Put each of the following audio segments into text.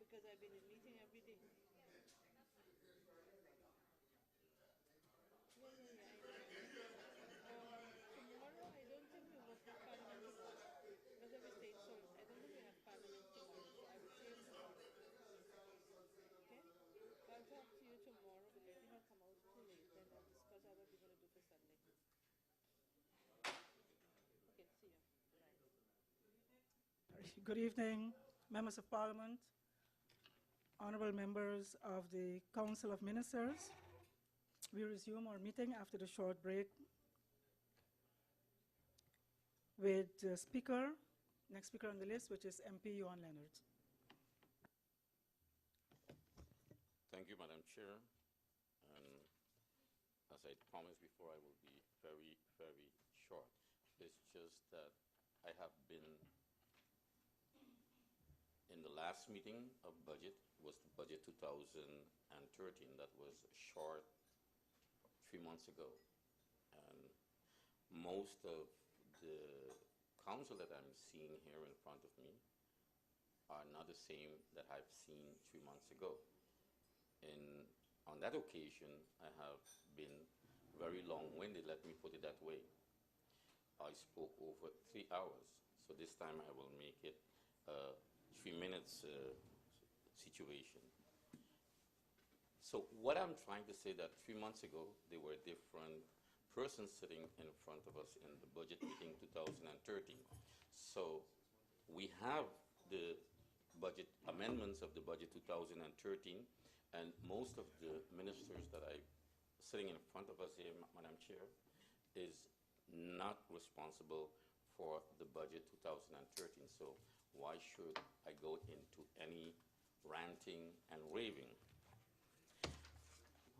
because I've been in meeting every day. Yeah, yeah, yeah, I know. Tomorrow, I don't think we will have Parliament tomorrow. Because of the state, so I don't think we have Parliament tomorrow, so I will say it tomorrow. Okay? I'll talk to you tomorrow, but I think I'll come out too late and I'll discuss how what we're going to do for Sunday. Okay, see you. Bye. Good evening, members of Parliament, honorable members of the Council of Ministers. We resume our meeting after the short break with the speaker, next speaker on the list, which is MP Johan Leonard. Thank you, Madam Chair. And as I promised before, I will be very, very short. It's just that I have been in the last meeting of budget, was the budget 2013, that was short 3 months ago. And most of the council that I'm seeing here in front of me are not the same that I've seen 3 months ago. And on that occasion, I have been very long-winded, let me put it that way. I spoke over 3 hours, so this time I will make it 3 minutes situation. So what I'm trying to say that 3 months ago, there were different persons sitting in front of us in the budget meeting 2013. So we have the budget amendments of the budget 2013, and most of the ministers that are sitting in front of us here, Madam Chair, is not responsible for the budget 2013. So why should I go into any ranting and raving?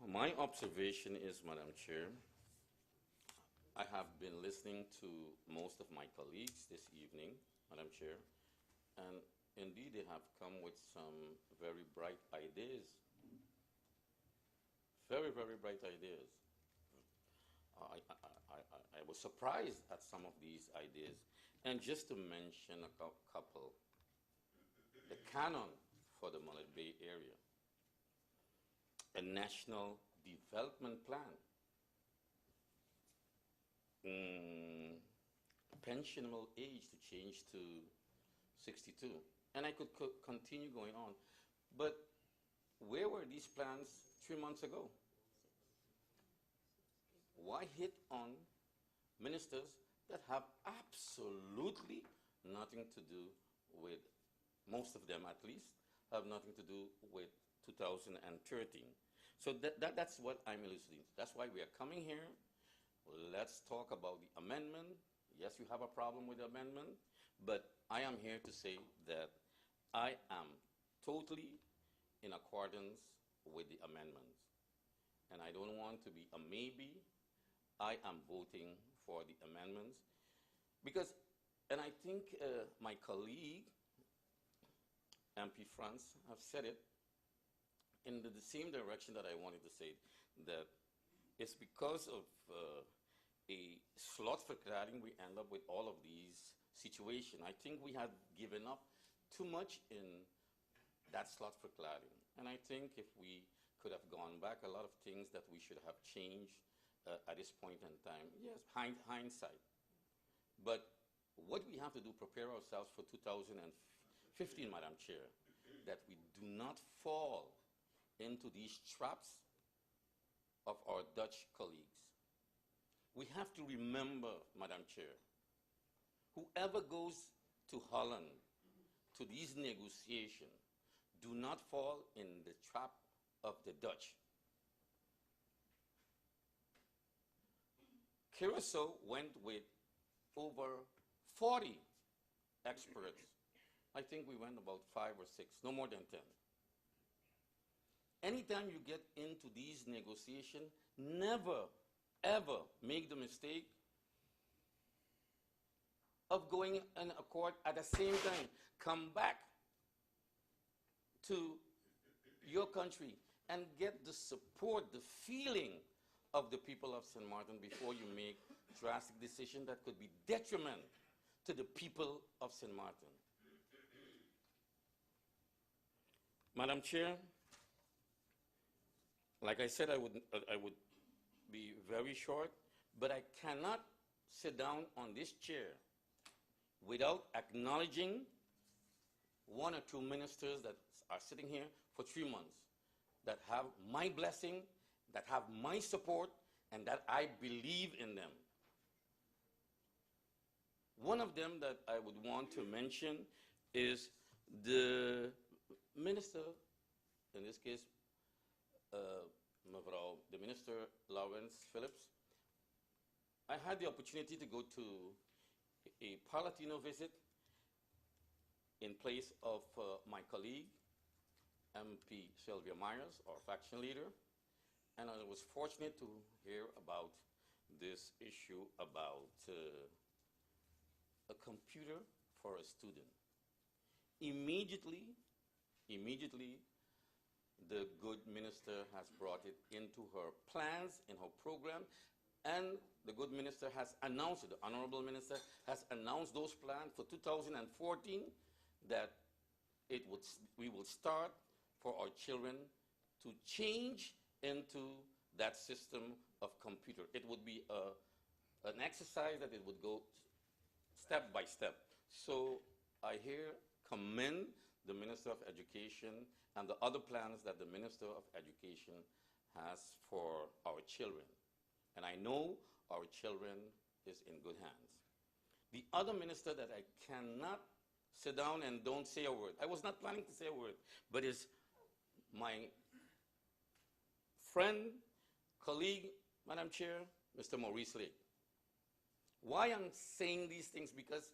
My observation is, Madam Chair, I have been listening to most of my colleagues this evening, Madam Chair, and indeed they have come with some very bright ideas. Very, very bright ideas. I was surprised at some of these ideas. And just to mention a couple, the canon for the Mullet Bay area, a national development plan, pensionable age to change to 62. And I could continue going on. But where were these plans 3 months ago? Why hit on ministers that have absolutely nothing to do with, most of them at least, have nothing to do with 2013. So that's what I'm elucidating. That's why we are coming here. Let's talk about the amendment. Yes, you have a problem with the amendment, but I am here to say that I am totally in accordance with the amendments. And I don't want to be a maybe. I am voting for the amendments because, and I think my colleague, MP France, have said it in the same direction that I wanted to say it, that it's because of a slotverklaring we end up with all of these situations. I think we have given up too much in that slotverklaring. And I think if we could have gone back, a lot of things that we should have changed at this point in time. Yes, hindsight. But what we have to do, prepare ourselves for 2015, Madam Chair, that we do not fall into these traps of our Dutch colleagues. We have to remember, Madam Chair, whoever goes to Holland to these negotiations, do not fall in the trap of the Dutch. Curacao went with over 40 experts. I think we went about 5 or 6, no more than 10. Anytime you get into these negotiations, never, ever make the mistake of going in accord at the same time. Come back to your country and get the support, the feeling of the people of St. Martin before you make drastic decisions that could be detriment to the people of St. Martin. Madam Chair, like I said, I would be very short, but I cannot sit down on this chair without acknowledging one or two ministers that are sitting here for 3 months that have my blessing, that have my support, and that I believe in them. One of them that I would want to mention is the minister, in this case, the Minister Lawrence Phillips. I had the opportunity to go to a Palatino visit in place of my colleague, MP Sylvia Myers, our faction leader, and I was fortunate to hear about this issue about a computer for a student. Immediately, the good minister has brought it into her plans, in her program, and the good minister has announced it, the honorable minister has announced those plans for 2014 that we will start for our children to change into that system of computer. It would be an exercise that it would go step by step. So I here commend the Minister of Education and the other plans that the Minister of Education has for our children. And I know our children is in good hands. The other minister that I cannot sit down and don't say a word, I was not planning to say a word, but is my friend, colleague, Madam Chair, Mr. Maurice Lake. Why I'm saying these things, because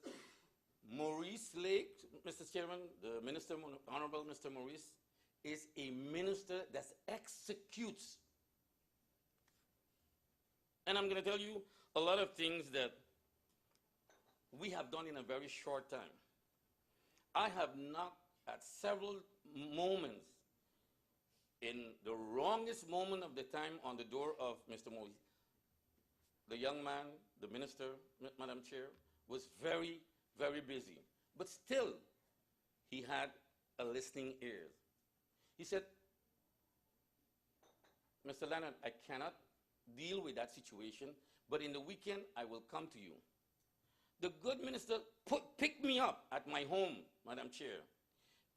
Maurice Lake, Mr. Chairman, the Minister, Honorable Mr. Maurice, is a minister that executes. And I'm going to tell you a lot of things that we have done in a very short time. I have knocked at several moments, in the wrongest moment of the time, on the door of Mr. Maurice. The young man, the minister, Madam Chair, was very, very busy. But still, he had a listening ear. He said, Mr. Leonard, I cannot deal with that situation, but in the weekend, I will come to you. The good minister picked me up at my home, Madam Chair,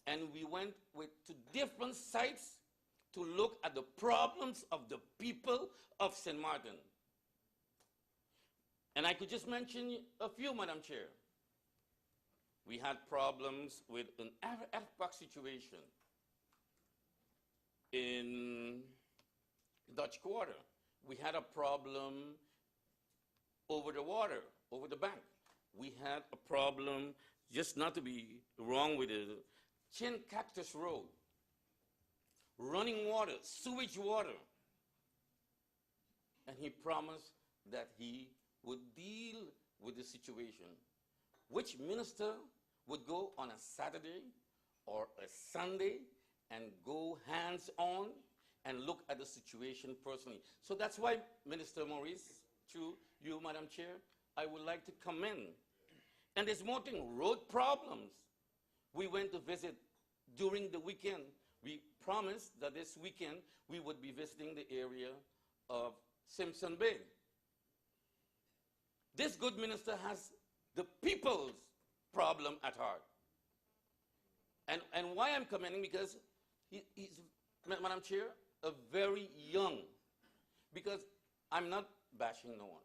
and we went to different sites to look at the problems of the people of St. Martin. And I could just mention a few, Madam Chair. We had problems with an earthquake situation in Dutch Quarter. We had a problem over the water, over the bank. We had a problem, just not to be wrong with it, Chin Cactus Road, running water, sewage water. And he promised that he would deal with the situation. Which minister would go on a Saturday or a Sunday and go hands-on and look at the situation personally? So that's why, Minister Maurice, through you, Madam Chair, I would like to commend. And there's more thing, road problems. We went to visit during the weekend. We promised that this weekend we would be visiting the area of Simpson Bay. This good minister has the people's problem at heart. And why I'm commending, because he's, Madam Chair, a very young, because I'm not bashing no one.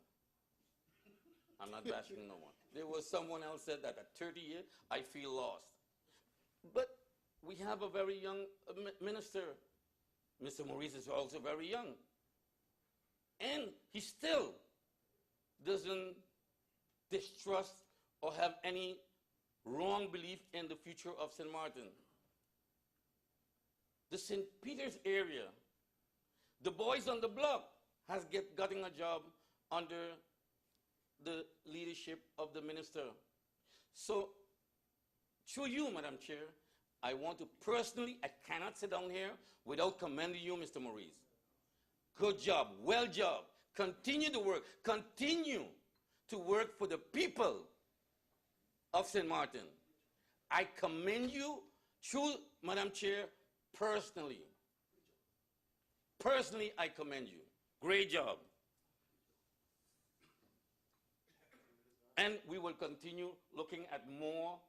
I'm not bashing no one. There was someone else said that at 30 years, I feel lost. But we have a very young minister. Mr. Maurice is also very young. And he still doesn't distrust or have any wrong belief in the future of St. Martin. The St. Peter's area, the boys on the block has gotten a job under the leadership of the minister. So, through you, Madam Chair, I want to personally, I cannot sit down here without commending you, Mr. Maurice. Good job, well job. Continue to work. Continue to work for the people of St. Martin. I commend you, through Madam Chair, personally, I commend you. Great job. And we will continue looking at more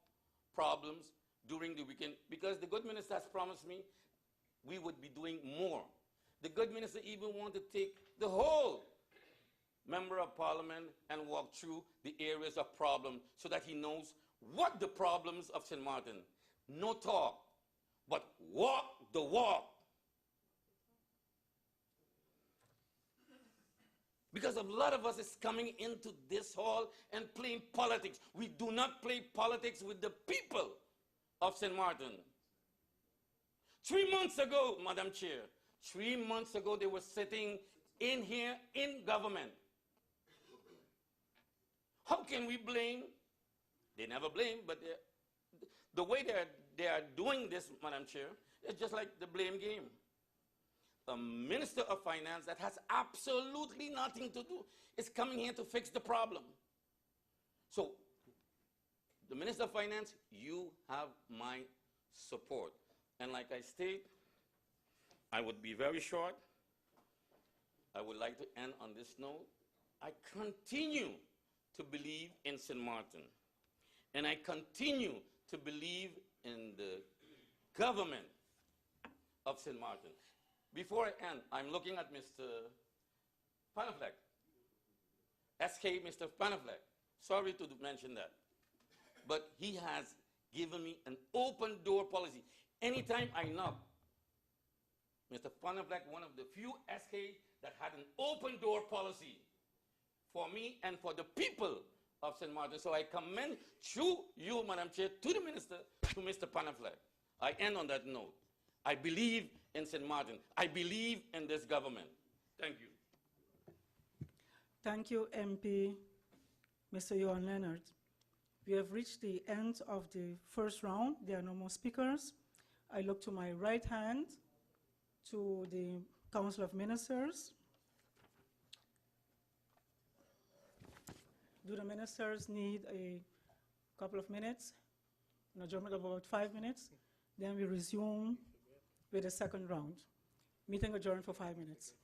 problems during the weekend, because the good minister has promised me we would be doing more. The good minister even wanted to take the whole member of parliament and walk through the areas of problem so that he knows what the problems of St. Martin. No talk, but walk the walk. Because a lot of us is coming into this hall and playing politics. We do not play politics with the people of St. Martin. 3 months ago, Madam Chair, 3 months ago they were sitting in here in government. How can we blame? They never blame, but the way they are doing this, Madam Chair, is just like the blame game. A minister of finance that has absolutely nothing to do is coming here to fix the problem. So, the minister of finance, you have my support. And like I state, I would be very short. I would like to end on this note. I continue to believe in St. Martin. And I continue to believe in the government of St. Martin. Before I end, I'm looking at Mr. Panafleck. SK Mr. Panafleck. Sorry to mention that. But he has given me an open door policy. Anytime I knock, Mr. Panafleck, one of the few SK that had an open door policy for me and for the people of St. Martin. So I commend through you, Madam Chair, to the minister, to Mr. Panafleck. I end on that note. I believe in St. Martin. I believe in this government. Thank you. Thank you, MP, Mr. Johan Leonard. We have reached the end of the first round. There are no more speakers. I look to my right hand, to the Council of Ministers. Do the ministers need a couple of minutes? An adjournment of about 5 minutes? Then we resume with the second round. Meeting adjourned for 5 minutes.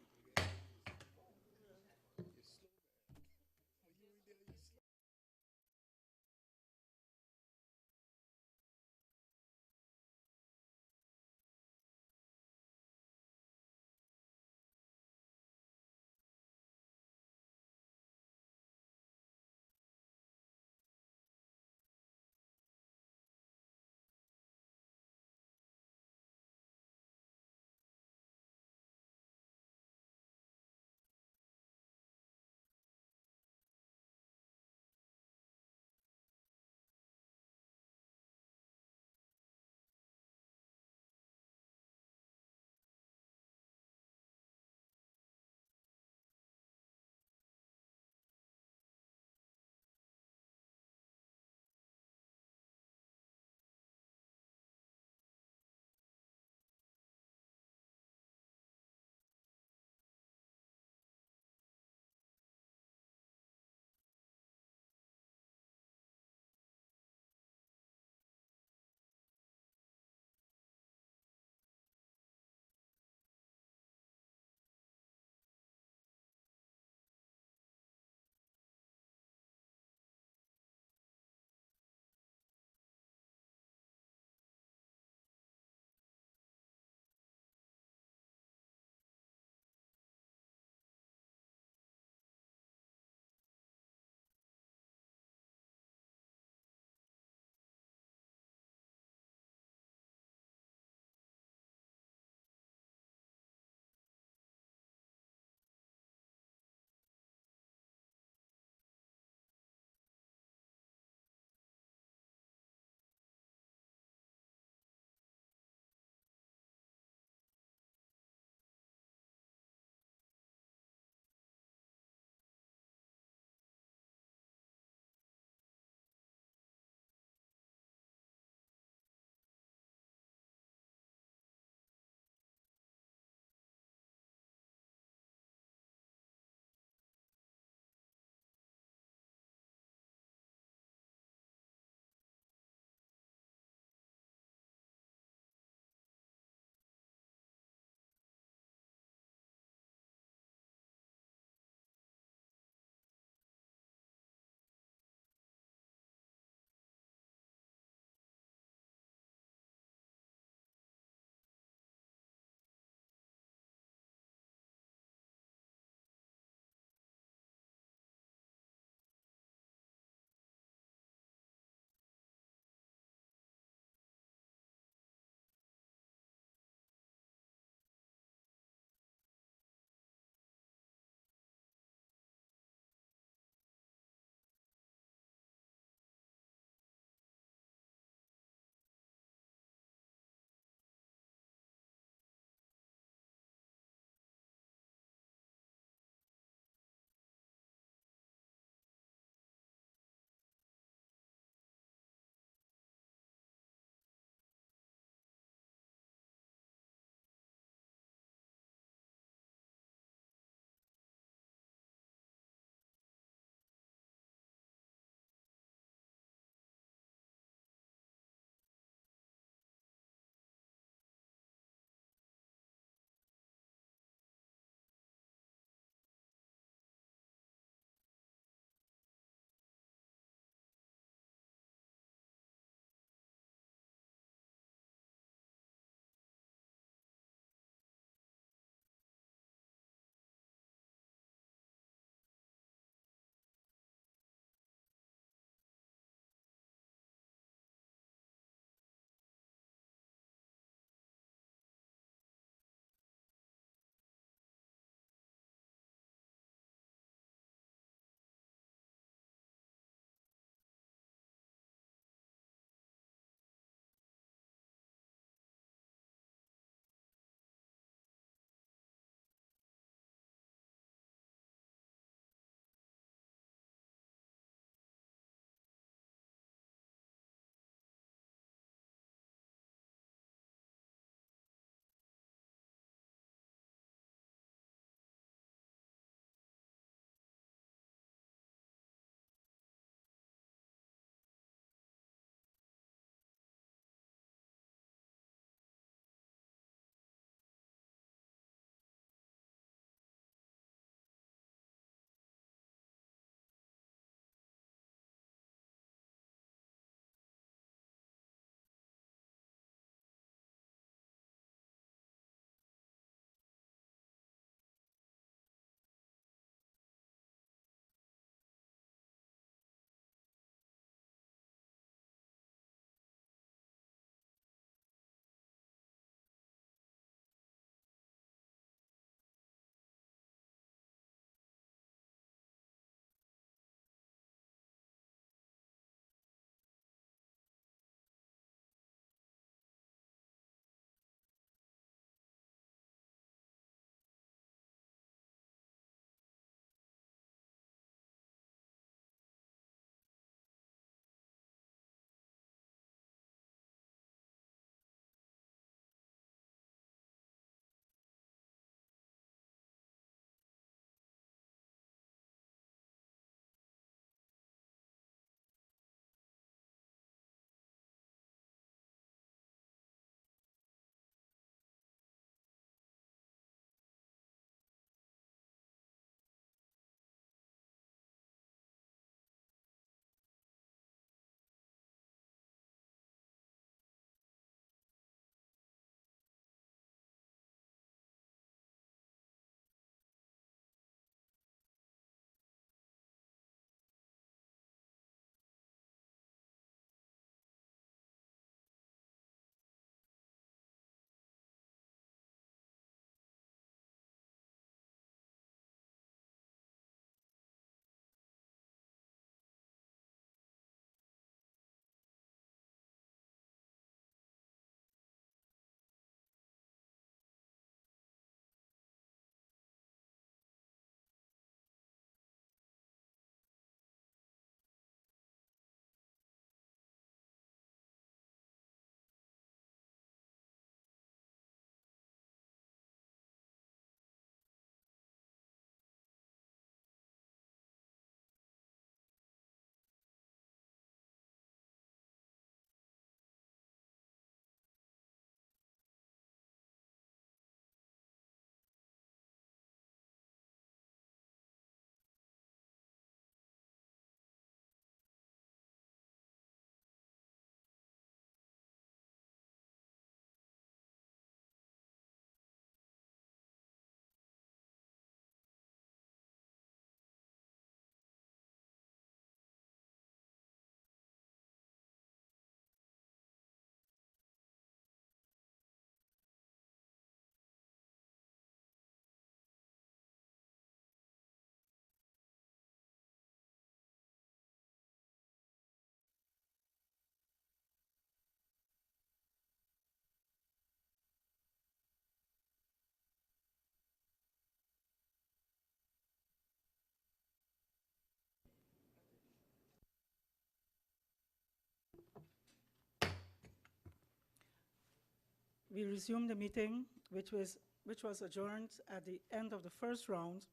we resumed the meeting, which was adjourned at the end of the first round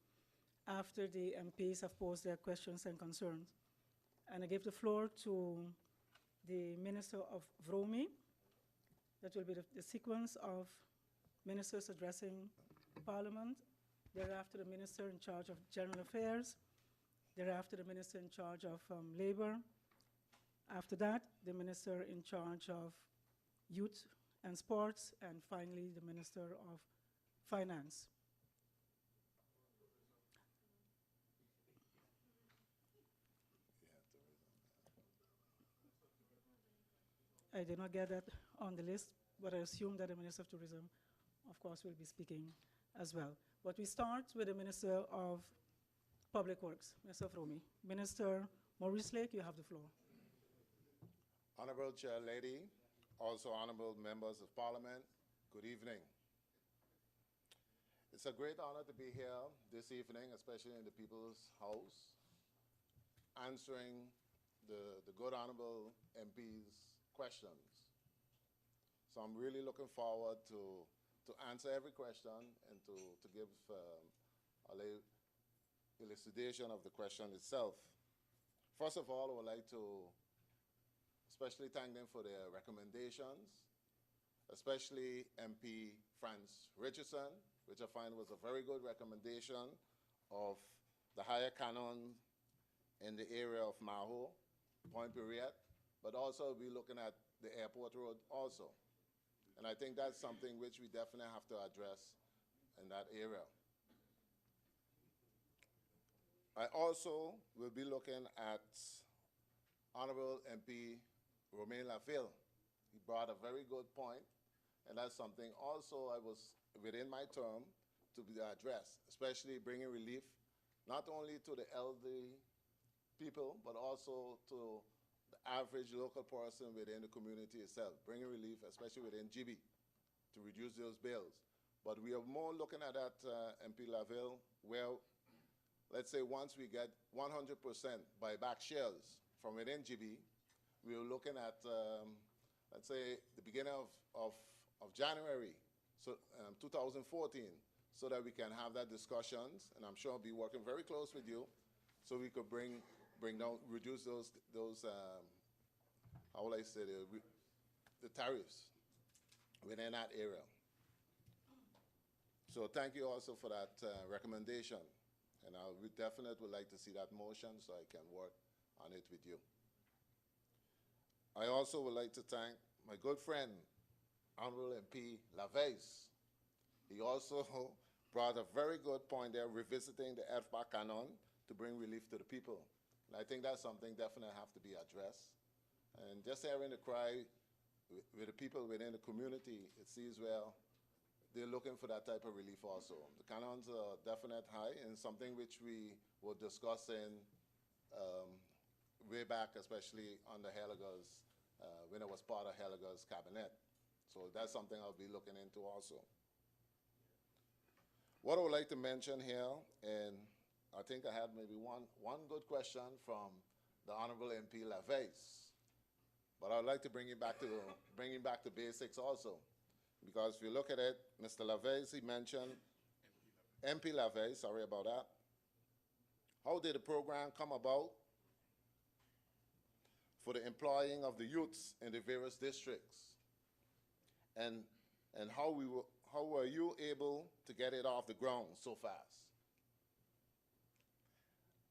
after the MPs have posed their questions and concerns. And I give the floor to the Minister of Vromi. That will be the sequence of ministers addressing Parliament. Thereafter, the Minister in charge of General Affairs. Thereafter, the Minister in charge of Labor. After that, the Minister in charge of Youth and Sports. And finally, the Minister of Finance. I did not get that on the list, but I assume that the Minister of Tourism, of course, will be speaking as well. But we start with the Minister of Public Works, Mr. Vromi. Minister Maurice Lake, you have the floor. Honorable Chair Lady, also honorable members of Parliament, good evening. It's a great honor to be here this evening, especially in the People's House, answering the good honorable MP's questions. So I'm really looking forward to answer every question and to give a elucidation of the question itself. First of all, I would like to especially thank them for their recommendations, especially MP Franz Richardson, which I find was a very good recommendation of the higher canon in the area of Maho, Point Periet, but also we're looking at the airport road also. And I think that's something which we definitely have to address in that area. I also will be looking at Honorable MP Romain Laville. He brought a very good point, and that's something also I was within my term to be addressed, especially bringing relief not only to the elderly people, but also to the average local person within the community itself, bringing relief, especially within GB, to reduce those bills. But we are more looking at that, MP Laville, where, let's say once we get 100% buyback shares from within GB, we are looking at, let's say, the beginning of January, so 2014, so that we can have that discussions, and I'm sure I'll be working very close with you, so we could bring down, reduce those how will I say, the tariffs within that area. So thank you also for that recommendation, and we definitely would like to see that motion so I can work on it with you. I also would like to thank my good friend, Honorable MP Laveis. He also brought a very good point there, revisiting the FPAC canon to bring relief to the people. And I think that's something definitely have to be addressed. And just hearing the cry with the people within the community, it seems, well, they're looking for that type of relief also. The canons are definitely high, and something which we were discussing way back, especially under Heliger's, when I was part of Heliger's cabinet. So that's something I'll be looking into also. What I would like to mention here, and I think I had maybe one good question from the Honorable MP Laveis, but I would like to bring it back to basics also, because if you look at it, Mr. Laveis, he mentioned MP Laveis, sorry about that. How did the program come about for the employing of the youths in the various districts, and how were you able to get it off the ground so fast?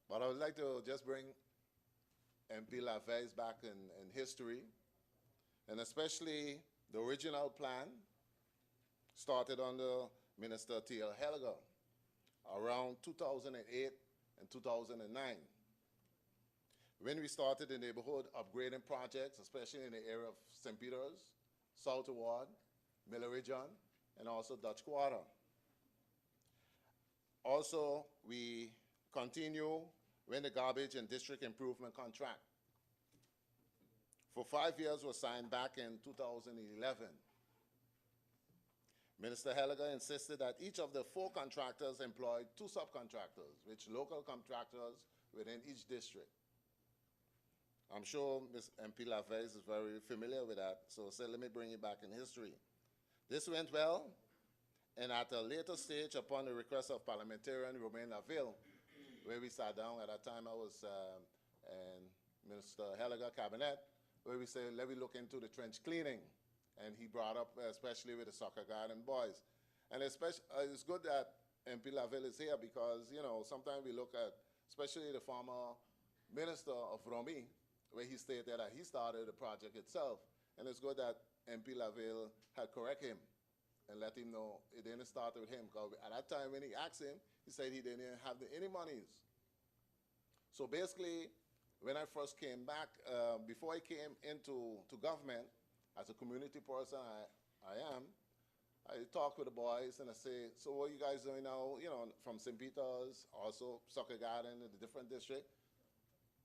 But I would like to just bring MP Laveis back in history, and especially the original plan started under Minister T.L. Heliger around 2008 and 2009. When we started the neighborhood upgrading projects, especially in the area of St. Peter's, South Ward, Miller Region, and also Dutch Quarter. Also, we continue when the garbage and district improvement contract for 5 years was signed back in 2011. Minister Heliger insisted that each of the 4 contractors employed 2 subcontractors, which local contractors within each district. I'm sure Ms. MP Laveis is very familiar with that, so let me bring you back in history. This went well, and at a later stage, upon the request of parliamentarian Romain Laville, where we sat down, at that time I was in Minister Helliger cabinet, where we said, let me look into the trench cleaning. And he brought up, especially with the soccer garden boys. And especially, it's good that MP Laville is here because, you know, sometimes we look at, especially the former minister of Romy, where he stated that he started the project itself. And it's good that MP Laville had corrected him and let him know it didn't start with him. Because at that time when he asked him, he said he didn't have any monies. So basically, when I first came back, before I came into government, as a community person I am, I talk with the boys and I say, so what are you guys doing now? You know, from St. Peter's, also soccer garden in the different district.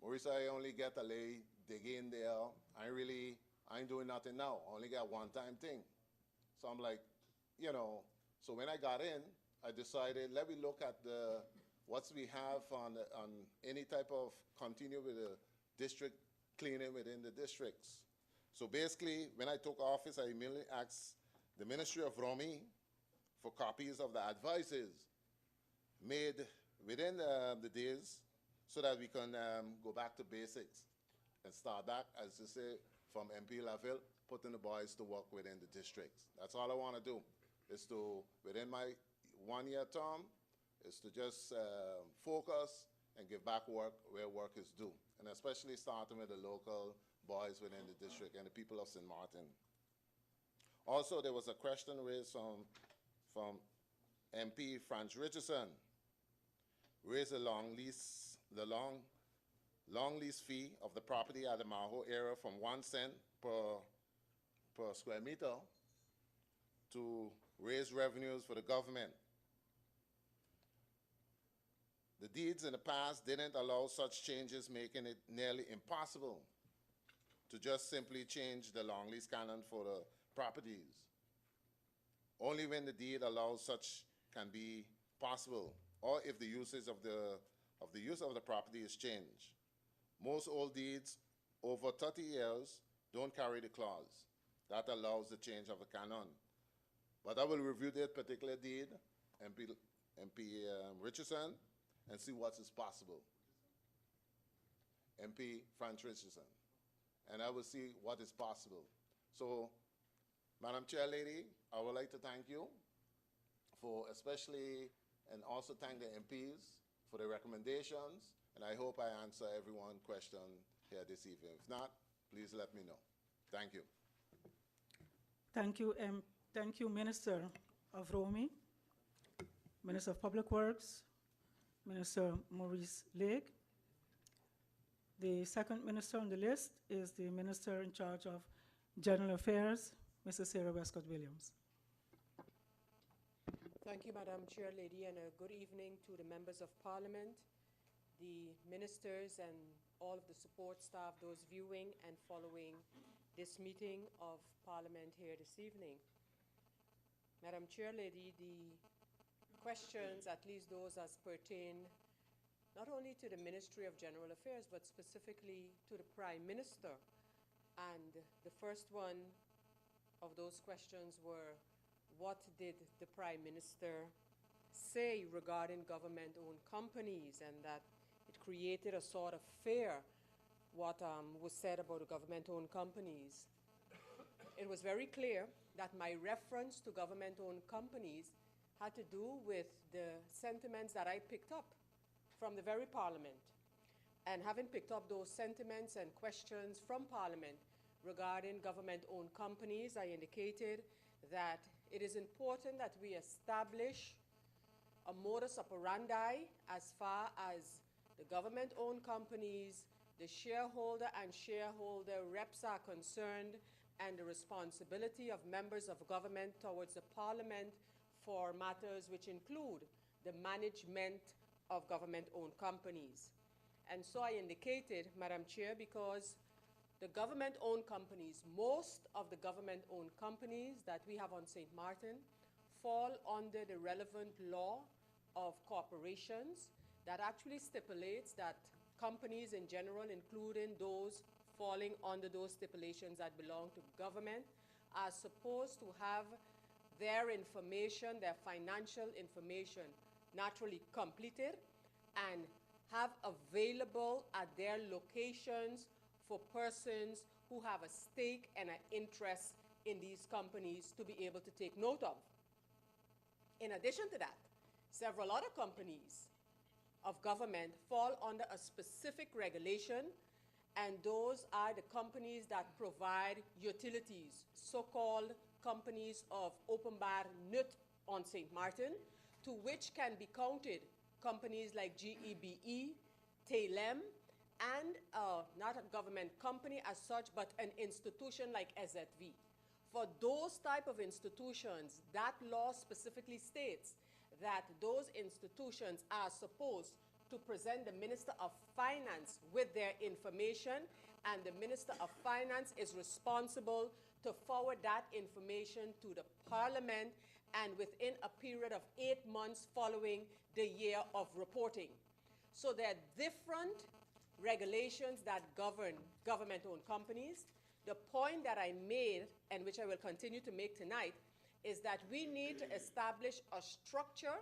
Maurice, I only get a lay, dig in there. I ain't doing nothing now. I only got one-time thing. So I'm like, you know, so when I got in, I decided, let me look at what we have on any type of continue with the district cleaning within the districts. So basically, when I took office, I immediately asked the Ministry of Romy for copies of the advices made within the days so that we can go back to basics and start back, as you say, from MP Laville, putting the boys to work within the districts. That's all I want to do, is to, within my one-year term, is to just focus and give back work where work is due, and especially starting with the local boys within the district and the people of St. Martin. Also, there was a question raised from MP Franz Richardson, raised the long lease fee of the property at the Maho area from 1 cent per square meter to raise revenues for the government. The deeds in the past didn't allow such changes, making it nearly impossible to just simply change the long lease canon for the properties. Only when the deed allows such can be possible, or if the usage of the use of the property is changed. Most old deeds over 30 years don't carry the clause that allows the change of the canon. But I will review that particular deed, MP Richardson, and see what is possible. MP Franz Richardson. And I will see what is possible. So, Madam Chair Lady, I would like to thank you for especially, and also thank the MPs for the recommendations, and I hope I answer everyone's question here this evening. If not, please let me know. Thank you. Thank you, Minister of Romy, Minister of Public Works, Minister Maurice Lake. The second minister on the list is the Minister in charge of General Affairs, Mrs. Sarah Westcott Williams. Thank you, Madam Chair Lady, and a good evening to the members of Parliament, the ministers, and all of the support staff, those viewing and following this meeting of Parliament here this evening. Madam Chair Lady, the questions, at least those as pertain not only to the Ministry of General Affairs, but specifically to the Prime Minister. And the first one of those questions were, what did the Prime Minister say regarding government-owned companies, and that it created a sort of fear what was said about the government-owned companies. It was very clear that my reference to government-owned companies had to do with the sentiments that I picked up from the very Parliament. And having picked up those sentiments and questions from Parliament regarding government-owned companies, I indicated that it is important that we establish a modus operandi as far as the government-owned companies, the shareholder and shareholder reps are concerned, and the responsibility of members of government towards the Parliament for matters which include the management of government-owned companies. And so I indicated, Madam Chair, because the government-owned companies, most of the government-owned companies that we have on St. Martin fall under the relevant law of corporations that actually stipulates that companies in general, including those falling under those stipulations that belong to government, are supposed to have their information, their financial information, naturally completed and have available at their locations for persons who have a stake and an interest in these companies to be able to take note of. In addition to that, several other companies of government fall under a specific regulation, and those are the companies that provide utilities, so-called companies of open bar nut on St. Martin, to which can be counted companies like GEBE, TALEM, and not a government company as such, but an institution like SZV. For those type of institutions, that law specifically states that those institutions are supposed to present the Minister of Finance with their information, and the Minister of Finance is responsible to forward that information to the Parliament, and within a period of 8 months following the year of reporting. So there are different regulations that govern government-owned companies. The point that I made, and which I will continue to make tonight, is that we need to establish a structure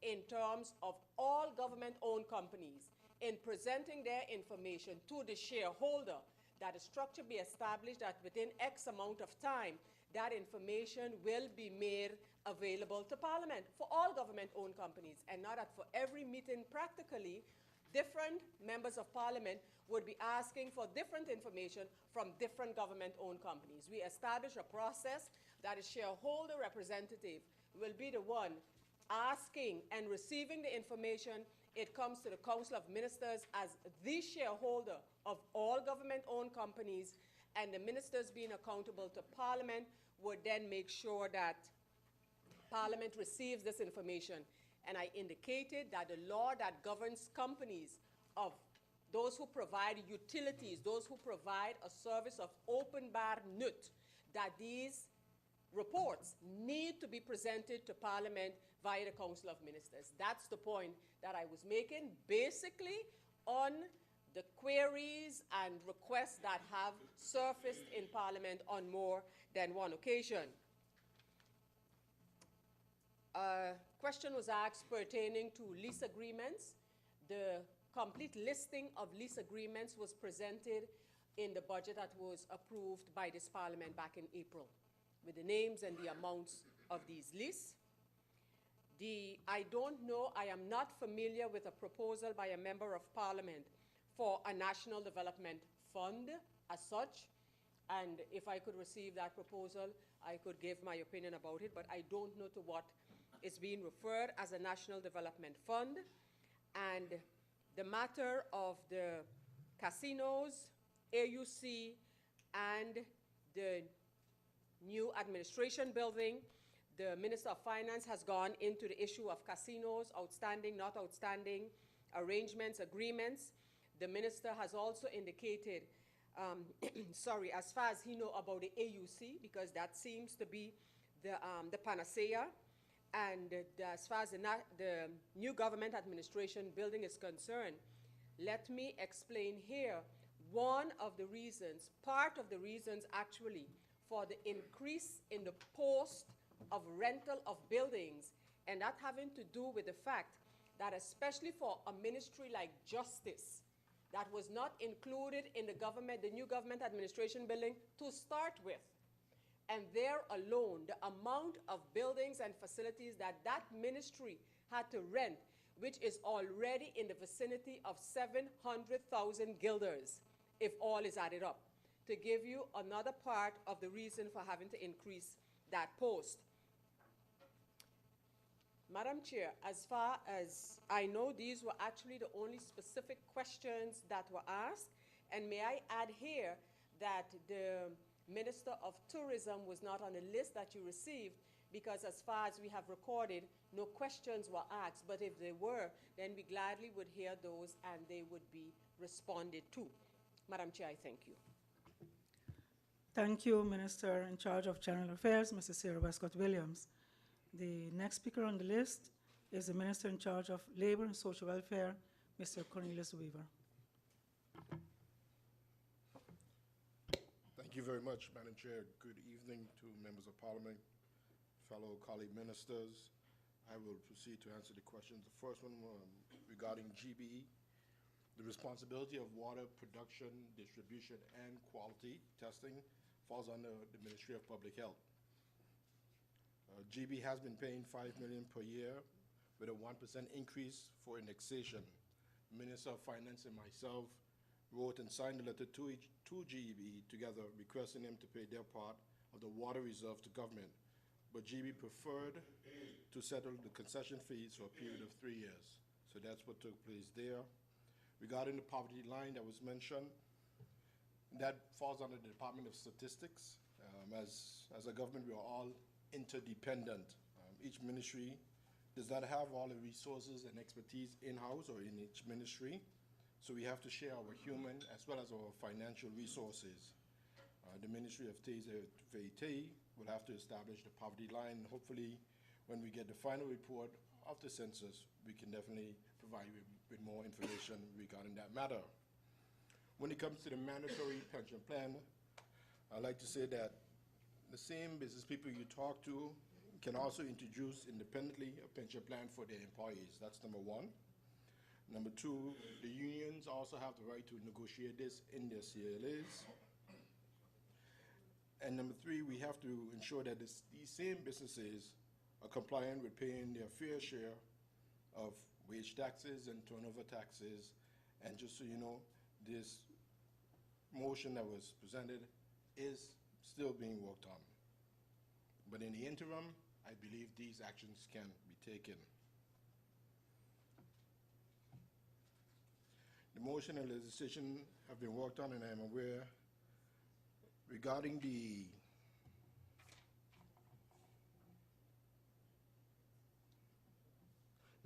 in terms of all government-owned companies in presenting their information to the shareholder, that a structure be established that within X amount of time, that information will be made available to Parliament for all government-owned companies, and not that for every meeting practically, different members of Parliament would be asking for different information from different government-owned companies. We establish a process that a shareholder representative will be the one asking and receiving the information. It comes to the Council of Ministers as the shareholder of all government-owned companies, and the ministers being accountable to Parliament would then make sure that Parliament receives this information. And I indicated that the law that governs companies of those who provide utilities, those who provide a service of open bar nut, that these reports need to be presented to Parliament via the Council of Ministers. That's the point that I was making, basically on the queries and requests that have surfaced in Parliament on more than one occasion. A question was asked pertaining to lease agreements. The complete listing of lease agreements was presented in the budget that was approved by this Parliament back in April, with the names and the amounts of these leases. I don't know, I am not familiar with a proposal by a member of Parliament for a National Development Fund as such, and if I could receive that proposal, I could give my opinion about it, but I don't know to what is being referred as a National Development Fund. And the matter of the casinos, AUC, and the new administration building, the Minister of Finance has gone into the issue of casinos, outstanding, not outstanding, arrangements, agreements. The Minister has also indicated, sorry, as far as he knows about the AUC, because that seems to be the panacea. And as far as the new government administration building is concerned, let me explain here one of the reasons, part of the reasons actually, for the increase in the post of rental of buildings, and that having to do with the fact that especially for a ministry like Justice, that was not included in the new government administration building to start with. And there alone, the amount of buildings and facilities that that ministry had to rent, which is already in the vicinity of 700,000 guilders, if all is added up, to give you another part of the reason for having to increase that post. Madam Chair, as far as I know, these were actually the only specific questions that were asked. And may I add here that the Minister of Tourism was not on the list that you received, because as far as we have recorded, no questions were asked. But if they were, then we gladly would hear those and they would be responded to. Madam Chair, I thank you. Thank you, Minister in charge of General Affairs, Mrs. Sarah Westcott Williams. The next speaker on the list is the Minister in charge of Labor and Social Welfare, Mr. Cornelius Weaver. Thank you very much, Madam Chair. Good evening to members of Parliament, fellow colleague ministers. I will proceed to answer the questions. The first one regarding GBE. The responsibility of water production, distribution, and quality testing falls under the Ministry of Public Health. GB has been paying $5 million per year with a 1% increase for indexation. The Minister of Finance and myself wrote and signed a letter to GB together requesting them to pay their part of the water reserve to government. But GB preferred to settle the concession fees for a period of 3 years. So that's what took place there. Regarding the poverty line that was mentioned, that falls under the Department of Statistics. As a government, we are all interdependent. Each ministry does not have all the resources and expertise in-house or in each ministry. So we have to share our human as well as our financial resources. The Ministry of ZJ13 will have to establish the poverty line. Hopefully, when we get the final report of the census, we can definitely provide you with more information regarding that matter. When it comes to the mandatory pension plan, I'd like to say that the same business people you talk to can also introduce independently a pension plan for their employees. That's number one. Number two, the unions also have the right to negotiate this in their CLAs. And number three, we have to ensure that these same businesses are compliant with paying their fair share of wage taxes and turnover taxes. And just so you know, this motion that was presented is still being worked on. But in the interim, I believe these actions can be taken. The motion and legislation have been worked on, and I am aware regarding the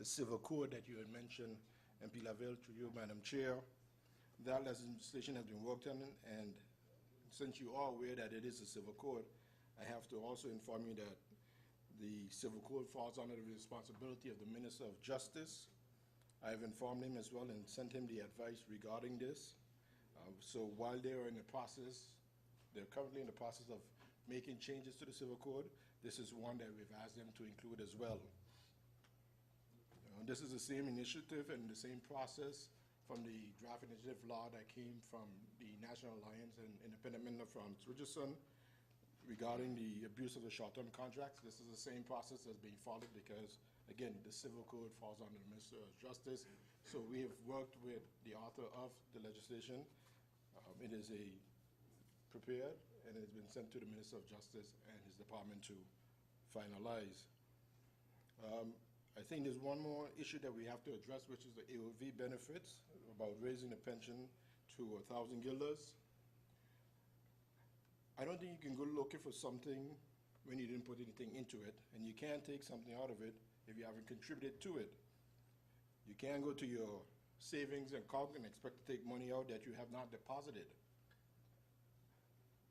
civil code that you had mentioned, MP Lavelle, to you, Madam Chair. That legislation has been worked on, and since you are aware that it is a civil code, I have to also inform you that the civil code falls under the responsibility of the Minister of Justice. I have informed him as well and sent him the advice regarding this. So while they're currently in the process of making changes to the civil code, this is one that we've asked them to include as well. This is the same initiative and the same process from the draft initiative law that came from the National Alliance and Independent Minister from Richardson regarding the abuse of the short-term contracts. This is the same process that's being followed because, again, the civil code falls under the Minister of Justice. So we have worked with the author of the legislation. It is prepared and it has been sent to the Minister of Justice and his department to finalize. I think there's one more issue that we have to address, which is the AOV benefits, about raising the pension to 1,000 guilders. I don't think you can go looking for something when you didn't put anything into it, and you can't take something out of it if you haven't contributed to it. You can't go to your savings and account and expect to take money out that you have not deposited.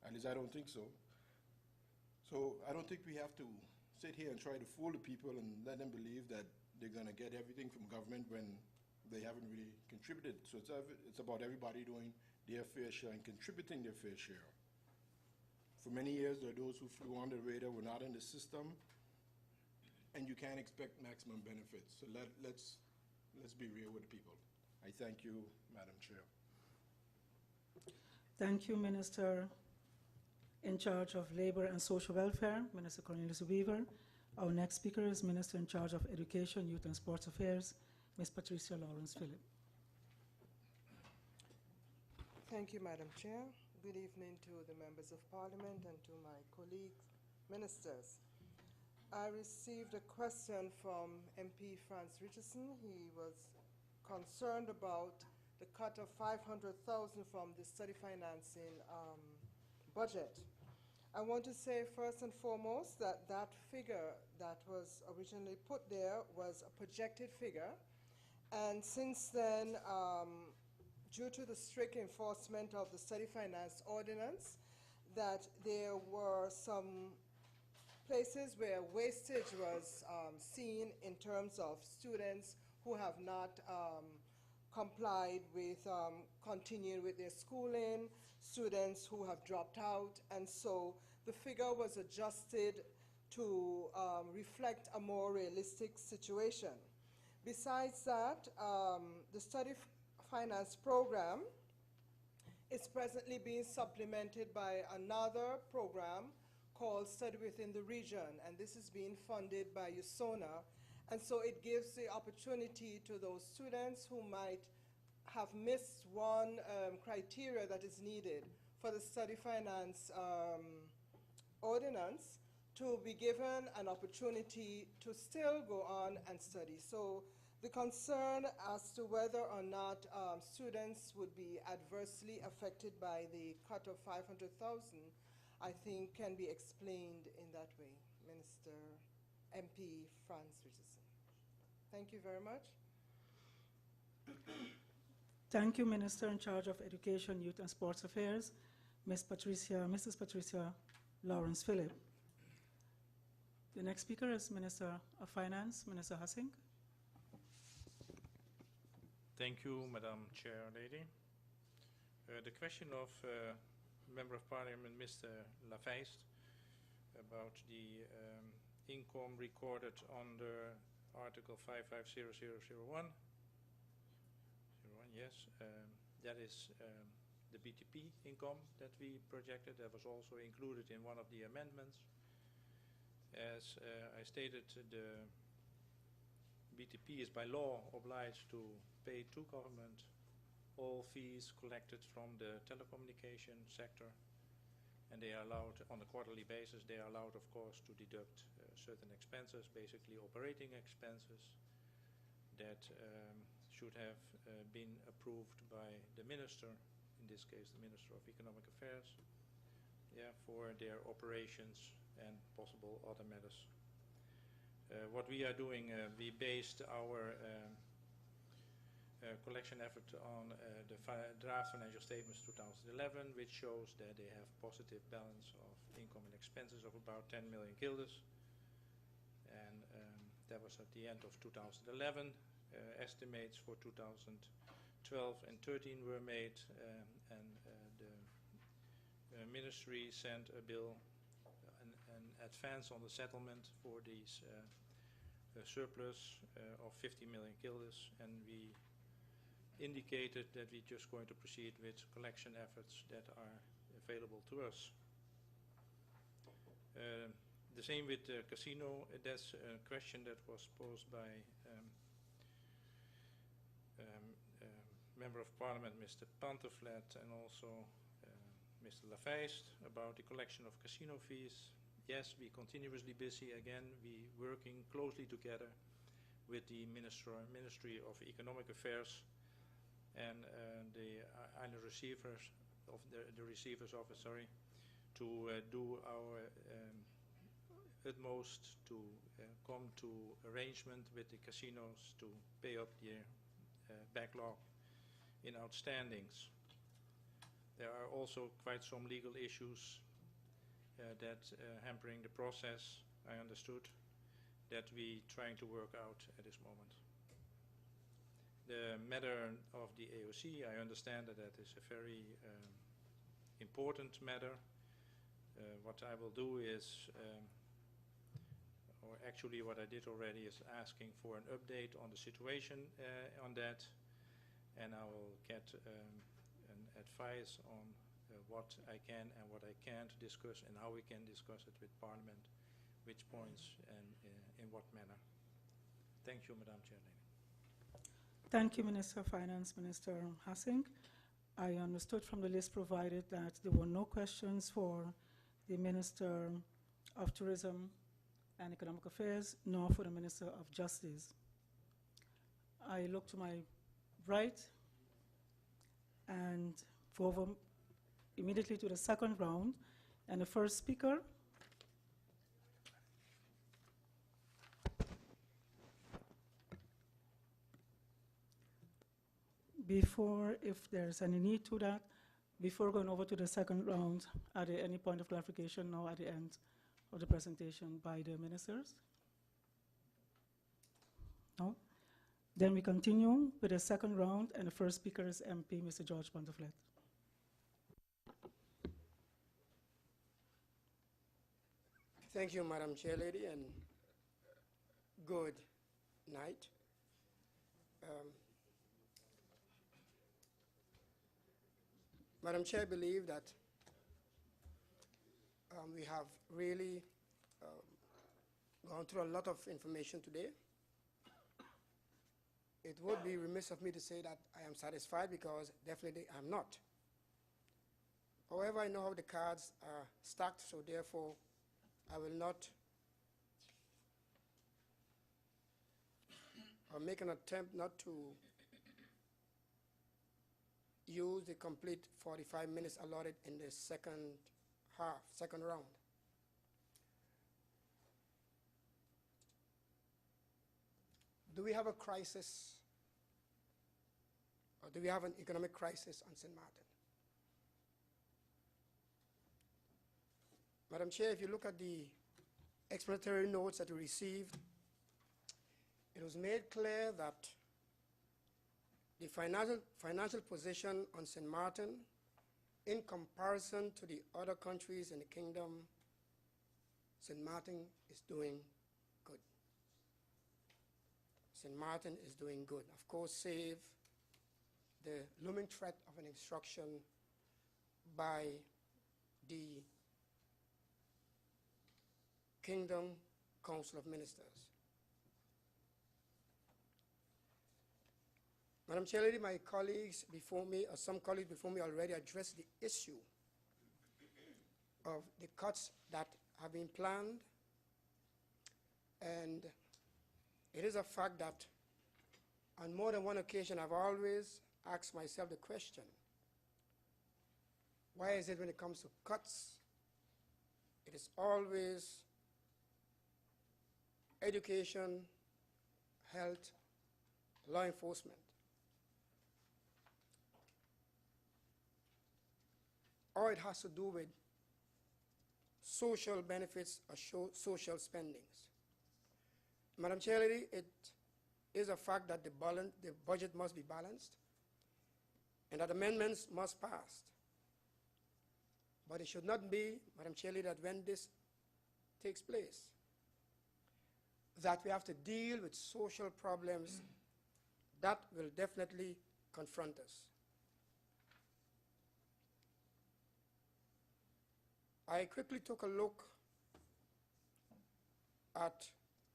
At least I don't think so. So I don't think we have to sit here and try to fool the people and let them believe that they're going to get everything from government when they haven't really contributed. So it's about everybody doing their fair share and contributing their fair share. For many years, there are those who flew on the radar, were not in the system, and you can't expect maximum benefits. So let's be real with the people. I thank you, Madam Chair. Thank you, Minister in charge of Labor and Social Welfare, Minister Cornelius Weaver. Our next speaker is Minister in charge of Education, Youth and Sports Affairs, Ms. Patricia Lawrence Phillip. Thank you, Madam Chair. Good evening to the members of Parliament and to my colleagues, ministers. I received a question from MP Franz Richardson. He was concerned about the cut of $500,000 from the study financing budget. I want to say first and foremost that that figure that was originally put there was a projected figure, and since then, due to the strict enforcement of the study finance ordinance, that there were some places where wastage was seen in terms of students who have not complied with continuing with their schooling, students who have dropped out, and so the figure was adjusted to reflect a more realistic situation. Besides that, the study finance program is presently being supplemented by another program called Study Within the Region, and this is being funded by USONA. And so it gives the opportunity to those students who might have missed one criteria that is needed for the study finance ordinance to be given an opportunity to still go on and study. So the concern as to whether or not students would be adversely affected by the cut of 500,000, I think can be explained in that way. Minister MP Franz Richardson. Thank you very much. Thank you, Minister in charge of Education, Youth and Sports Affairs, Mrs. Patricia Lawrence Phillip. The next speaker is Minister of Finance, Minister Hassink. Thank you, Madam Chair Lady. The question of Member of Parliament, Mr. Lafeist, about the income recorded under Article 550001. Yes, that is the BTP income that we projected. That was also included in one of the amendments. As I stated, the BTP is by law obliged to pay to government all fees collected from the telecommunication sector, and they are allowed on a quarterly basis. They are allowed, of course, to deduct certain expenses, basically operating expenses that should have been approved by the minister, in this case the Minister of Economic Affairs, for their operations and possible other matters. What we are doing, we based our collection effort on the draft financial statements 2011, which shows that they have positive balance of income and expenses of about 10 million guilders. And that was at the end of 2011. Estimates for 2012 and 13 were made, and the ministry sent a bill, an advance on the settlement for these surplus of 50 million guilders, and we indicated that we're just going to proceed with collection efforts that are available to us. The same with the casino. That's a question that was posed by Member of Parliament Mr. Pantoflet and also Mr. Lafeist about the collection of casino fees. Yes, we continuously busy again. We working closely together with the Ministry of Economic Affairs and the receivers of the Receiver's Office, to do our utmost to come to arrangement with the casinos to pay up their backlog in outstandings. There are also quite some legal issues that hampering the process, I understood, that we trying to work out at this moment. The matter of the AOC, I understand that that is a very important matter. What I will do is, or actually what I did already, is asking for an update on the situation on that, and I will get an advice on what I can and what I can't discuss and how we can discuss it with Parliament, which points and in what manner. Thank you, Madam Chair. Thank you, Minister of Finance, Minister Hassink. I understood from the list provided that there were no questions for the Minister of Tourism and Economic Affairs, nor for the Minister of Justice. I look to my right and go over immediately to the second round, and the first speaker before, if there's any need to that, before going over to the second round, are there any point of clarification now at the end of the presentation by the ministers? No? Then we continue with the second round, and the first speaker is MP, Mr. George Pantoflet. Thank you, Madam Chair Lady, and good night. Madam Chair, I believe that we have really gone through a lot of information today. It would be remiss of me to say that I am satisfied, because definitely I'm not. However, I know how the cards are stacked, so therefore I will not make an attempt not to use the complete 45 minutes allotted in the second round. Do we have a crisis, or do we have an economic crisis on St. Martin? Madam Chair, if you look at the explanatory notes that we received, it was made clear that the financial position on St. Martin, in comparison to the other countries in the kingdom, St. Martin is doing good. St. Martin is doing good. Of course, save the looming threat of an instruction by the Kingdom Council of Ministers. Madam Chair Lady, my colleagues before me, or some colleagues before me, already addressed the issue of the cuts that have been planned. And it is a fact that on more than one occasion I've always asked myself the question, why is it when it comes to cuts, it is always education, health, law enforcement? Or it has to do with social benefits or social spendings. Madam Chair Lady, it is a fact that the budget must be balanced and that amendments must pass. But it should not be, Madam Chair Lady, that when this takes place, that we have to deal with social problems that will definitely confront us. I quickly took a look at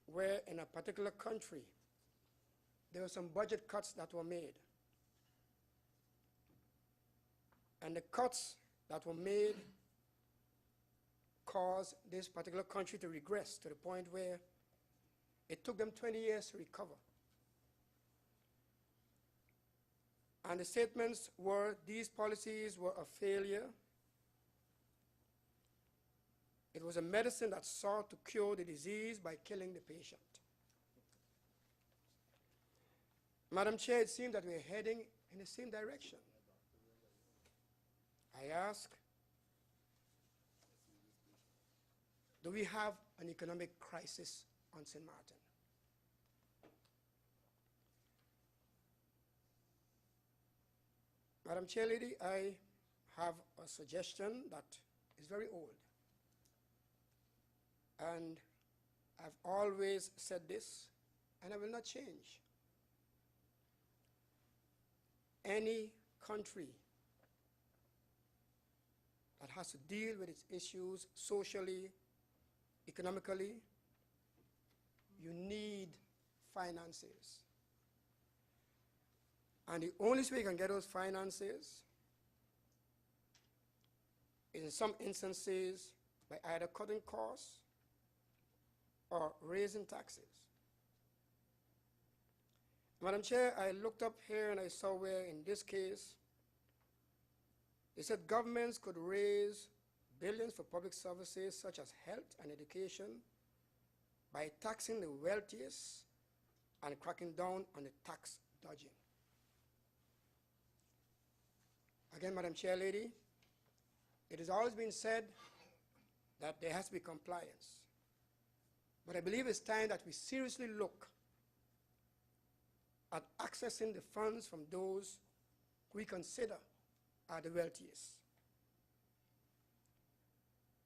where in a particular country there were some budget cuts that were made. And the cuts that were made caused this particular country to regress to the point where it took them 20 years to recover. And the statements were these policies were a failure. It was a medicine that sought to cure the disease by killing the patient. Madam Chair, it seems that we're heading in the same direction. I ask, do we have an economic crisis on St. Martin? Madam Chair Lady, I have a suggestion that is very old. And I've always said this, and I will not change. Any country that has to deal with its issues socially, economically, you need finances. And the only way you can get those finances is in some instances by either cutting costs or raising taxes. Madam Chair, I looked up here and I saw where in this case, it said governments could raise billions for public services such as health and education by taxing the wealthiest and cracking down on the tax dodging. Again, Madam Chair Lady, it has always been said that there has to be compliance. But I believe it's time that we seriously look at accessing the funds from those we consider are the wealthiest.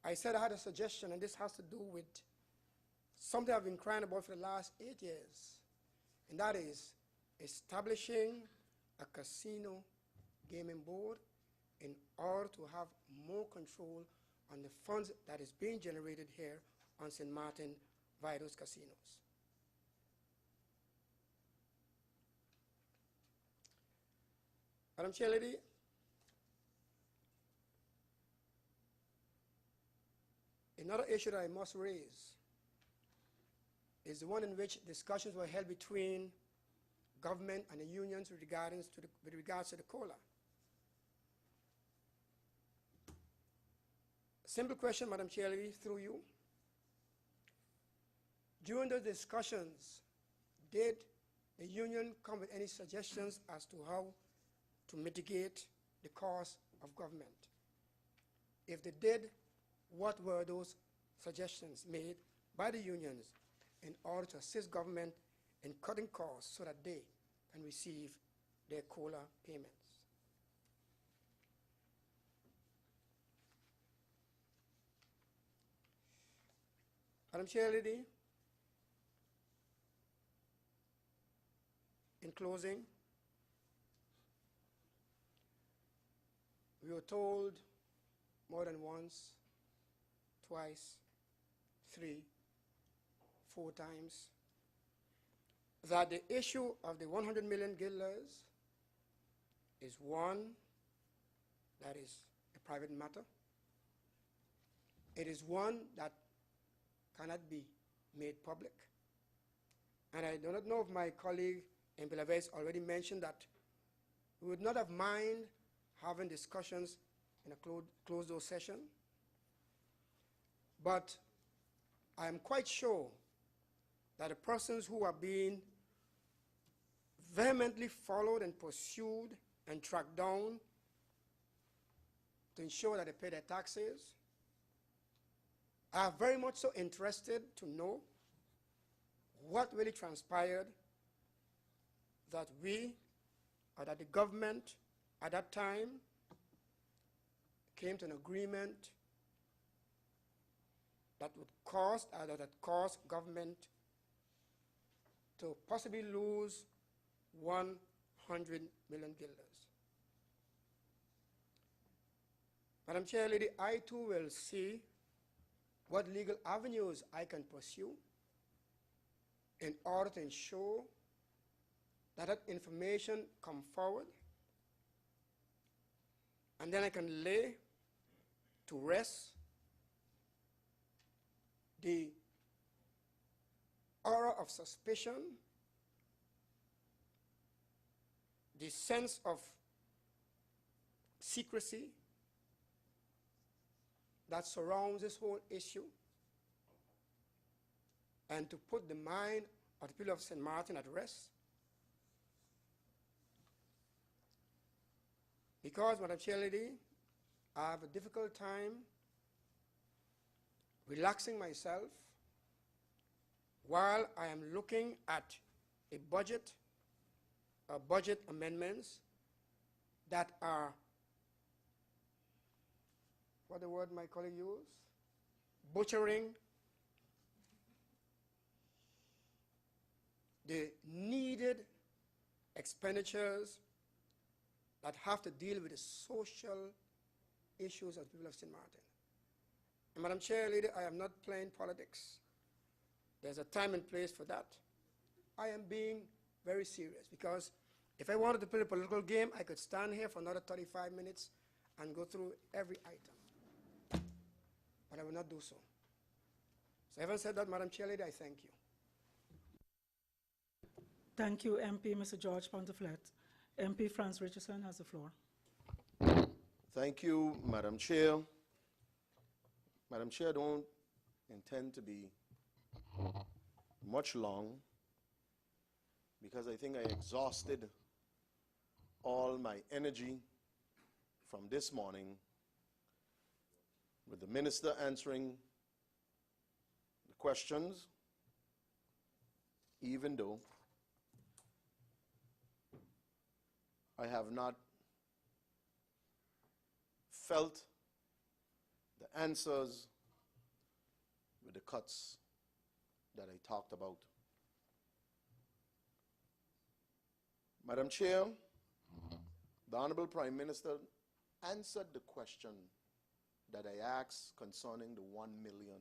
I said I had a suggestion, and this has to do with something I've been crying about for the last 8 years, and that is establishing a casino gaming board in order to have more control on the funds that is being generated here on St. Martin via those casinos. Madam Chair Lady, another issue that I must raise is the one in which discussions were held between government and the unions with regards to the COLA. Simple question, Madam Chair Lady, through you. During those discussions, did the union come with any suggestions as to how to mitigate the cost of government? If they did, what were those suggestions made by the unions in order to assist government in cutting costs so that they can receive their COLA payments? Madam Chair Lady, in closing, we were told more than once, twice, 3, 4 times that the issue of the 100 million guilders is one that is a private matter. It is one that cannot be made public. And I do not know if my colleague in Belaves already mentioned that we would not have mind having discussions in a closed door session, but I am quite sure that the persons who are being vehemently followed and pursued and tracked down to ensure that they pay their taxes are very much so interested to know what really transpired, that we, or that the government at that time came to an agreement that would cost, that caused government to possibly lose 100 million guilders. Madam Chair Lady, I too will see what legal avenues I can pursue in order to ensure that that information come forward, and then I can lay to rest the aura of suspicion, the sense of secrecy that surrounds this whole issue, and to put the mind of the people of St. Martin at rest. Because, Madam Chair Lady, I have a difficult time relaxing myself while I am looking at a budget amendments that are, what the word my colleague used, butchering the needed expenditures that have to deal with the social issues of the people of St. Martin. And Madam Chair Lady, I am not playing politics. There's a time and place for that. I am being very serious, because if I wanted to play a political game, I could stand here for another 35 minutes and go through every item. But I will not do so. So having said that, Madam Chair Lady, I thank you. Thank you, MP Mr. George Ponteflet. MP Franz Richardson has the floor. Thank you, Madam Chair. Madam Chair, I don't intend to be much long, because I think I exhausted all my energy from this morning with the minister answering the questions, even though I have not felt the answers the cuts that I talked about. Madam Chair, the Honorable Prime Minister answered the question that I asked concerning the 1 million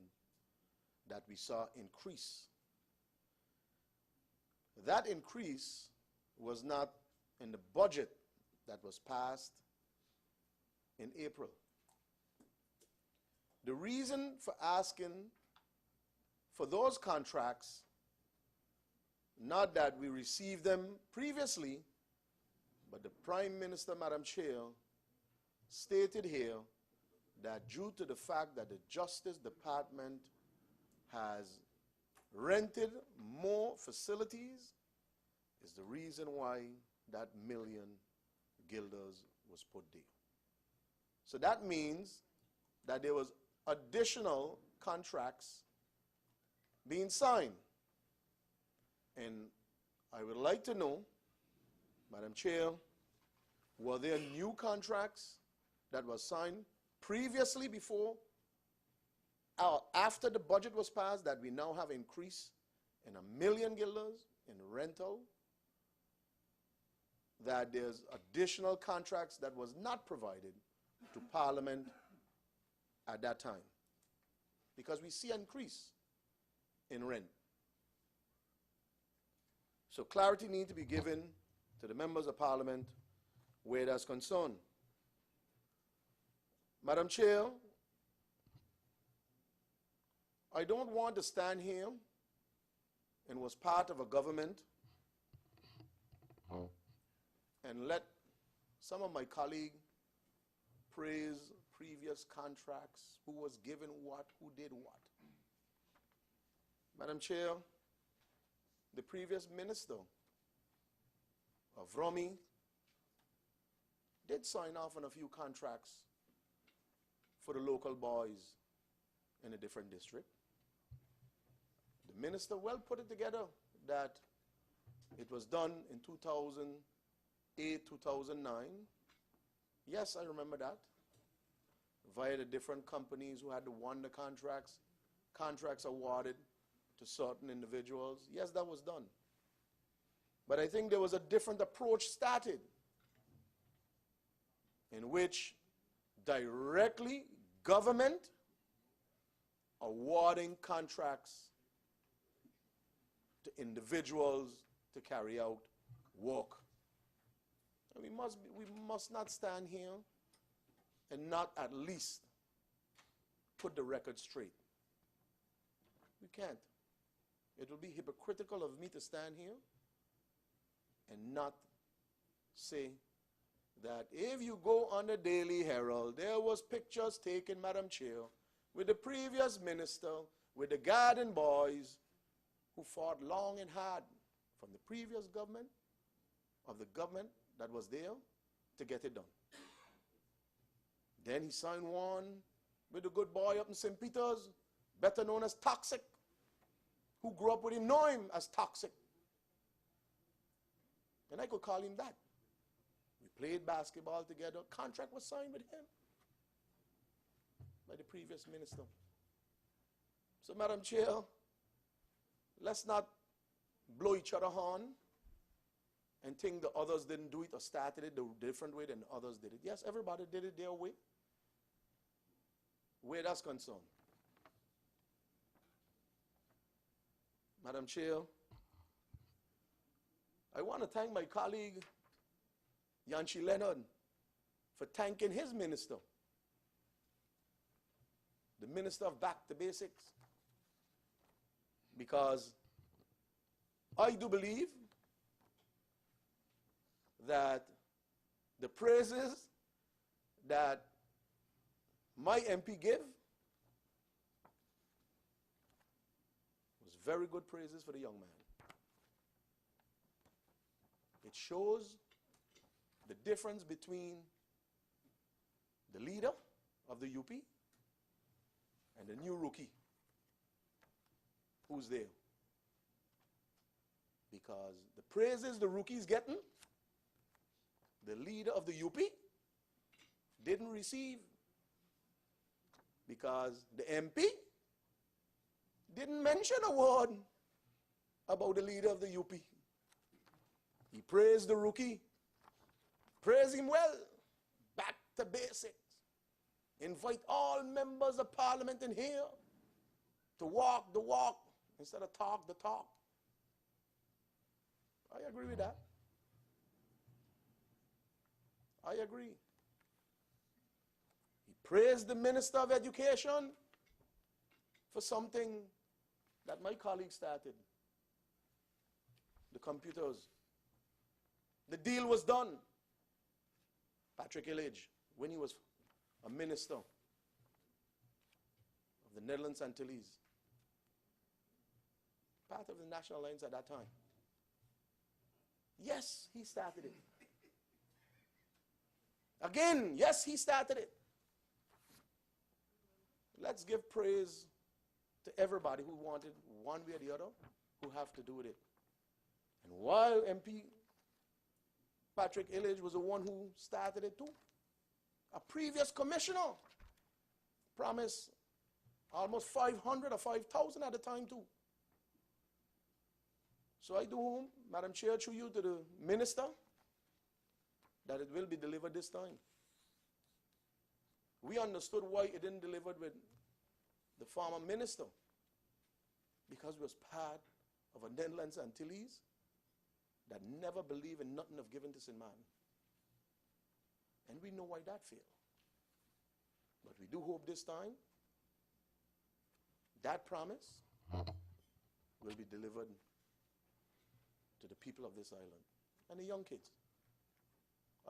that we saw increase. That increase was not in the budget that was passed in April. The reason for asking for those contracts, not that we received them previously, but the Prime Minister, Madam Chair, stated here that due to the fact that the Justice Department has rented more facilities is the reason why that million guilders was put there. So that means that there was additional contracts being signed. And I would like to know, Madam Chair, were there new contracts that were signed previously before or after the budget was passed that we now have increased in 1 million guilders in rental, that there's additional contracts that was not provided to Parliament at that time? Because we see an increase in rent. So clarity needs to be given to the members of Parliament where that's concerned. Madam Chair, I don't want to stand here and was part of a government and let some of my colleagues praise previous contracts, who was given what, who did what. Madam Chair, the previous minister of Romy did sign off on a few contracts for the local boys in a different district. The minister well put it together that it was done in 2008, 2009. Yes, I remember that. Via the different companies who had won the contracts awarded to certain individuals. Yes, that was done. But I think there was a different approach started in which directly government awarding contracts to individuals to carry out work. And we must not stand here and not at least put the record straight. We can't. It will be hypocritical of me to stand here and not say that if you go on the Daily Herald, there was pictures taken, Madam Chair, with the previous minister, with the garden boys who fought long and hard from the previous government, of the government that was there, to get it done. Then he signed one with a good boy up in St. Peter's, better known as Toxic, who grew up with him, know him as Toxic. And I could call him that. We played basketball together. Contract was signed with him by the previous minister. So, Madam Chair, let's not blow each other horn and think the others didn't do it or started it the different way than others did it. Yes, everybody did it their way, where that's concerned. Madam Chair, I want to thank my colleague, Yanchi Leonard, for thanking his minister, the Minister of Back to Basics, because I do believe that the praises that my MP gave was very good praises for the young man. It shows the difference between the leader of the UP and the new rookie who's there. Because the praises the rookie's getting, the leader of the UP didn't receive, because the MP didn't mention a word about the leader of the UP. He praised the rookie, praised him well, back to basics. Invite all members of parliament in here to walk the walk instead of talk the talk. I agree with that. I agree. He praised the Minister of Education for something that my colleague started, the computers. The deal was done. Patrick Illage, when he was a minister of the Netherlands Antilles, part of the National Alliance at that time. Yes, he started it. Again, yes, he started it. Let's give praise to everybody who wanted one way or the other, who have to do with it. And while MP Patrick Illage was the one who started it too, a previous commissioner promised almost 500 or 5,000 at the time too. So I do, Madam Chair, through you to the minister, that it will be delivered this time. We understood why it didn't deliver with the former minister, because it was part of a Netherlands Antilles that never believed in nothing of giving to St. Martin. And we know why that failed. But we do hope this time that promise will be delivered to the people of this island and the young kids.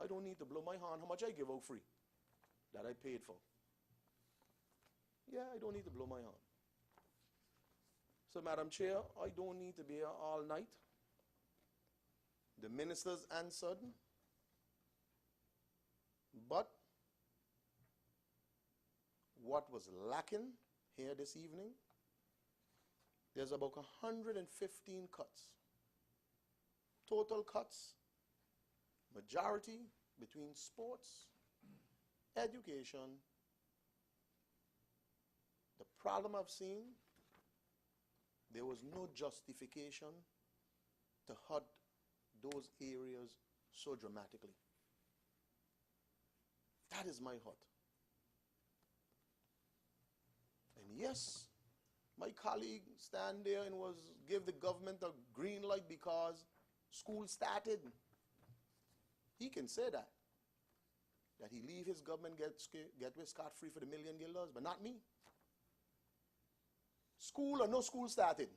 I don't need to blow my horn how much I give out free that I paid for. Yeah, I don't need to blow my horn. So, Madam Chair, I don't need to be here all night. The ministers answered, but what was lacking here this evening, there's about 115 cuts. Total cuts, majority between sports, education. The problem I've seen, there was no justification to hurt those areas so dramatically. That is my hurt. And yes, my colleague stand there and was give the government a green light because school started. He can say that he leave his government get away scot-free for the $1 million, but not me. School or no school started.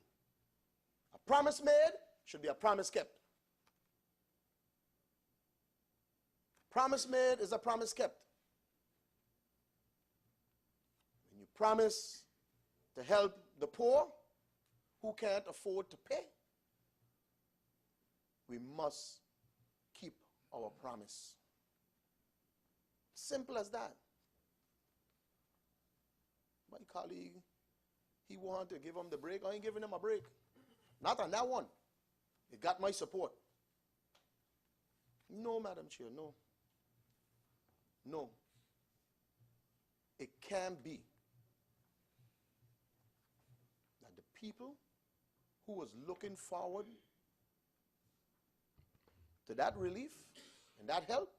A promise made should be a promise kept. Promise made is a promise kept. When you promise to help the poor who can't afford to pay, we must keep our promise. Simple as that. My colleague, he wanted to give him the break. I ain't giving him a break. Not on that one. It got my support. No, Madam Chair, no. No. It can't be that the people who was looking forward to that relief and that help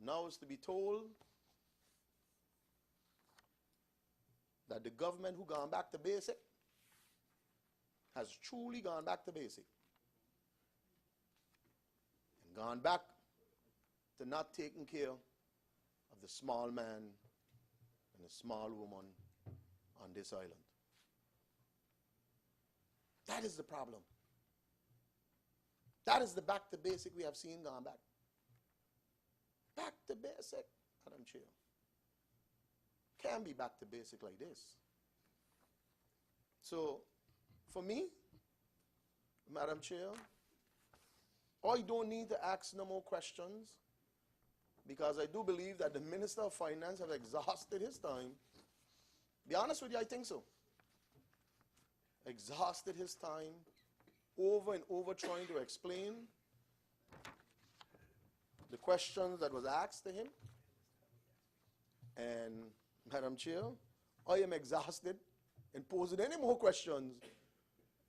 now is to be told that the government who gone back to basic has truly gone back to basic and gone back to not taking care of the small man and the small woman on this island. That is the problem. That is the back to basic we have seen gone back. Back to basic, Madam Chair. Can't be back to basic like this. So, for me, Madam Chair, I don't need to ask no more questions, because I do believe that the Minister of Finance has exhausted his time. Be honest with you, I think so. Exhausted his time over and over trying to explain the questions that was asked to him. And, Madam Chair, I am exhausted in posing any more questions,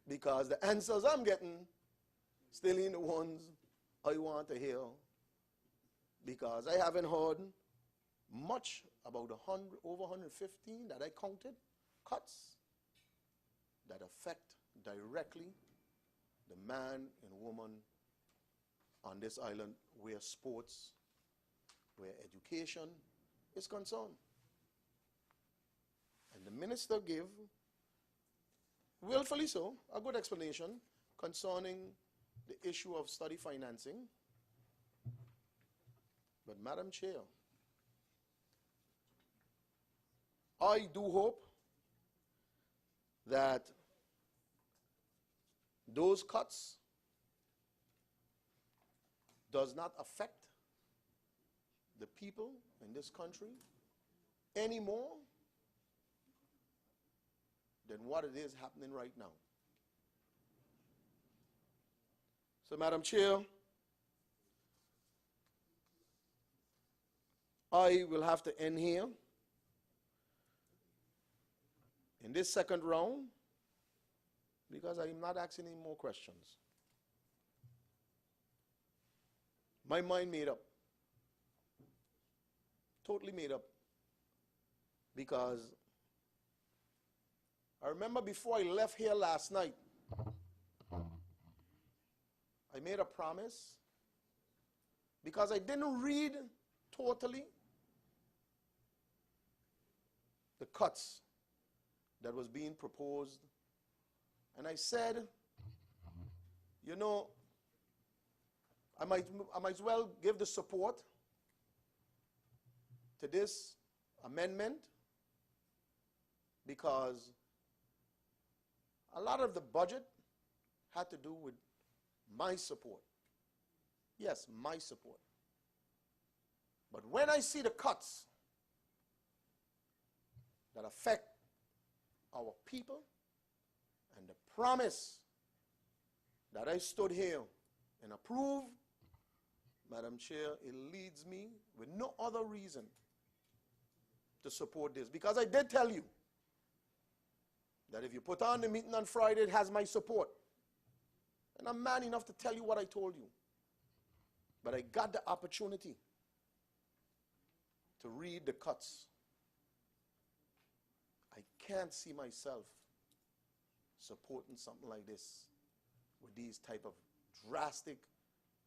because the answers I'm getting still ain't the ones I want to hear, because I haven't heard much about over 115 that I counted cuts that affect directly the man and woman on this island where sports, where education is concerned. And the minister gave, willfully so, a good explanation concerning the issue of study financing. But Madam Chair, I do hope that those cuts does not affect the people in this country any more than what it is happening right now. So, Madam Chair, I will have to end here. In this second round, because I'm not asking any more questions. My mind made up. Totally made up. Because I remember before I left here last night, I made a promise, because I didn't read totally the cuts that was being proposed. And I said, you know, I might as well give the support to this amendment, because a lot of the budget had to do with my support. Yes, my support. But when I see the cuts that affect our people and the promise that I stood here and approved, Madam Chair, it leads me with no other reason to support this. Because I did tell you that if you put on the meeting on Friday, it has my support. And I'm man enough to tell you what I told you. But I got the opportunity to read the cuts. I can't see myself supporting something like this with these type of drastic,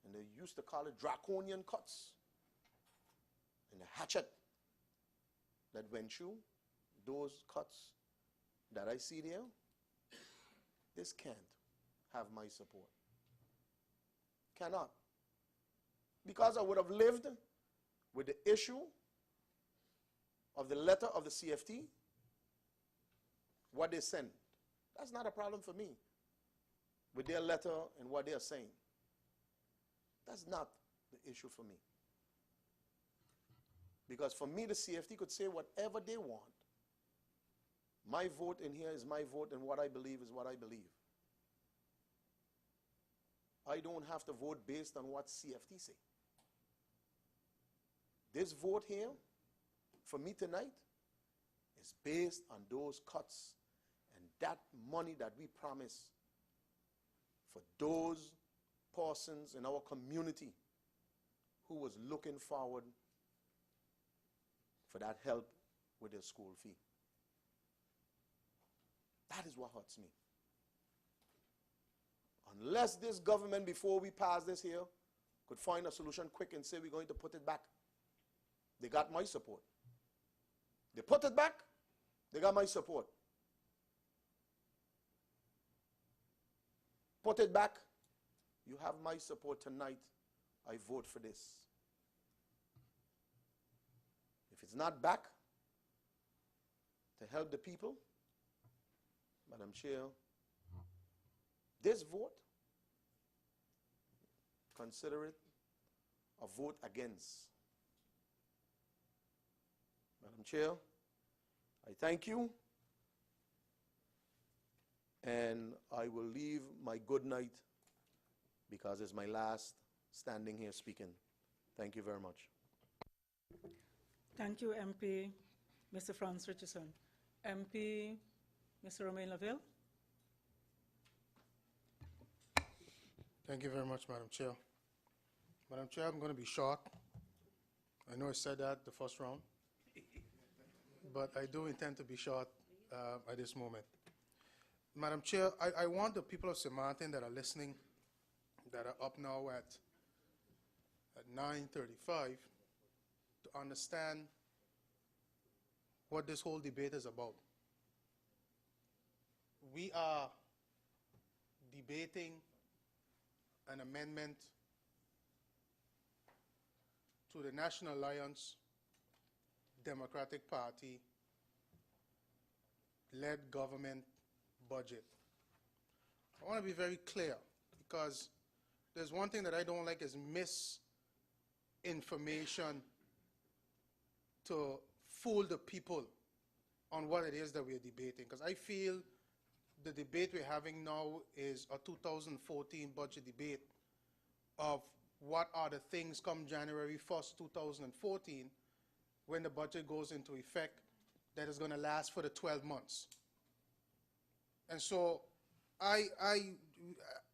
and they used to call it draconian cuts, and the hatchet that went through those cuts that I see there. This can't have my support. Cannot. Because I would have lived with the issue of the letter of the CFT, what they send. That's not a problem for me with their letter and what they are saying. That's not the issue for me. Because for me, the CFT could say whatever they want. My vote in here is my vote, and what I believe is what I believe. I don't have to vote based on what CFT say. This vote here, for me tonight, is based on those cuts and that money that we promise for those persons in our community who was looking forward for that help with their school fee. That is what hurts me. Unless this government, before we pass this here, could find a solution quick and say we're going to put it back, they got my support. They put it back, they got my support. Put it back, you have my support tonight. I vote for this. If it's not back to help the people, Madam Chair, this vote, consider it a vote against. Madam Chair, I thank you, and I will leave my good night because it's my last standing here speaking. Thank you very much. Thank you, MP, Mr. Franz Richardson. MP Mr. Romain Laville? Thank you very much, Madam Chair. Madam Chair, I'm going to be short. I know I said that the first round, but I do intend to be short at this moment. Madam Chair, I want the people of St. Martin that are listening, that are up now at 9:35, to understand what this whole debate is about. We are debating an amendment to the National Alliance Democratic Party led government budget. I want to be very clear, because there's one thing that I don't like is misinformation to fool the people on what it is that we're debating. Because I feel the debate we're having now is a 2014 budget debate of what are the things come January 1st, 2014, when the budget goes into effect, that is going to last for the 12 months. And so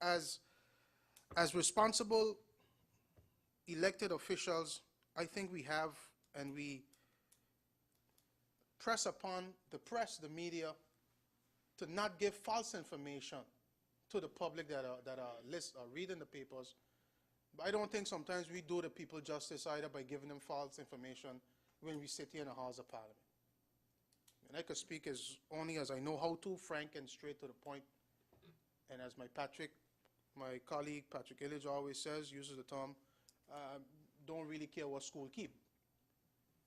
as responsible elected officials, I think we have, and we press upon the press, the media, to not give false information to the public that are reading the papers. But I don't think sometimes we do the people justice either by giving them false information when we sit here in the House of Parliament. And I could speak as only as I know how to, frank and straight to the point. And as my colleague Patrick Illich always says, uses the term, don't really care what school keep.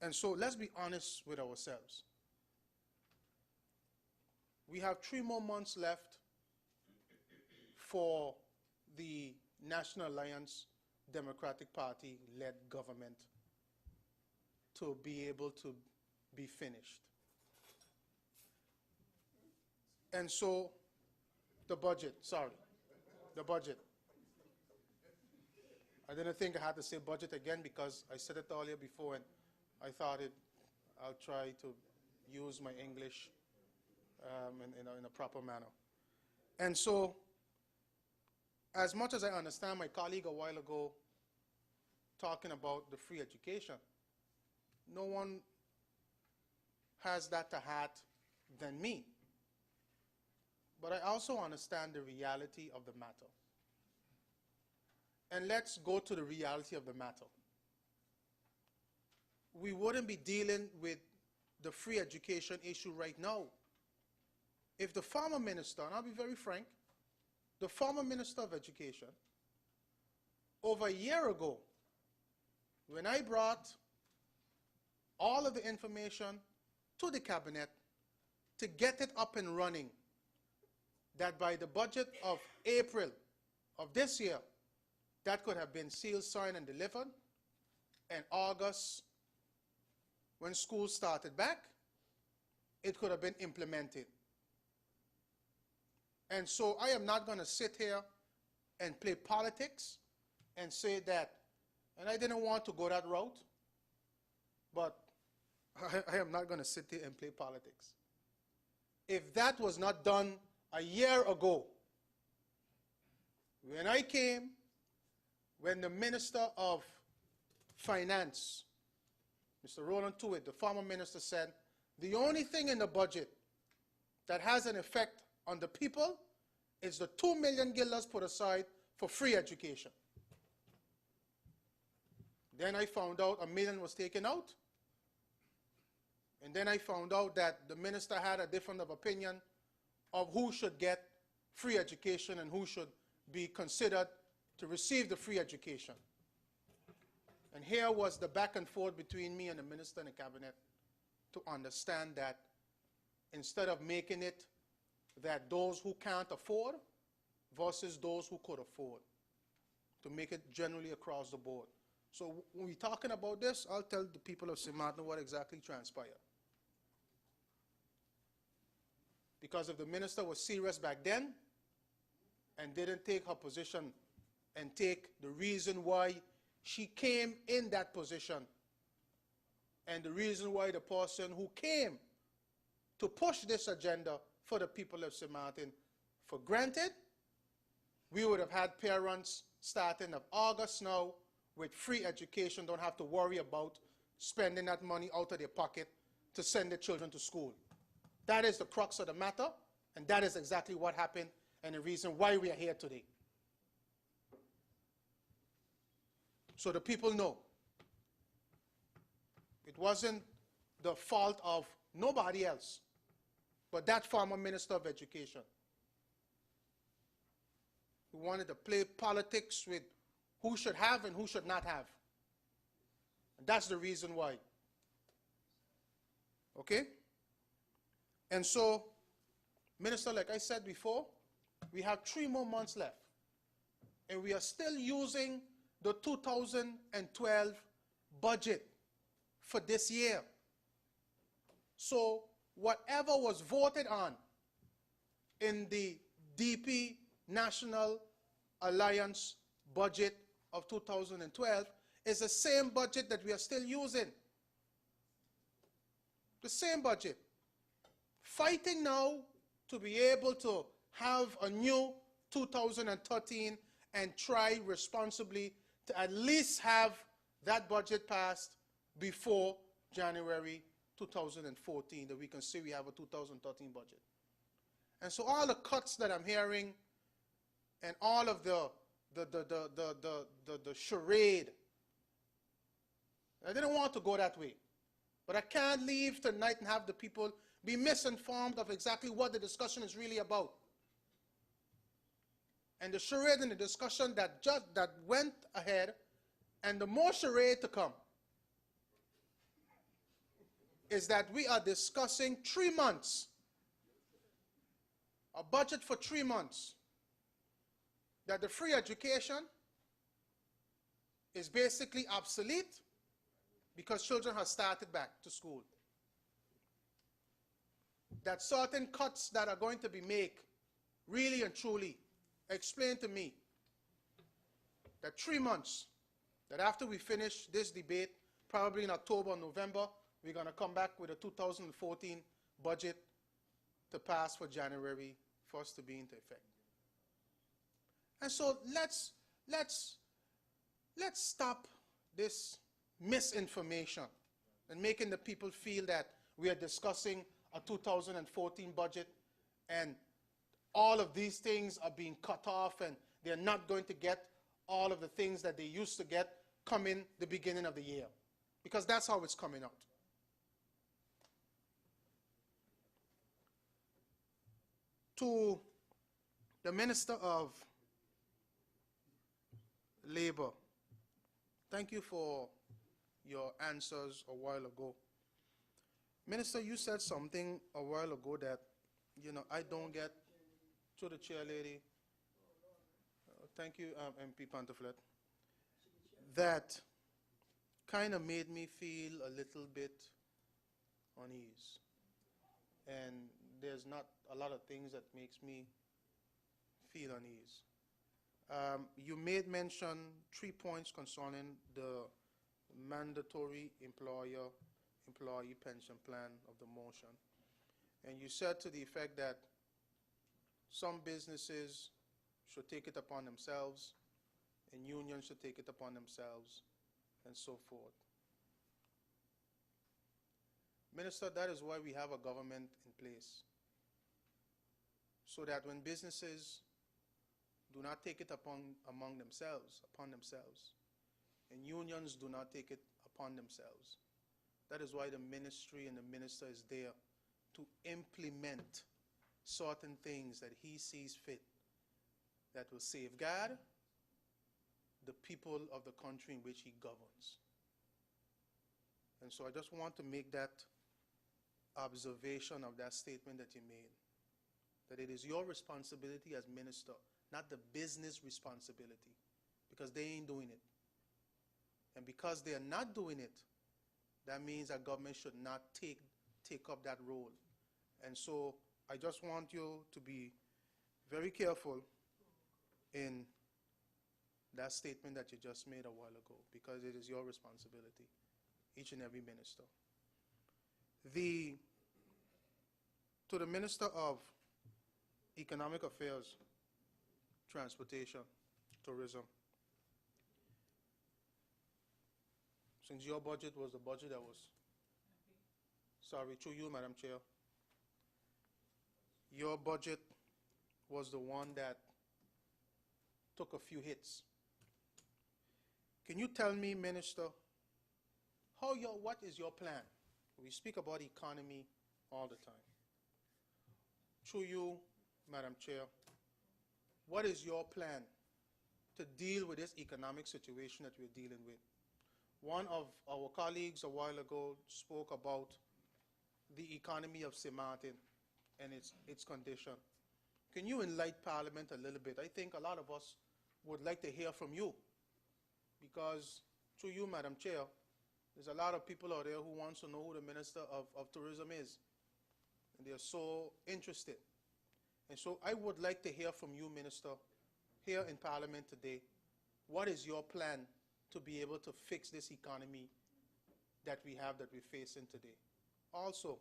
And so let's be honest with ourselves. We have 3 more months left for the National Alliance Democratic Party led government to be able to be finished. And so the budget. I didn't think I had to say budget again because I said it earlier before, and I thought I'll try to use my English in a proper manner. And so, as much as I understand my colleague a while ago talking about the free education, no one has that to heart than me. But I also understand the reality of the matter. And let's go to the reality of the matter. We wouldn't be dealing with the free education issue right now if the former minister, and I'll be very frank, the former Minister of Education, over a year ago, when I brought all of the information to the cabinet to get it up and running, that by the budget of April of this year, that could have been sealed, signed, and delivered, and August, when school started back, it could have been implemented. And so I am not going to sit here and play politics and say that, and I didn't want to go that route, but I am not going to sit here and play politics. If that was not done a year ago, when I came, when the Minister of Finance, Mr. Roland Tuitt, the former minister, said, the only thing in the budget that has an effect on the people is the $2 million put aside for free education. Then I found out $1 million was taken out. And then I found out that the minister had a different opinion of who should get free education and who should be considered to receive the free education. And here was the back and forth between me and the minister and the cabinet to understand that instead of making it that those who can't afford versus those who could afford, to make it generally across the board. So when we're talking about this, I'll tell the people of St. Martin what exactly transpired. Because if the minister was serious back then and didn't take her position and take the reason why she came in that position and the reason why the person who came to push this agenda for the people of St. Martin for granted. We would have had parents starting of August now with free education, don't have to worry about spending that money out of their pocket to send their children to school. That is the crux of the matter, and that is exactly what happened and the reason why we are here today. So the people know. It wasn't the fault of nobody else, but that former Minister of Education who wanted to play politics with who should have and who should not have. And that's the reason why. Okay? And so, Minister, like I said before, we have 3 more months left. And we are still using the 2012 budget for this year. So whatever was voted on in the DP National Alliance budget of 2012 is the same budget that we are still using. The same budget. Fighting now to be able to have a new 2013 and try responsibly to at least have that budget passed before January 2014, that we can say we have a 2013 budget. And so all the cuts that I'm hearing and all of the charade, I didn't want to go that way. But I can't leave tonight and have the people be misinformed of exactly what the discussion is really about. And the charade and the discussion that went ahead, and the more charade to come, is that we are discussing 3 months, a budget for 3 months, that the free education is basically obsolete because children have started back to school. That certain cuts that are going to be made, really and truly, explain to me that 3 months, that after we finish this debate, probably in October or November, we're going to come back with a 2014 budget to pass for January 1st to be into effect. And so let's stop this misinformation and making the people feel that we are discussing a 2014 budget and all of these things are being cut off and they're not going to get all of the things that they used to get coming the beginning of the year. Because that's how it's coming out. To the Minister of Labor, thank you for your answers a while ago. Minister, you said something a while ago that, I don't get, to the chair lady, thank you, MP Pantoflet, that kind of made me feel a little bit unease. And there's not a lot of things that makes me feel unease. You made mention 3 points concerning the mandatory employee pension plan of the motion. And you said to the effect that some businesses should take it upon themselves and unions should take it upon themselves and so forth. Minister, that is why we have a government in place. So that when businesses do not take it upon themselves, and unions do not take it upon themselves, that is why the ministry and the minister is there to implement certain things that he sees fit that will safeguard the people of the country in which he governs. And so I just want to make that observation of that statement that you made, that it is your responsibility as minister, not the business responsibility, because they ain't doing it. And because they are not doing it, that means that government should not take up that role. And so I just want you to be very careful in that statement that you just made a while ago, because it is your responsibility, each and every minister. To the Minister of economic affairs, transportation, tourism. Since your budget was the budget that was, sorry, through you, Madam Chair, your budget was the one that took a few hits. Can you tell me, Minister, what is your plan? We speak about economy all the time. Through you, Madam Chair, what is your plan to deal with this economic situation that we're dealing with? One of our colleagues a while ago spoke about the economy of St. Martin and its condition. Can you enlighten Parliament a little bit? I think a lot of us would like to hear from you, because through you, Madam Chair, there's a lot of people out there who wants to know who the Minister of Tourism is, and they're so interested. And so I would like to hear from you, Minister, here in Parliament today. What is your plan to be able to fix this economy that we have, that we're facing today? Also,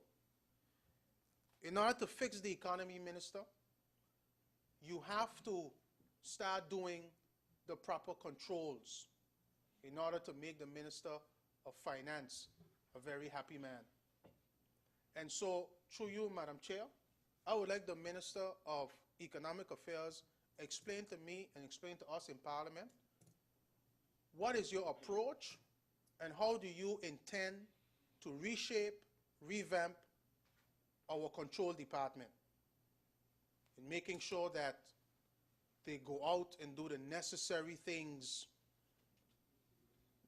in order to fix the economy, Minister, you have to start doing the proper controls in order to make the Minister of Finance a very happy man. And so, through you, Madam Chair, I would like the Minister of Economic Affairs explain to me and explain to us in Parliament, what is your approach and how do you intend to reshape, revamp our control department in making sure that they go out and do the necessary things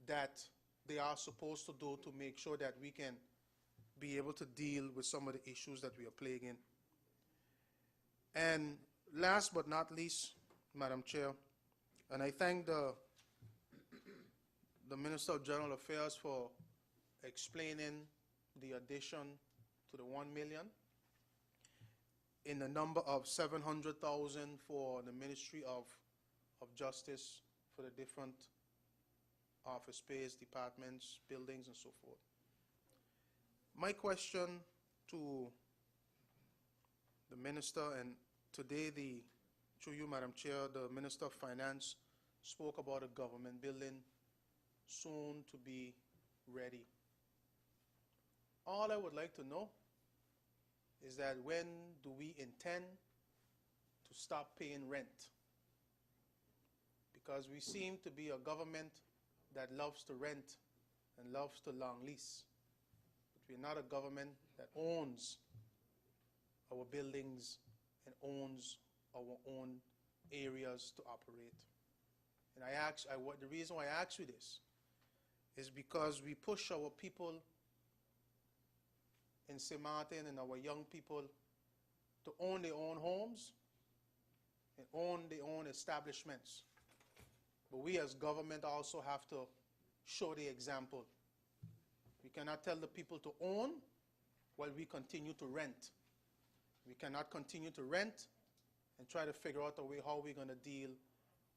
that they are supposed to do to make sure that we can be able to deal with some of the issues that we are plaguing. And last but not least, Madam Chair, and I thank the Minister of General Affairs for explaining the addition to the 1 million in the number of 700,000 for the Ministry of Justice for the different office space, departments, buildings, and so forth. My question to the Minister, and today, through you, Madam Chair, the Minister of Finance spoke about a government building soon to be ready. All I would like to know is that when do we intend to stop paying rent? Because we seem to be a government that loves to rent and loves to long lease. But we're not a government that owns our buildings and owns our own areas to operate. And the reason why I ask you this is because we push our people in St. Martin and our young people to own their own homes and own their own establishments. But we as government also have to show the example. We cannot tell the people to own while we continue to rent. We cannot continue to rent and try to figure out a way how we're going to deal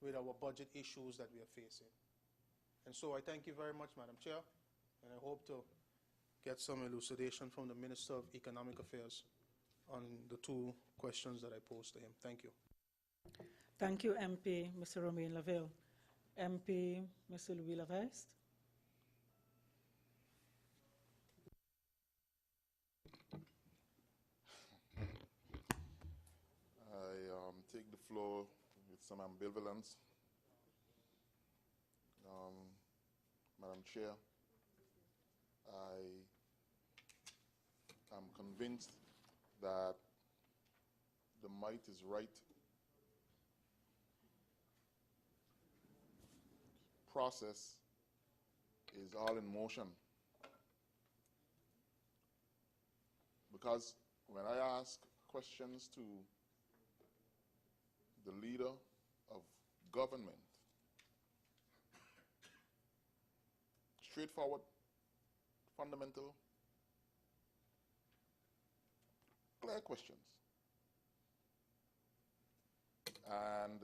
with our budget issues that we are facing. And so I thank you very much, Madam Chair, and I hope to get some elucidation from the Minister of Economic Affairs on the two questions that I posed to him. Thank you. Thank you, MP, Mr. Romain Laville. MP, Mr. Louis Laveste. I take the floor with some ambivalence. Madam Chair, I am convinced that the might is right. Process is all in motion. Because when I ask questions to the leader of government, straightforward, fundamental, clear questions. And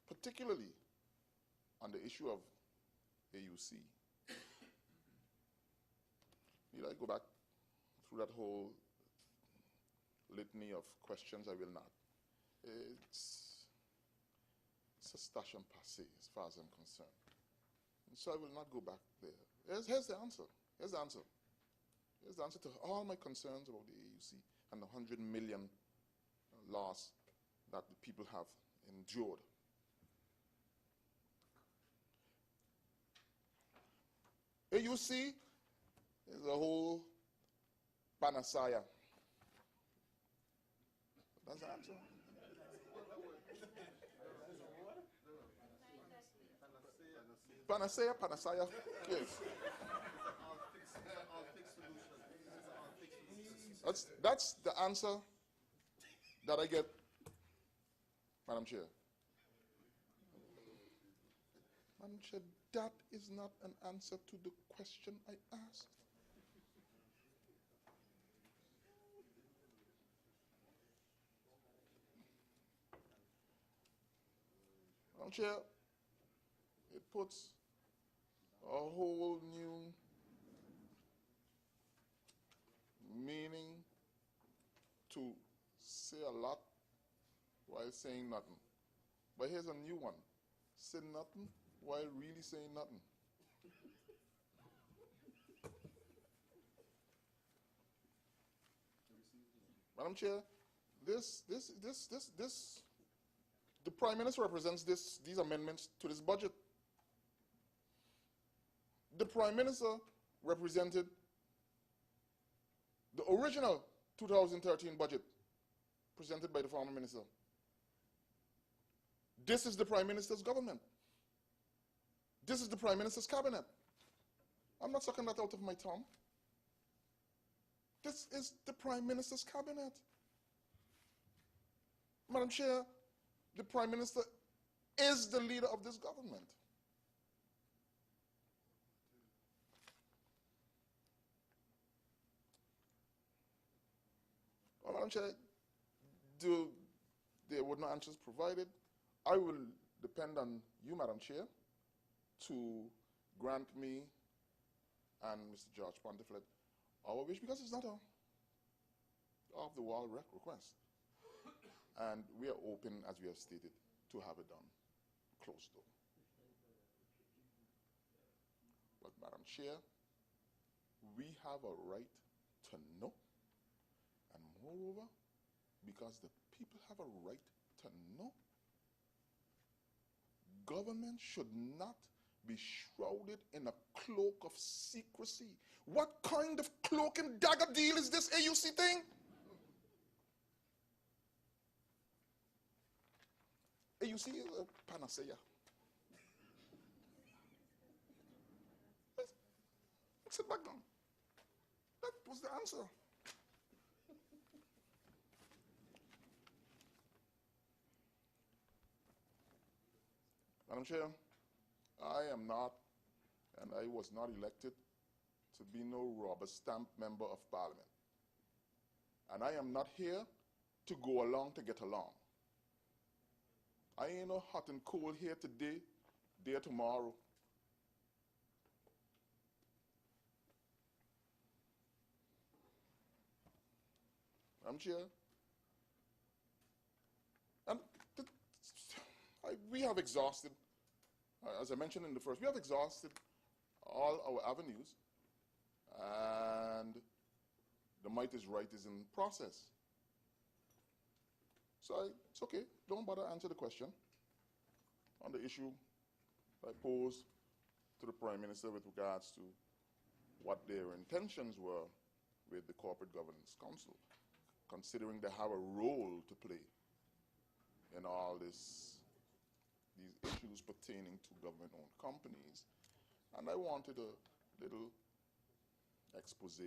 particularly on the issue of AUC, need I go back through that whole litany of questions, I will not. It's a stash and passe as far as I'm concerned. And so I will not go back there. Here's the answer. Here's the answer. Here's the answer to all my concerns about the AUC and the 100 million loss that the people have endured. AUC is a whole panacea. That's the answer. Panacea, yes. That's the answer that I get, Madam Chair. Madam Chair, that is not an answer to the question I asked. Madam Chair, it puts a whole new meaning to say a lot while saying nothing. But here's a new one. Say nothing while really saying nothing. Madam Chair, the Prime Minister represents these amendments to this budget. The Prime Minister represented the original 2013 budget presented by the former minister. This is the Prime Minister's government. This is the Prime Minister's cabinet. I'm not sucking that out of my tongue. This is the Prime Minister's cabinet. Madam Chair, the Prime Minister is the leader of this government. Well, Madam Chair, there were no answers provided. I will depend on you, Madam Chair, to grant me and Mr. George Pontiflet our wish, because it's not a off-the-wall request. And we are open, as we have stated, to have it done closed door. But, Madam Chair, we have a right to know, and moreover, because the people have a right to know, government should not be shrouded in a cloak of secrecy. What kind of cloak and dagger deal is this AUC thing? AUC is a panacea. Let's sit back down. That was the answer. Madam Chair, I am not, and I was not elected to be no rubber stamp member of Parliament. And I am not here to go along to get along. I ain't no hot and cold here today, there tomorrow. Madam Chair, and we have exhausted, as I mentioned in the first, we have exhausted all our avenues, and the might is right is in process. So it's okay, don't bother answer the question on the issue I posed to the Prime Minister with regards to what their intentions were with the Corporate Governance Council, considering they have a role to play in all these issues pertaining to government-owned companies. And I wanted a little expose,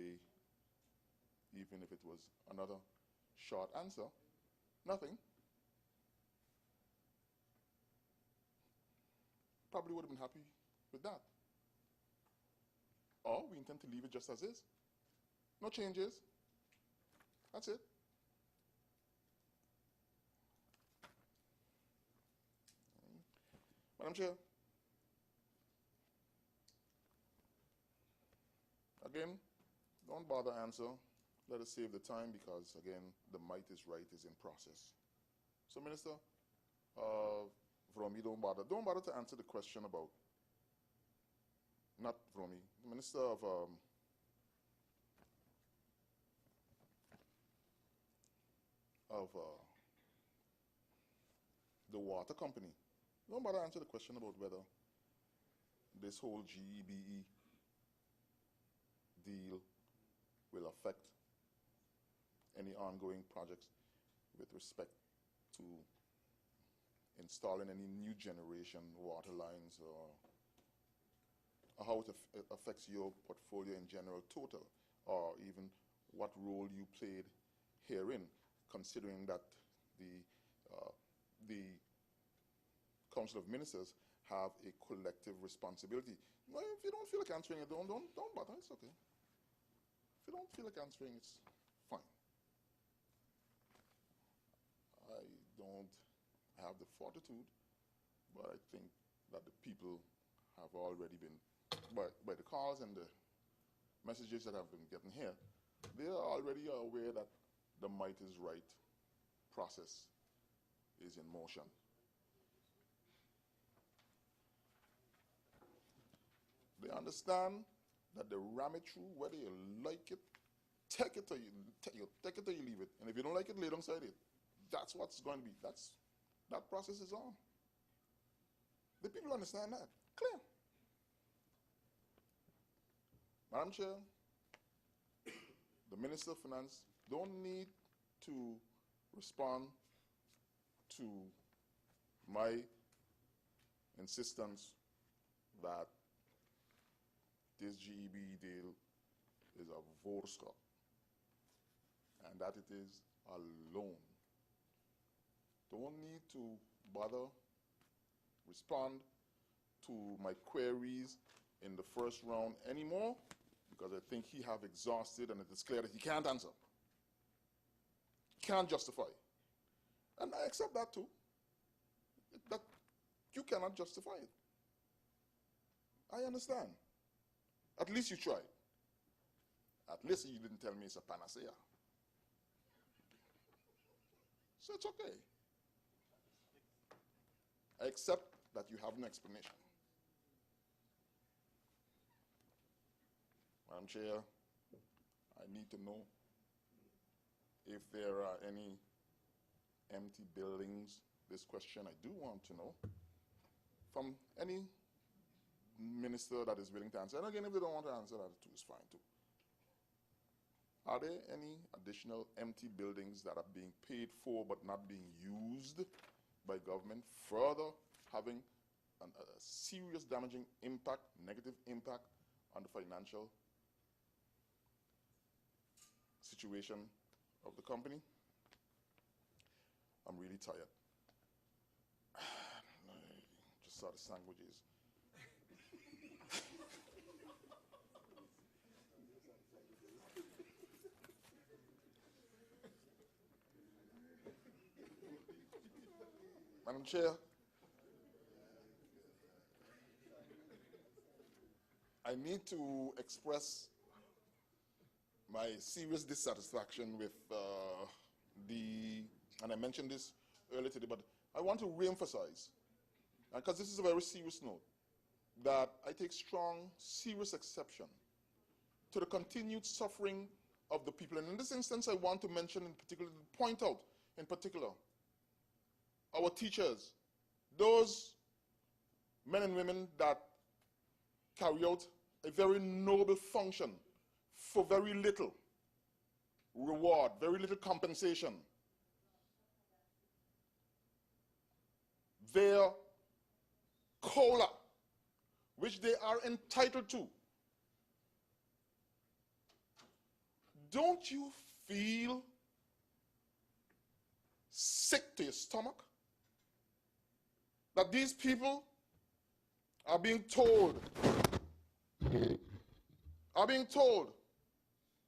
even if it was another short answer. Nothing. Probably would have been happy with that. Or we intend to leave it just as is. No changes. That's it. Madam Chair, again, don't bother answer let us save the time because, again, the might is right is in process. So, Minister, Vromi, don't bother to answer the question about, not Vromi, the Minister of the water company. Don't bother to answer the question about whether this whole GEBE deal will affect any ongoing projects with respect to installing any new generation water lines, or how it affects your portfolio in general total, or even what role you played herein, considering that the Council of Ministers have a collective responsibility. Well, if you don't feel like answering it, don't bother, it's okay. If you don't feel like answering, it's fine. I don't have the fortitude, but I think that the people have already been, by the calls and the messages that I've been getting here, they are already aware that the might is right process is in motion. They understand that they ram it through, whether you like it, take it or you take it or you leave it. And if you don't like it, lay it alongside it. That's what's going to be. That process is on. The people understand that. Clear. Madam Chair, the Minister of Finance don't need to respond to my insistence that this GEB deal is a voter scot, and that it is alone. Don't need to bother respond to my queries in the first round anymore, because I think he have exhausted and it is clear that he can't answer. Can't justify. And I accept that too, that you cannot justify it. I understand. At least you tried. At least you didn't tell me it's a panacea. So it's okay. I accept that you have no explanation. Madam Chair, I need to know if there are any empty buildings. This question I do want to know from any minister that is willing to answer. And again, if they don't want to answer, that too is fine too. Are there any additional empty buildings that are being paid for but not being used by government, further having a serious damaging impact, negative impact on the financial situation of the company? I'm really tired. I just saw the sandwiches. Madam Chair, I need to express my serious dissatisfaction with and I mentioned this earlier today, but I want to reemphasize, because this is a very serious note, that I take strong, serious exception to the continued suffering of the people. And in this instance, I want to mention in particular, point out in particular, our teachers, those men and women that carry out a very noble function for very little reward, very little compensation. Their COLA, which they are entitled to. Don't you feel sick to your stomach that these people are being told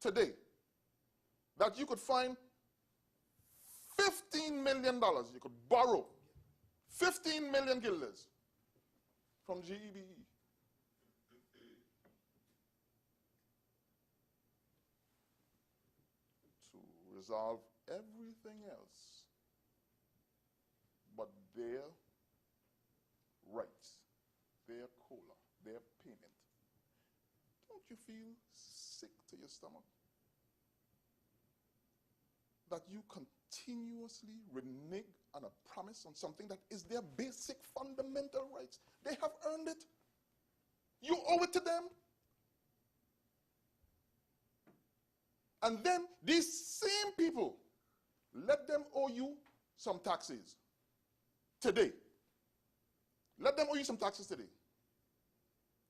today that you could find $15 million, you could borrow 15 million guilders from GEBE. resolve everything else but their rights, their COLA, their payment, don't you feel sick to your stomach? That you continuously renege on a promise on something that is their basic fundamental rights. They have earned it. You owe it to them. And then these same people, let them owe you some taxes today. Let them owe you some taxes today.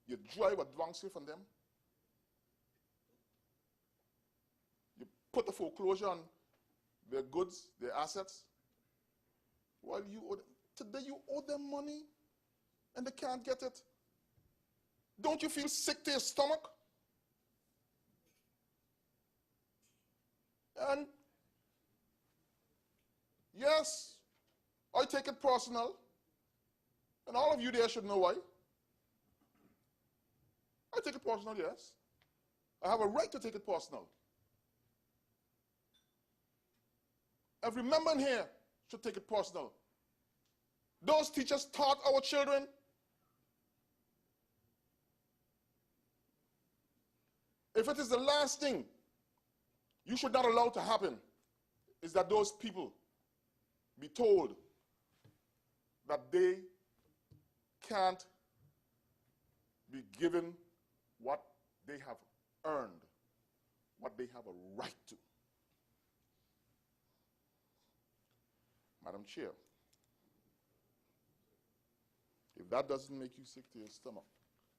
You drive a drunk from them. You put a foreclosure on their goods, their assets, while you owe them. Today you owe them money and they can't get it. Don't you feel sick to your stomach? And yes, I take it personal, and all of you there should know why. I take it personal, yes. I have a right to take it personal. Every member in here should take it personal. Those teachers taught our children. If it is the last thing you should not allow to happen, is that those people be told that they can't be given what they have earned, what they have a right to. Madam Chair, if that doesn't make you sick to your stomach,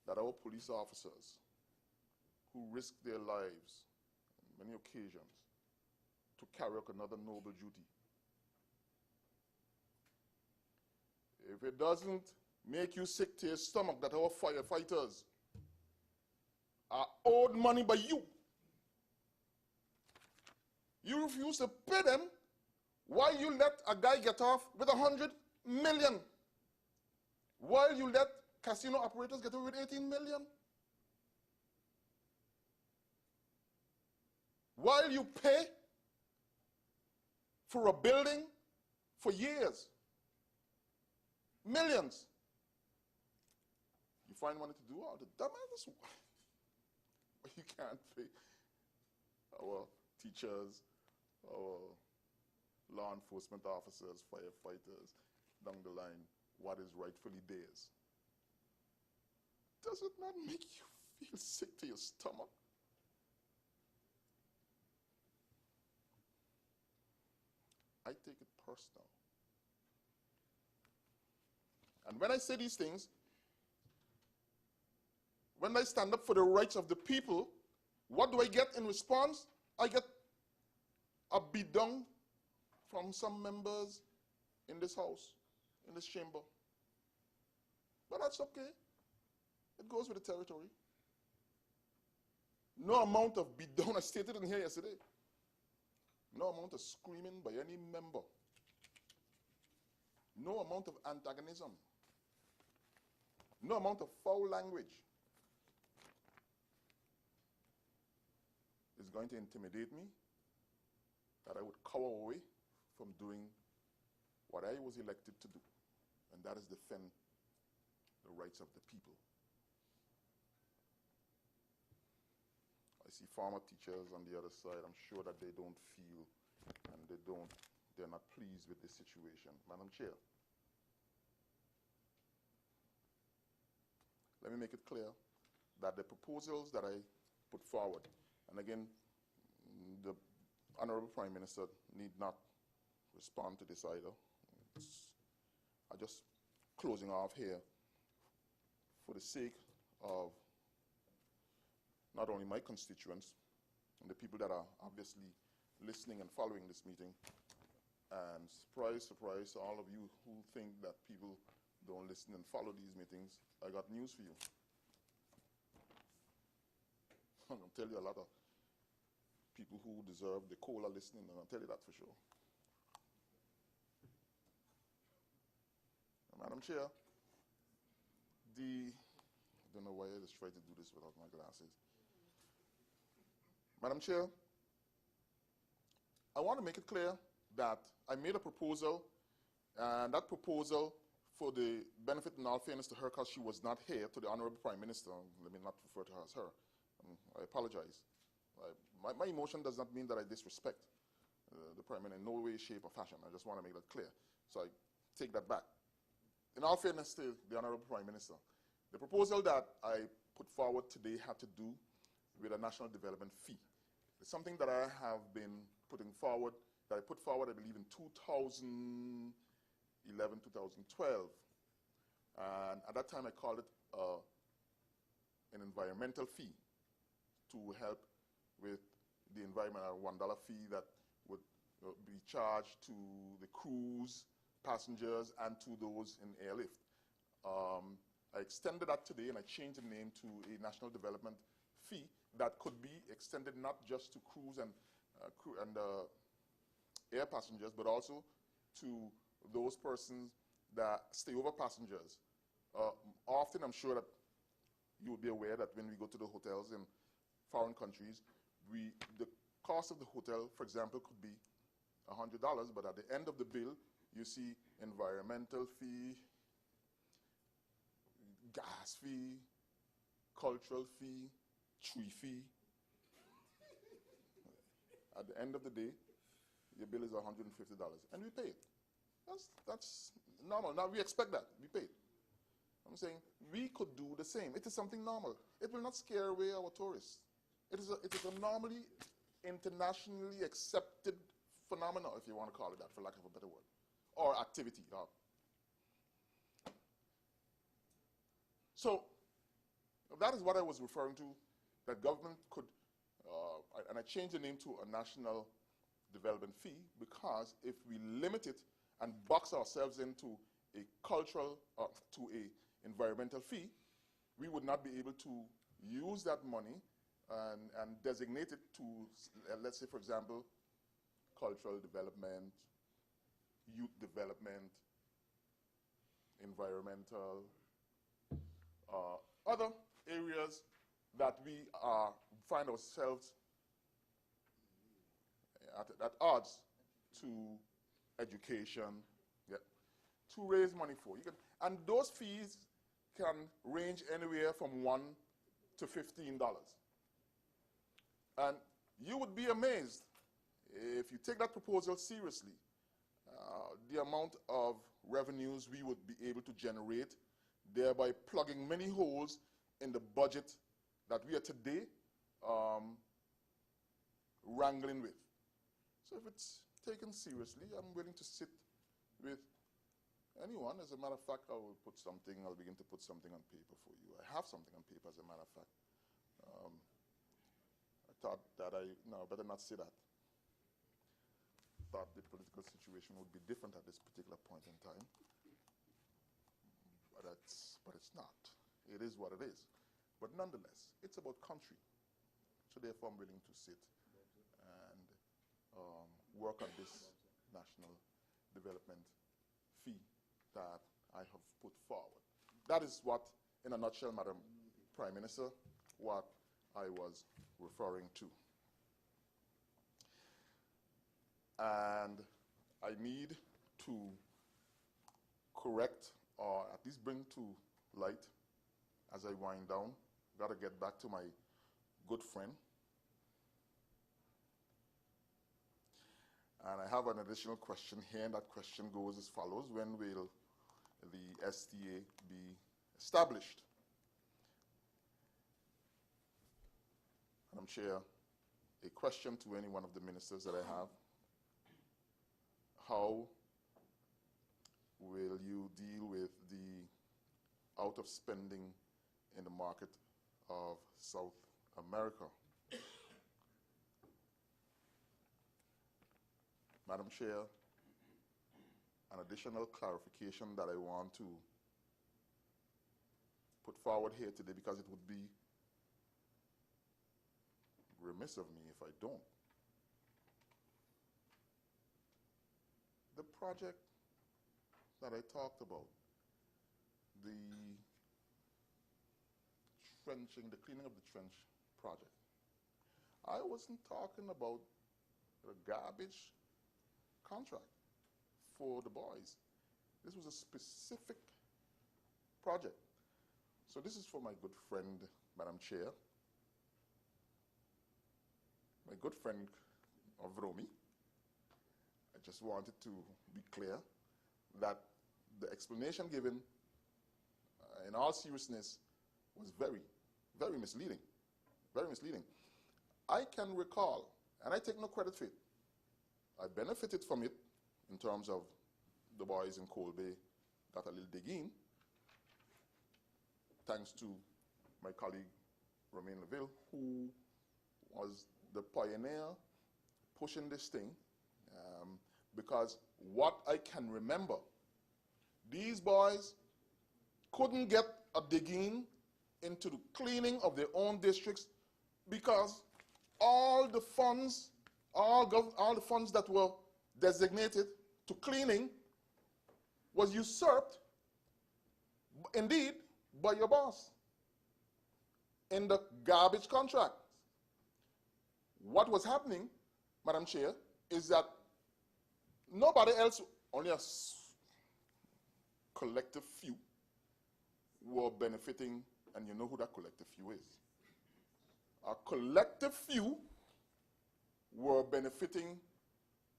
that our police officers who risk their lives on many occasions to carry out another noble duty, if it doesn't make you sick to your stomach that our firefighters are owed money by you, you refuse to pay them while you let a guy get off with 100 million, while you let casino operators get away with 18 million, while you pay for a building for years, millions. You find money to do all the dumbass. You can't pay our teachers, our law enforcement officers, firefighters down the line what is rightfully theirs. Does it not make you feel sick to your stomach? I take it personal. And when I say these things, when I stand up for the rights of the people, what do I get in response? I get a beat down from some members in this house, in this chamber. But that's okay. It goes with the territory. No amount of beat down, I stated in here yesterday, no amount of screaming by any member, no amount of antagonism, no amount of foul language is going to intimidate me that I would cower away from doing what I was elected to do, and that is defend the rights of the people. I see former teachers on the other side. I'm sure that they don't feel and they're not pleased with this situation. Madam Chair, let me make it clear that the proposals that I put forward, and again, the Honorable Prime Minister need not respond to this either. I'm just closing off here for the sake of not only my constituents and the people that are obviously listening and following this meeting, and surprise, surprise, all of you who think that people don't listen and follow these meetings, I got news for you. I'm going to tell you a lot of people who deserve the COLA listening, and I'll tell you that for sure. Madam Chair, I don't know why I just try to do this without my glasses. Madam Chair, I want to make it clear that I made a proposal, and that proposal, for the benefit and all fairness to her, because she was not here, to the Honorable Prime Minister, let me not refer to her as her, I apologize. My emotion does not mean that I disrespect the Prime Minister in no way, shape, or fashion. I just want to make that clear. So I take that back. In all fairness to the Honorable Prime Minister, the proposal that I put forward today had to do with a national development fee. It's something that I have been putting forward, that I put forward, I believe, in 2011, 2012. And at that time, I called it an environmental fee to help with the environment, a $1 fee that would be charged to the cruise passengers and to those in airlift. I extended that today, and I changed the name to a national development fee that could be extended not just to cruise and air passengers, but also to those persons that stay over passengers. Often, I'm sure that you will be aware that when we go to the hotels in foreign countries, the cost of the hotel, for example, could be $100, but at the end of the bill, you see environmental fee, gas fee, cultural fee, tree fee. At the end of the day, your bill is $150, and we pay it. That's normal. Now, we expect that. We pay it. I'm saying we could do the same. It is something normal. It will not scare away our tourists. It is a normally internationally accepted phenomenon, if you want to call it that, for lack of a better word, or activity. So that is what I was referring to, that government could, and I changed the name to a national development fee, because if we limit it and box ourselves into a cultural, to a environmental fee, we would not be able to use that money and designate it to, let's say, for example, cultural development, youth development, environmental, other areas that we find ourselves at odds to education, to raise money for. And those fees can range anywhere from $1 to $15. And you would be amazed if you take that proposal seriously, the amount of revenues we would be able to generate, thereby plugging many holes in the budget that we are today wrangling with. So if it's taken seriously, I'm willing to sit with anyone. As a matter of fact, I'll begin to put something on paper for you. I have something on paper, as a matter of fact. I thought that better not say that. Thought the political situation would be different at this particular point in time. But it's not. It is what it is. But nonetheless, it's about country. So therefore, I'm willing to sit and work on this national development fee that I have put forward. That is what, in a nutshell, Madam Prime Minister, what I was referring to. And I need to correct, or at least bring to light, as I wind down, got to get back to my good friend. And I have an additional question here, and that question goes as follows: when will the STA be established? Madam Chair, a question to any one of the ministers that I have: how will you deal with the out of spending in the market of South America? Madam Chair, an additional clarification that I want to put forward here today, because it would be remiss of me if I don't. The project that I talked about, the trenching, the cleaning of the trench project, I wasn't talking about a garbage contract for the boys. This was a specific project. So this is for my good friend, Madam Chair, my good friend of Romy. I just wanted to be clear that the explanation given, in all seriousness, was very, very misleading. Very misleading. I can recall, and I take no credit for it, I benefited from it in terms of the boys in Coal Bay got a little dig in, thanks to my colleague Romain Laville, who was the pioneer pushing this thing, because what I can remember, these boys couldn't get a dig-in into the cleaning of their own districts because all the funds, all the funds that were designated to cleaning was usurped, indeed, by your boss in the garbage contract. What was happening, Madam Chair, is that nobody else, only a collective few, were benefiting, and you know who that collective few is. A collective few were benefiting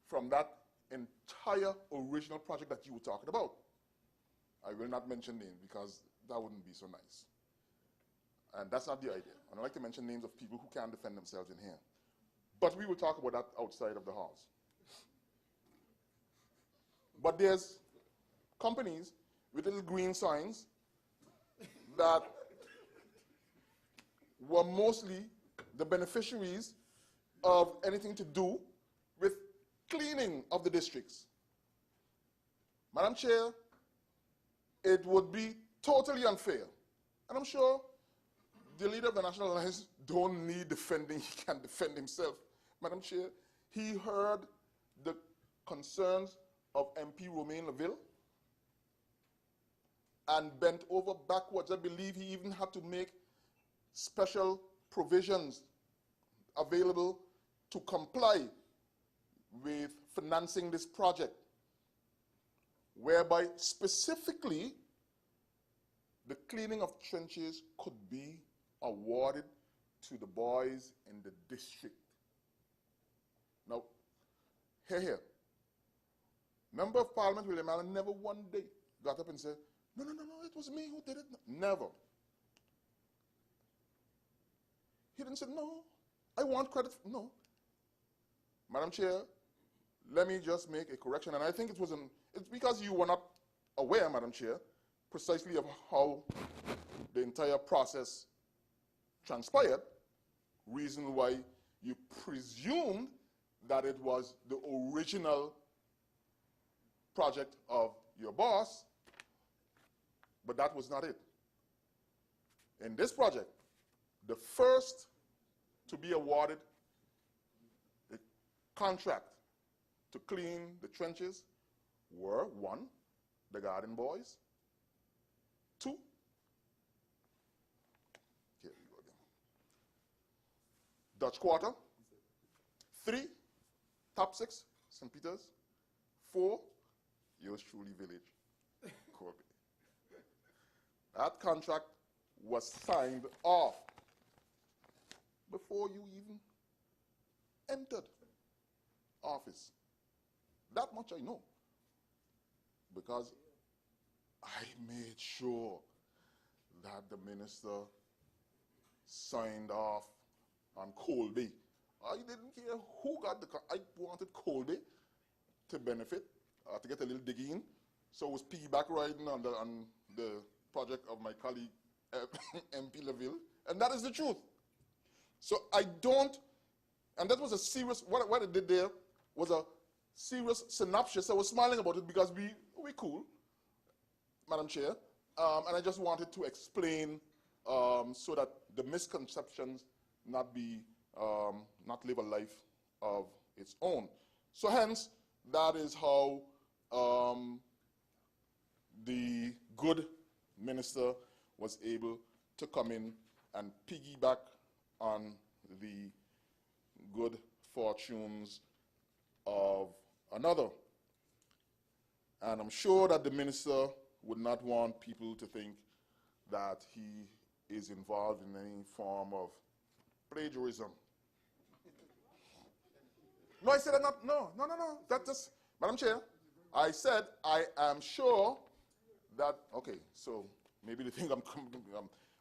from that entire original project that you were talking about. I will not mention names because that wouldn't be so nice. And that's not the idea. I don't like to mention names of people who can't defend themselves in here. But we will talk about that outside of the halls. But there's companies with little green signs that were mostly the beneficiaries of anything to do with cleaning of the districts. Madam Chair, it would be totally unfair. And I'm sure the leader of the National Alliance don't need defending, he can defend himself. Madam Chair, he heard the concerns of MP Romain Laville and bent over backwards. I believe he even had to make special provisions available to comply with financing this project, whereby specifically the cleaning of trenches could be awarded to the boys in the district. Now, here. Member of Parliament William Allen never one day got up and said, no, it was me who did it. Never. He didn't say, no, I want credit. No. Madam Chair, let me just make a correction. And I think it's because you were not aware, Madam Chair, precisely of how the entire process transpired, reason why you presumed that it was the original project of your boss, but that was not it. In this project, the first to be awarded a contract to clean the trenches were, 1, the Garden Boys, 2, here we go again, Dutch Quarter, 3, Top 6, St. Peter's, 4, yours truly village, Corby. That contract was signed off before you even entered office. That much I know, because I made sure that the minister signed off on Coal Bay. I didn't care who got I wanted Coal Bay to benefit, to get a little dig in. So it was piggyback riding on the project of my colleague MP Laville, and that is the truth. So I don't, and that was a serious, what it did there was a serious synopsis. I was smiling about it because we cool, Madam Chair, and I just wanted to explain so that the misconceptions not live a life of its own. So hence, that is how the good minister was able to come in and piggyback on the good fortunes of another. And I'm sure that the minister would not want people to think that he is involved in any form of plagiarism. No, I said I'm not. No. That just, Madam Chair, I said I am sure that, okay, so maybe they think I'm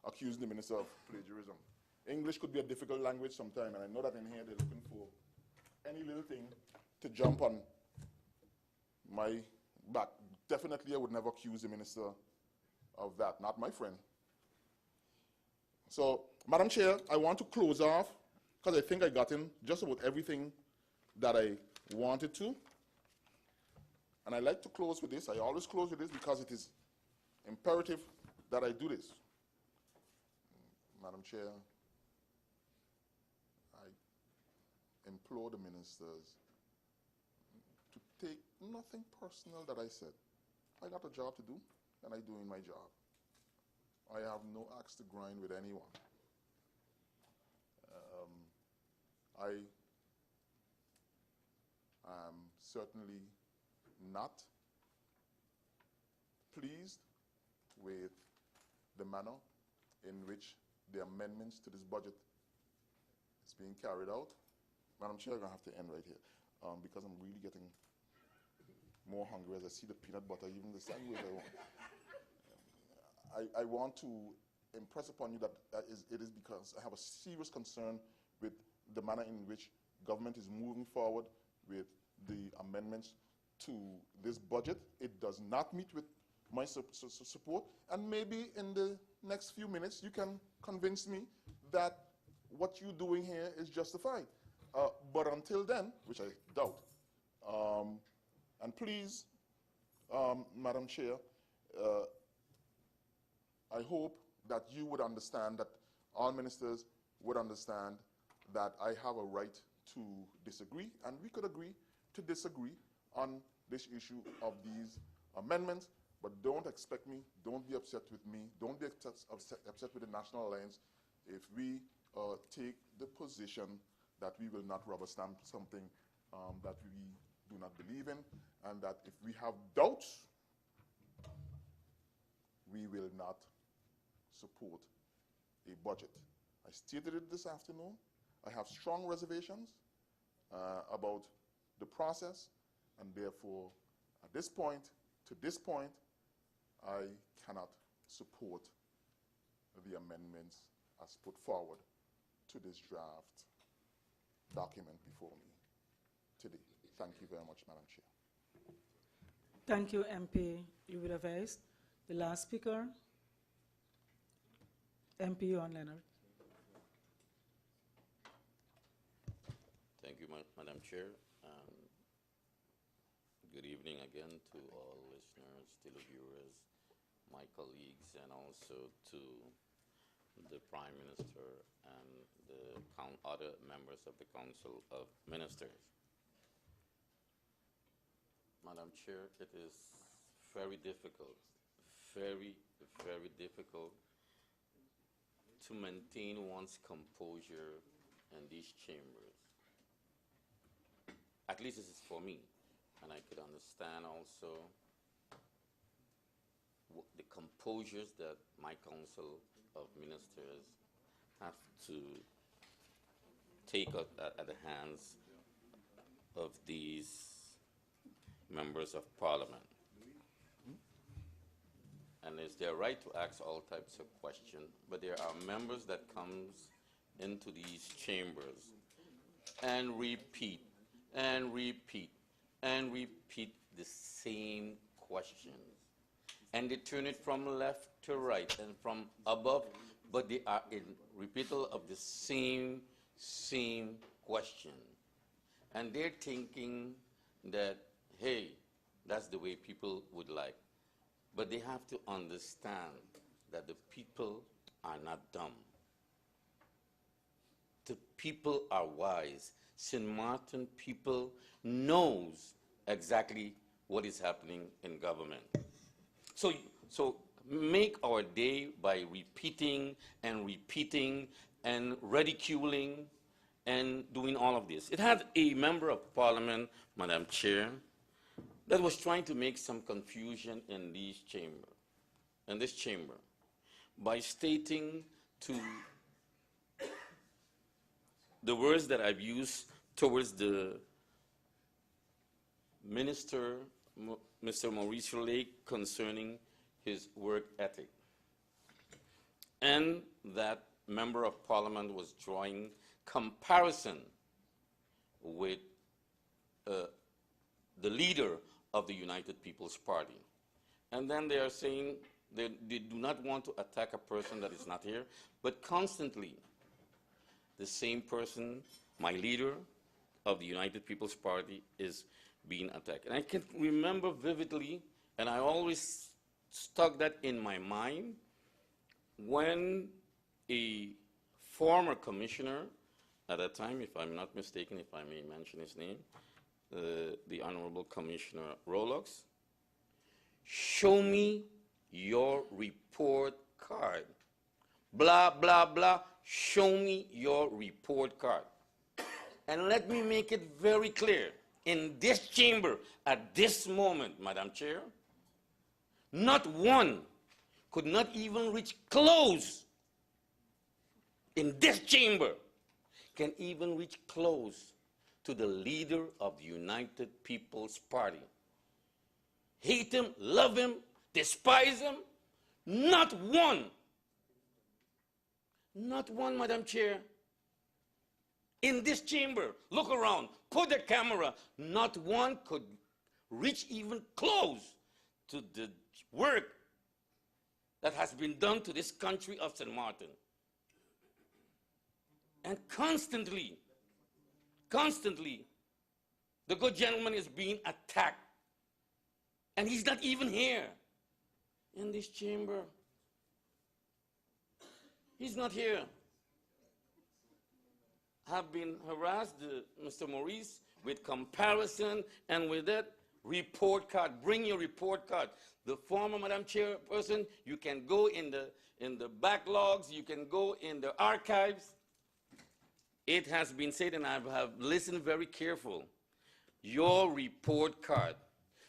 accusing the minister of plagiarism. English could be a difficult language sometimes, and I know that in here they're looking for any little thing to jump on my back. Definitely I would never accuse the minister of that, not my friend. So, Madam Chair, I want to close off, because I think I got in just about everything that I wanted to. And I like to close with this. I always close with this because it is imperative that I do this. Madam Chair, I implore the ministers to take nothing personal that I said. I got a job to do, and I'm doing my job. I have no axe to grind with anyone. I am certainly not pleased with the manner in which the amendments to this budget is being carried out. Madam Chair, I'm going to have to end right here because I'm really getting more hungry as I see the peanut butter, even the sandwich I want. I want to impress upon you that it is because I have a serious concern with the manner in which government is moving forward with the amendments to this budget. It does not meet with my support, and maybe in the next few minutes you can convince me that what you're doing here is justified. But until then, which I doubt, and please, Madam Chair, I hope that you would understand, that all ministers would understand that I have a right to disagree, and we could agree to disagree on this issue of these amendments, but don't expect me, don't be upset with me, don't be upset with the National Alliance if we take the position that we will not rubber stamp something that we do not believe in, and that if we have doubts, we will not support a budget. I stated it this afternoon. I have strong reservations about the process, and therefore, at this point, to this point, I cannot support the amendments as put forward to this draft document before me today. Thank you very much, Madam Chair. Thank you, MP Uribe. The last speaker, MP Yon Leonard. Thank you, Madam Chair. Good evening again to all listeners, televiewers, my colleagues, and also to the Prime Minister and the other members of the Council of Ministers. Madam Chair, it is very difficult, very, very difficult to maintain one's composure in these chambers. At least this is for me. And I could understand also the composures that my Council of Ministers have to take at the hands of these members of Parliament. And it's their right to ask all types of questions, but there are members that comes into these chambers and repeat and repeat and repeat the same questions. And they turn it from left to right and from above, but they are in repeatal of the same question. And they're thinking that, hey, that's the way people would like. But they have to understand that the people are not dumb. The people are wise. St. Martin people knows exactly what is happening in government. So make our day by repeating and repeating and ridiculing and doing all of this. It had a member of parliament, Madam Chair, that was trying to make some confusion in this chamber, by stating to the words that I've used towards the minister, Mr. Mauricio Lake, concerning his work ethic. And that member of parliament was drawing comparison with the leader of the United People's Party. And then they are saying they do not want to attack a person that is not here, but constantly the same person, my leader of the United People's Party, is being attacked. And I can remember vividly, and I always stuck that in my mind, when a former commissioner at that time, if I'm not mistaken, if I may mention his name, the Honorable Commissioner Rolox, show me your report card. Blah, blah, blah, show me your report card. And let me make it very clear, in this chamber, at this moment, Madam Chair, not one could not even reach close in this chamber, can even reach close to the leader of the United People's Party. Hate him, love him, despise him, not one. Not one, Madam Chair. In this chamber, look around, put the camera, not one could reach even close to the work that has been done to this country of St. Martin. And constantly, the good gentleman is being attacked. And he's not even here in this chamber. He's not here. Have been harassed, Mr. Maurice, with comparison and with that report card. Bring your report card. The former Madam Chairperson, you can go in the backlogs, you can go in the archives. It has been said, and I have listened very careful, your report card.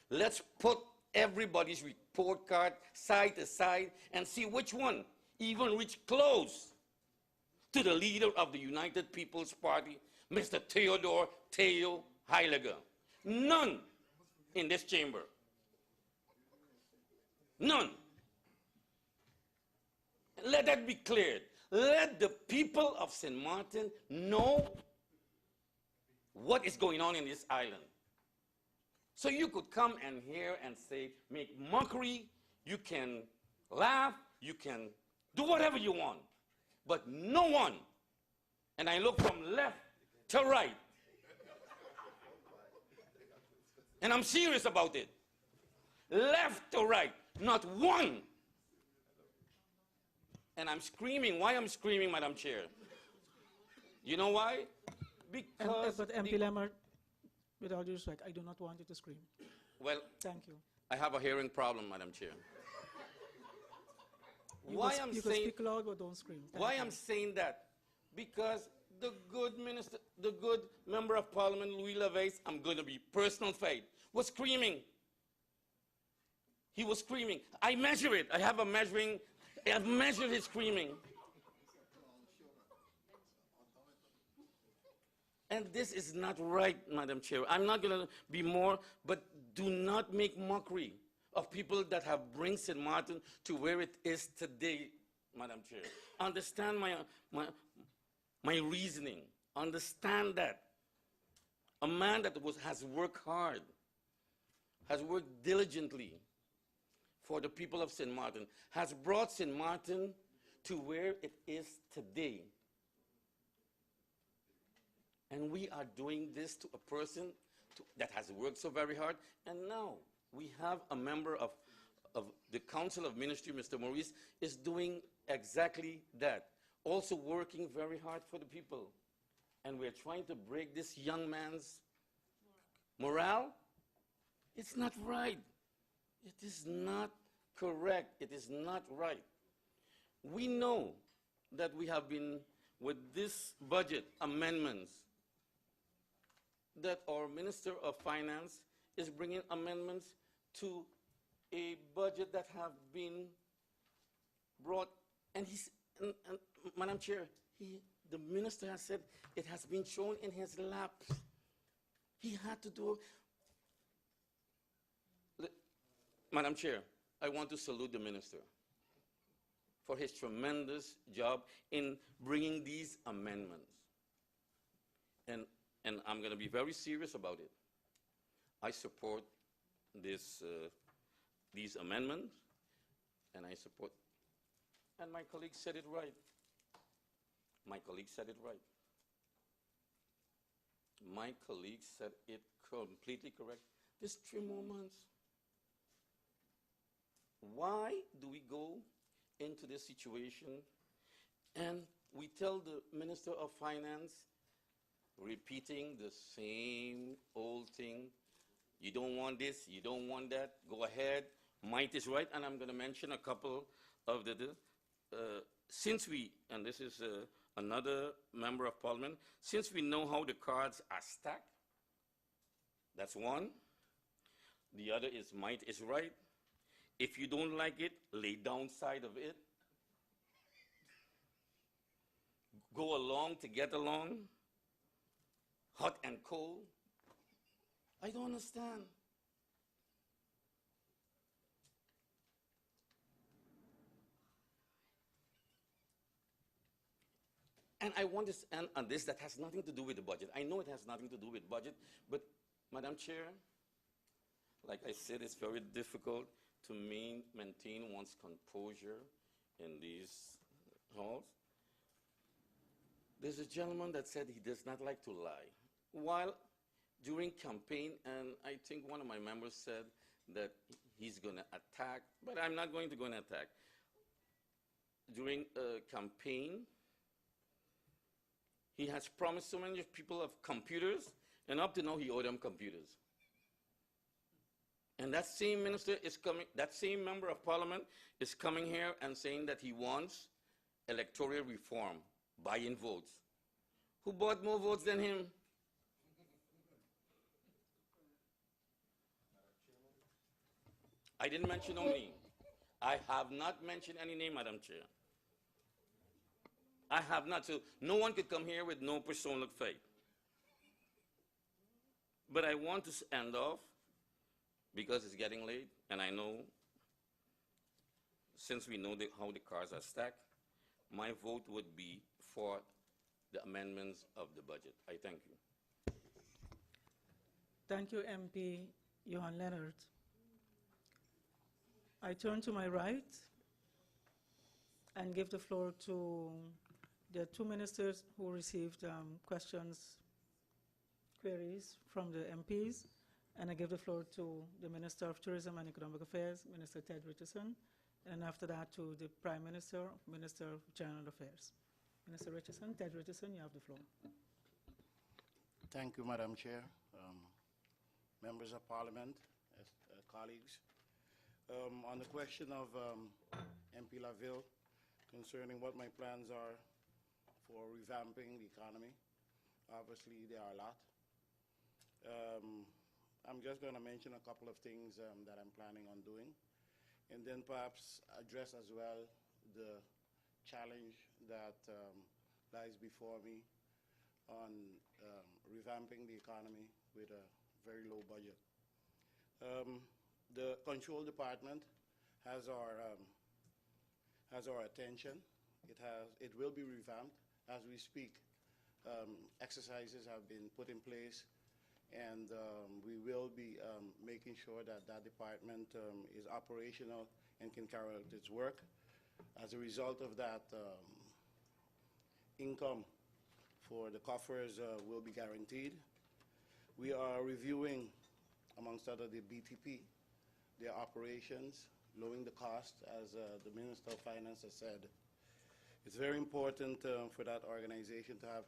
Let's put everybody's report card side to side and see which one even reach close to the leader of the United People's Party, Mr. Theodore Theo Heiliger. None in this chamber. None. Let that be cleared. Let the people of St. Martin know what is going on in this island. So you could come and hear and say, make mockery, you can laugh, you can do whatever you want. But no one, and I look from left to right, and I'm serious about it, left to right, not one. And I'm screaming. Why I'm screaming, Madam Chair? You know why? Because... But MP Lammert, with all due respect, I do not want you to scream. Well, thank you. I have a hearing problem, Madam Chair. You can speak loud, but don't scream. Why I'm saying that? Because the good minister, the good member of parliament, Louis Leveis, I'm going to be personal faith, was screaming. He was screaming. I measure it. I have a measuring, I've measured his screaming. And this is not right, Madam Chair. I'm not going to be more, but do not make mockery of people that have brought St. Martin to where it is today, Madam Chair. Understand my reasoning. Understand that. A man that has worked hard, has worked diligently for the people of St. Martin, has brought St. Martin to where it is today. And we are doing this to a person that has worked so very hard, and now we have a member of the Council of Ministry, Mr. Maurice, is doing exactly that, also working very hard for the people. And we're trying to break this young man's morale. It's not right. It is not correct. It is not right. We know that we have been with this budget amendments that our Minister of Finance is bringing amendments to a budget that have been brought, and Madam Chair, the minister has said it has been shown in his lap. He had to do. Madam Chair, I want to salute the minister for his tremendous job in bringing these amendments. And I'm going to be very serious about it. I support these amendments, and I support, and my colleague said it right. My colleague said it right. My colleague said it completely correct. There's 3 more months. Why do we go into this situation and we tell the Minister of Finance, repeating the same old thing, you don't want this, you don't want that, go ahead, might is right, and I'm going to mention a couple of since we, and this is another member of parliament, since we know how the cards are stacked, that's one. The other is might is right. If you don't like it, lay downside of it. Go along to get along. Hot and cold. I don't understand. And I want to end on this that has nothing to do with the budget. I know it has nothing to do with budget, but Madam Chair, like I said, it's very difficult to maintain one's composure in these halls. There's a gentleman that said he does not like to lie. While during campaign, and I think one of my members said that he's going to attack, but I'm not going to go and attack. During a campaign, he has promised so many people of computers, and up to now he owed them computers. And that same minister is coming, that same member of parliament is coming here and saying that he wants electoral reform, buy-in votes. Who bought more votes than him? I didn't mention no name. I have not mentioned any name, Madam Chair. I have not, so no one could come here with no personal faith. But I want to end off, because it's getting late, and I know, since we know how the cards are stacked, my vote would be for the amendments of the budget. I thank you. Thank you, MP Johan Leonard. I turn to my right and give the floor to the 2 ministers who received questions, queries from the MPs, and I give the floor to the Minister of Tourism and Economic Affairs, Minister Ted Richardson, and after that to the Prime Minister, Minister of General Affairs. Minister Richardson, Ted Richardson, you have the floor. Thank you, Madam Chair, members of Parliament, colleagues. On the question of MP Laville concerning what my plans are for revamping the economy, obviously there are a lot. I'm just going to mention a couple of things that I'm planning on doing, and then perhaps address as well the challenge that lies before me on revamping the economy with a very low budget. The Control Department has our attention. It will be revamped as we speak. Exercises have been put in place, and we will be making sure that that department is operational and can carry out its work. As a result of that, income for the coffers will be guaranteed. We are reviewing, amongst other, the BTP, their operations, lowering the cost, as the Minister of Finance has said. It's very important for that organization to have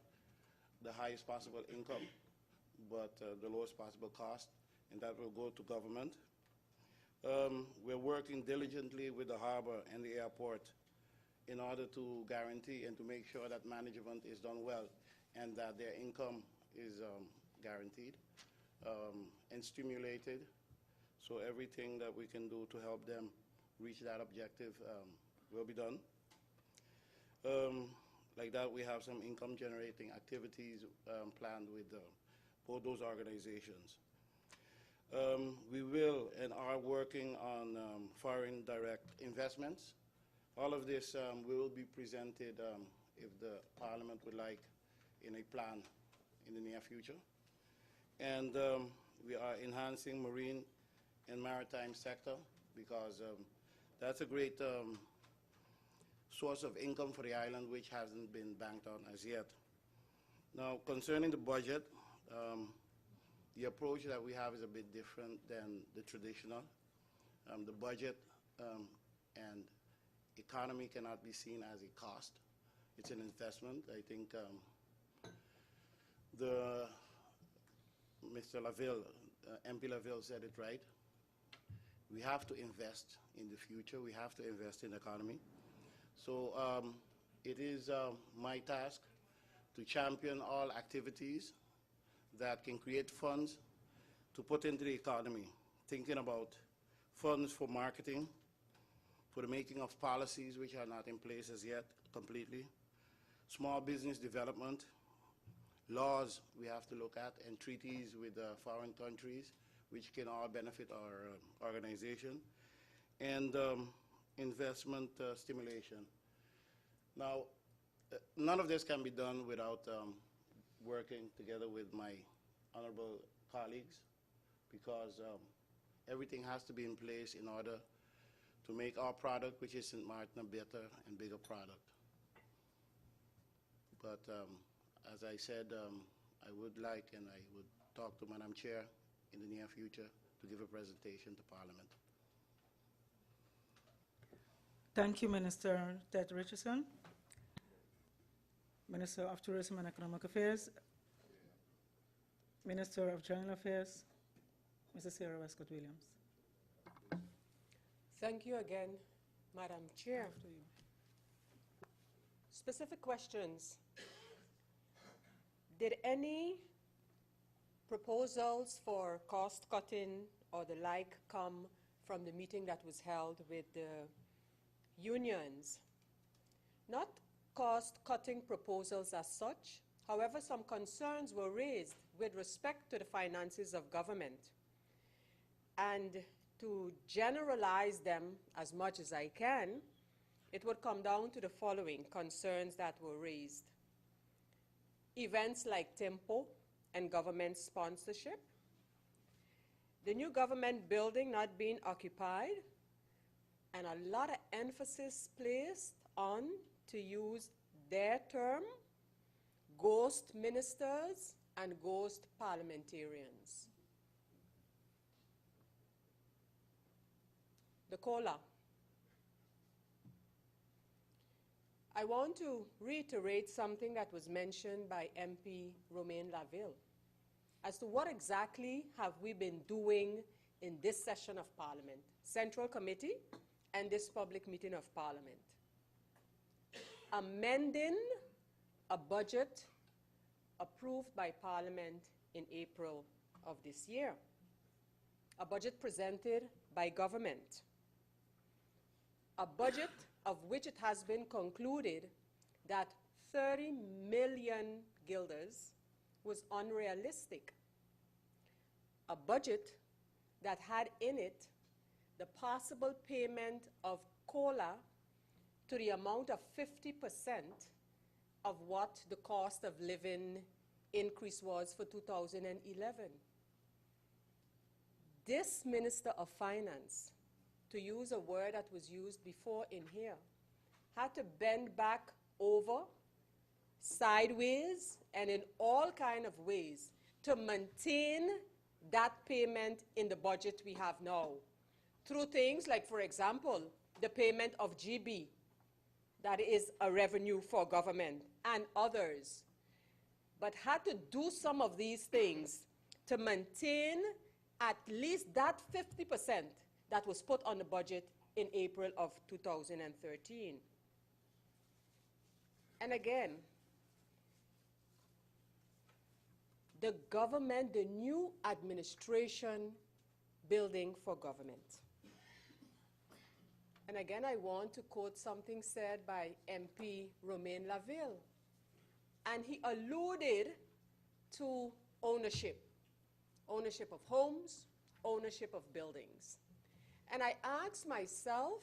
the highest possible income, but the lowest possible cost, and that will go to government. We're working diligently with the harbor and the airport in order to guarantee and to make sure that management is done well and that their income is guaranteed and stimulated. So everything that we can do to help them reach that objective will be done. Like that, we have some income-generating activities planned with both those organizations. We will and are working on foreign direct investments. All of this will be presented, if the Parliament would like, in a plan in the near future. And we are enhancing marine and maritime sector because that's a great source of income for the island which hasn't been banked on as yet. Now, concerning the budget, the approach that we have is a bit different than the traditional. The budget and economy cannot be seen as a cost. It's an investment. I think Mr. Laville, MP Laville said it right. We have to invest in the future. We have to invest in the economy. So it is my task to champion all activities that can create funds to put into the economy, thinking about funds for marketing, for the making of policies which are not in place as yet completely, small business development, laws we have to look at, and treaties with foreign countries which can all benefit our organization, and investment stimulation. Now, none of this can be done without working together with my honorable colleagues, because everything has to be in place in order to make our product, which is St. Martin, a better and bigger product. But as I said, I would like and I would talk to Madam Chair in the near future to give a presentation to Parliament. Thank you, Minister Ted Richardson. Minister of Tourism and Economic Affairs. Minister of General Affairs, Mrs. Sarah Westcott-Williams. Thank you again, Madam Chair. After you. Specific questions. Did any proposals for cost cutting or the like come from the meeting that was held with the unions? Not cost-cutting proposals as such. However, some concerns were raised with respect to the finances of government. And to generalize them as much as I can, it would come down to the following concerns that were raised. Events like tempo and government sponsorship, the new government building not being occupied, and a lot of emphasis placed on, to use their term, ghost ministers and ghost parliamentarians. The COLA. I want to reiterate something that was mentioned by MP Romain Laville as to what exactly have we been doing in this session of Parliament, Central Committee and this public meeting of Parliament. Amending a budget approved by Parliament in April of this year, a budget presented by government, a budget of which it has been concluded that 30 million guilders was unrealistic, a budget that had in it the possible payment of COLA to the amount of 50% of what the cost of living increase was for 2011. This Minister of Finance, to use a word that was used before in here, had to bend back over, sideways, and in all kinds of ways to maintain that payment in the budget we have now. Through things like, for example, the payment of GB, that is a revenue for government, and others, but had to do some of these things to maintain at least that 50% that was put on the budget in April of 2013. And again, the government, the new administration building for government. And again, I want to quote something said by MP Romain Laville. And he alluded to ownership. Ownership of homes, ownership of buildings. And I asked myself,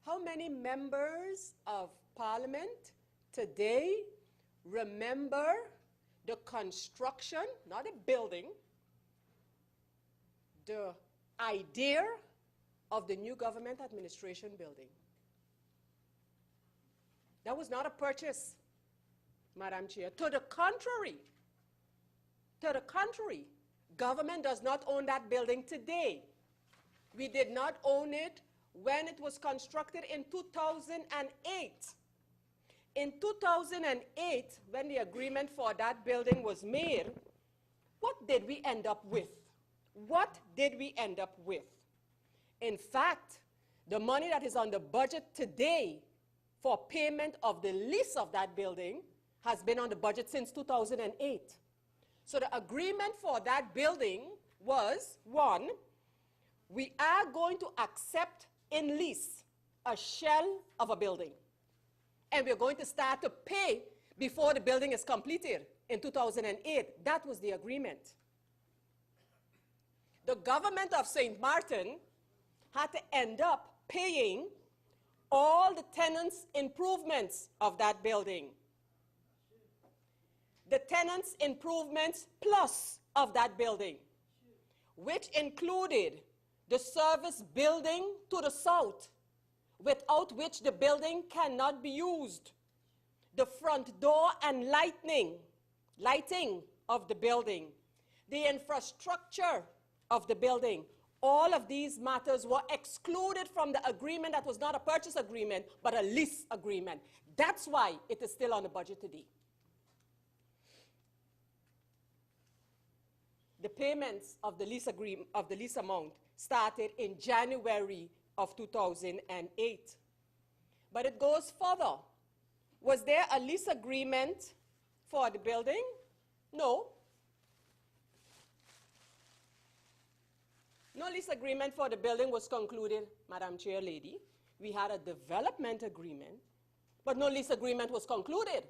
how many members of parliament today remember the construction, not a building, the idea of the new government administration building? That was not a purchase, Madam Chair. To the contrary, government does not own that building today. We did not own it when it was constructed in 2008. In 2008, when the agreement for that building was made, what did we end up with? What did we end up with? In fact, the money that is on the budget today for payment of the lease of that building has been on the budget since 2008. So the agreement for that building was, one, we are going to accept in lease a shell of a building. And we're going to start to pay before the building is completed in 2008. That was the agreement. The government of St. Martin had to end up paying all the tenants' improvements of that building. The tenants' improvements plus of that building, which included the service building to the south, without which the building cannot be used, the front door and lighting of the building, the infrastructure of the building. All of these matters were excluded from the agreement that was not a purchase agreement, but a lease agreement. That's why it is still on the budget today. The payments of the lease agreement, of the lease amount, started in January of 2008. But it goes further. Was there a lease agreement for the building? No. No lease agreement for the building was concluded, Madam Chair Lady. We had a development agreement, but no lease agreement was concluded.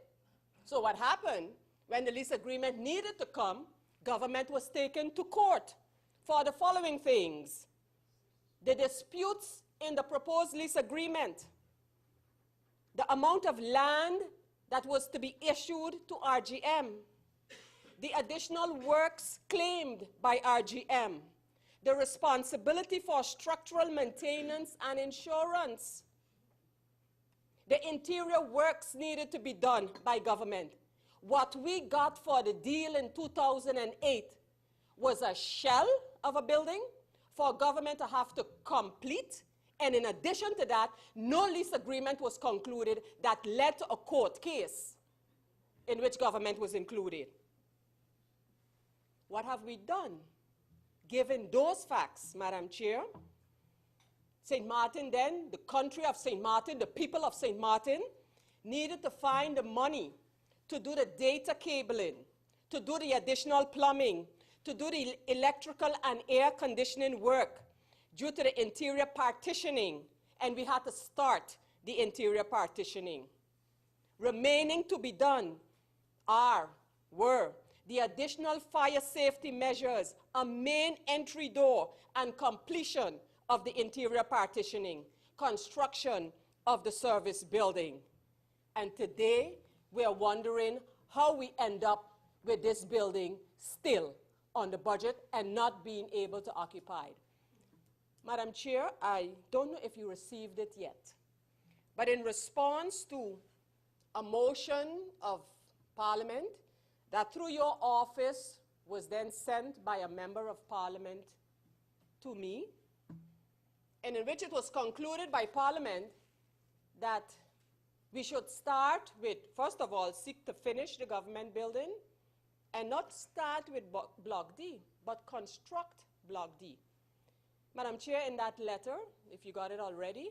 So what happened? When the lease agreement needed to come, government was taken to court for the following things: the disputes in the proposed lease agreement, the amount of land that was to be issued to RGM, the additional works claimed by RGM, the responsibility for structural maintenance and insurance, the interior works needed to be done by government. What we got for the deal in 2008 was a shell of a building for government to have to complete, and in addition to that, no lease agreement was concluded that led to a court case in which government was included. What have we done? Given those facts, Madam Chair, St. Martin then, the country of St. Martin, the people of St. Martin, needed to find the money to do the data cabling, to do the additional plumbing, to do the electrical and air conditioning work due to the interior partitioning, and we had to start the interior partitioning. Remaining to be done were the additional fire safety measures, a main entry door, and completion of the interior partitioning, construction of the service building. And today, we are wondering how we end up with this building still on the budget and not being able to occupy it. Madam Chair, I don't know if you received it yet, but in response to a motion of Parliament that through your office was then sent by a member of Parliament to me, and in which it was concluded by Parliament that we should start with, first of all, seek to finish the government building and not start with Block D, but construct Block D. Madam Chair, in that letter, if you got it already,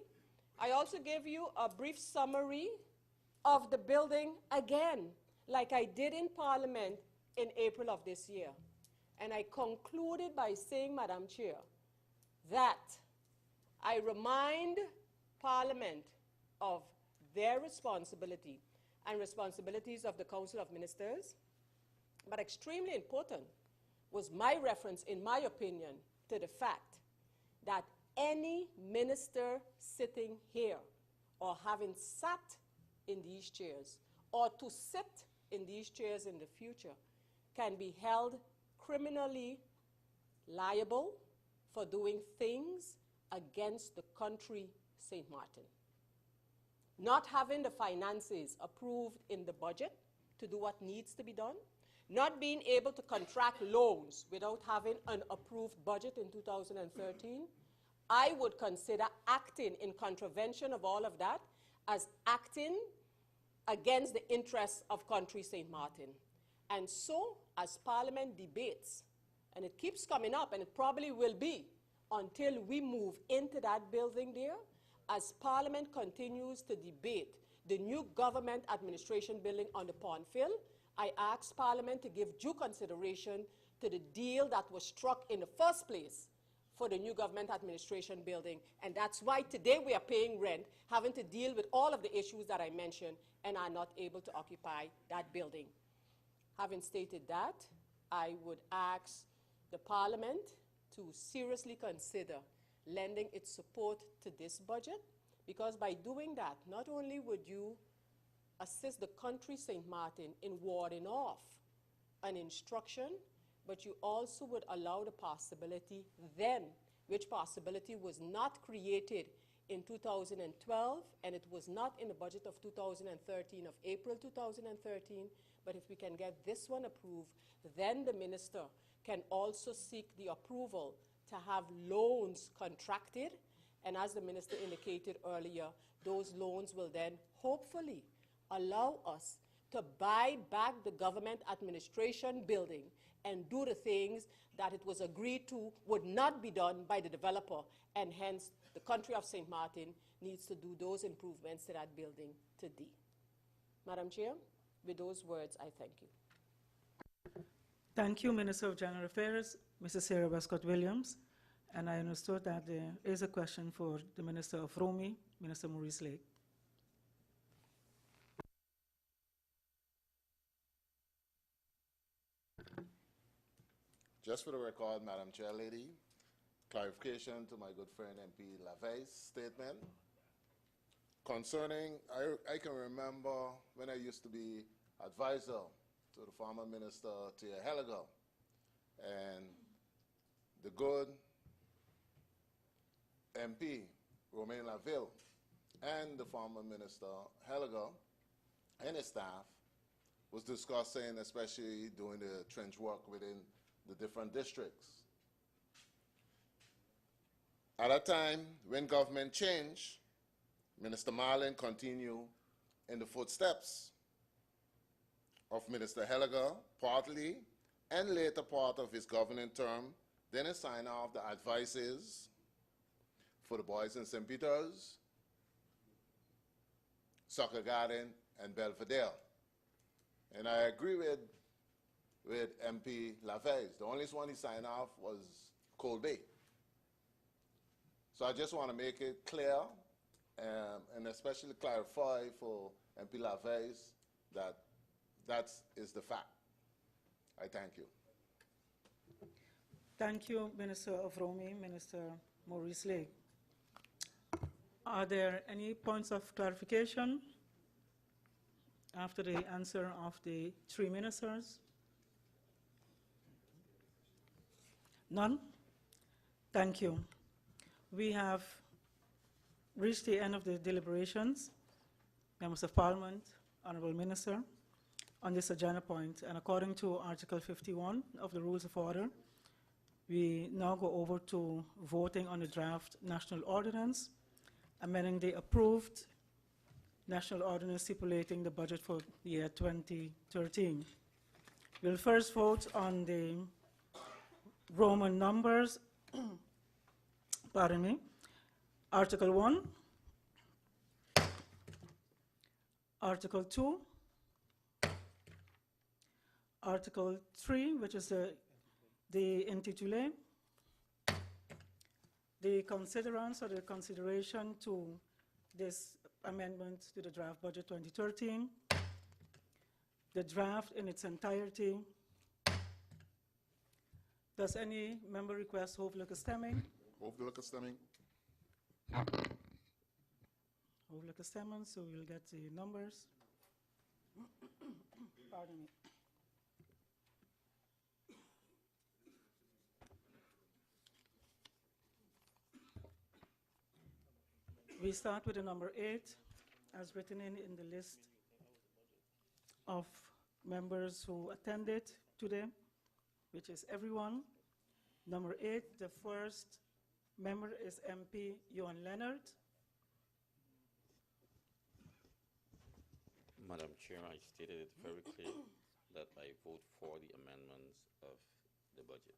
I also gave you a brief summary of the building again, like I did in Parliament in April of this year. And I concluded by saying, Madam Chair, that I remind Parliament of their responsibility and responsibilities of the Council of Ministers, but extremely important was my reference, in my opinion, to the fact that any minister sitting here or having sat in these chairs or to sit in these chairs in the future can be held criminally liable for doing things against the country, St. Martin. Not having the finances approved in the budget to do what needs to be done, not being able to contract loans without having an approved budget in 2013, I would consider acting in contravention of all of that as acting against the interests of country St. Martin. And so, as Parliament debates, and it keeps coming up, and it probably will be until we move into that building there, as Parliament continues to debate the new government administration building on the Pondfield, I ask Parliament to give due consideration to the deal that was struck in the first place for the new government administration building. And that's why today we are paying rent, having to deal with all of the issues that I mentioned, and are not able to occupy that building. Having stated that, I would ask the Parliament to seriously consider lending its support to this budget, because by doing that, not only would you assist the country St. Martin in warding off an instruction, but you also would allow the possibility then, which possibility was not created in 2012, and it was not in the budget of 2013, of April 2013, but if we can get this one approved, then the minister can also seek the approval to have loans contracted, and as the minister indicated earlier, those loans will then hopefully allow us to buy back the government administration building and do the things that it was agreed to would not be done by the developer, and hence the country of St. Martin needs to do those improvements to that building today. Madam Chair, with those words, I thank you. Thank you, Minister of General Affairs, Mrs. Sarah Westcott-Williams. And I understood that there is a question for the Minister of Romy, Minister Maurice Lake. Just for the record, Madam Chair Lady, clarification to my good friend MP LaVey's statement concerning, I can remember when I used to be advisor to the former minister, Tia Helliger, and the good MP, Romain Laville, and the former minister, Helliger, and his staff was discussing, especially doing the trench work within the different districts. At a time when government changed, Minister Marlin continued in the footsteps of Minister Helliger, partly, and later part of his governing term, then he signed off the advices for the boys in St. Peter's, Soccer Garden, and Belvedere. And I agree with MP LaVey. The only one he signed off was Cold Bay. So I just want to make it clear and especially clarify for MP LaVey that that is the fact. I thank you. Thank you, Minister of Romy, Minister Maurice Lake. Are there any points of clarification after the answer of the three ministers? None? Thank you. We have reached the end of the deliberations. Members of Parliament, Honourable Minister, on this agenda point, and according to Article 51 of the Rules of Order, we now go over to voting on the draft National Ordinance, amending the approved National Ordinance stipulating the budget for the year 2013. We'll first vote on the Roman numbers, pardon me, Article 1. Article 2, Article 3, which is the intitulé, the considerance or the consideration to this amendment to the draft budget 2013, the draft in its entirety. Does any member request hoofdelijke stemming? Hoofdelijke stemming. Hoofdelijke stemmen, so we'll get the numbers. Pardon me. We start with the number 8, as written in the list of members who attended today, which is everyone. Number 8, the first member is MP Johan Leonard. Madam Chair, I stated it very clear that I vote for the amendments of the budget.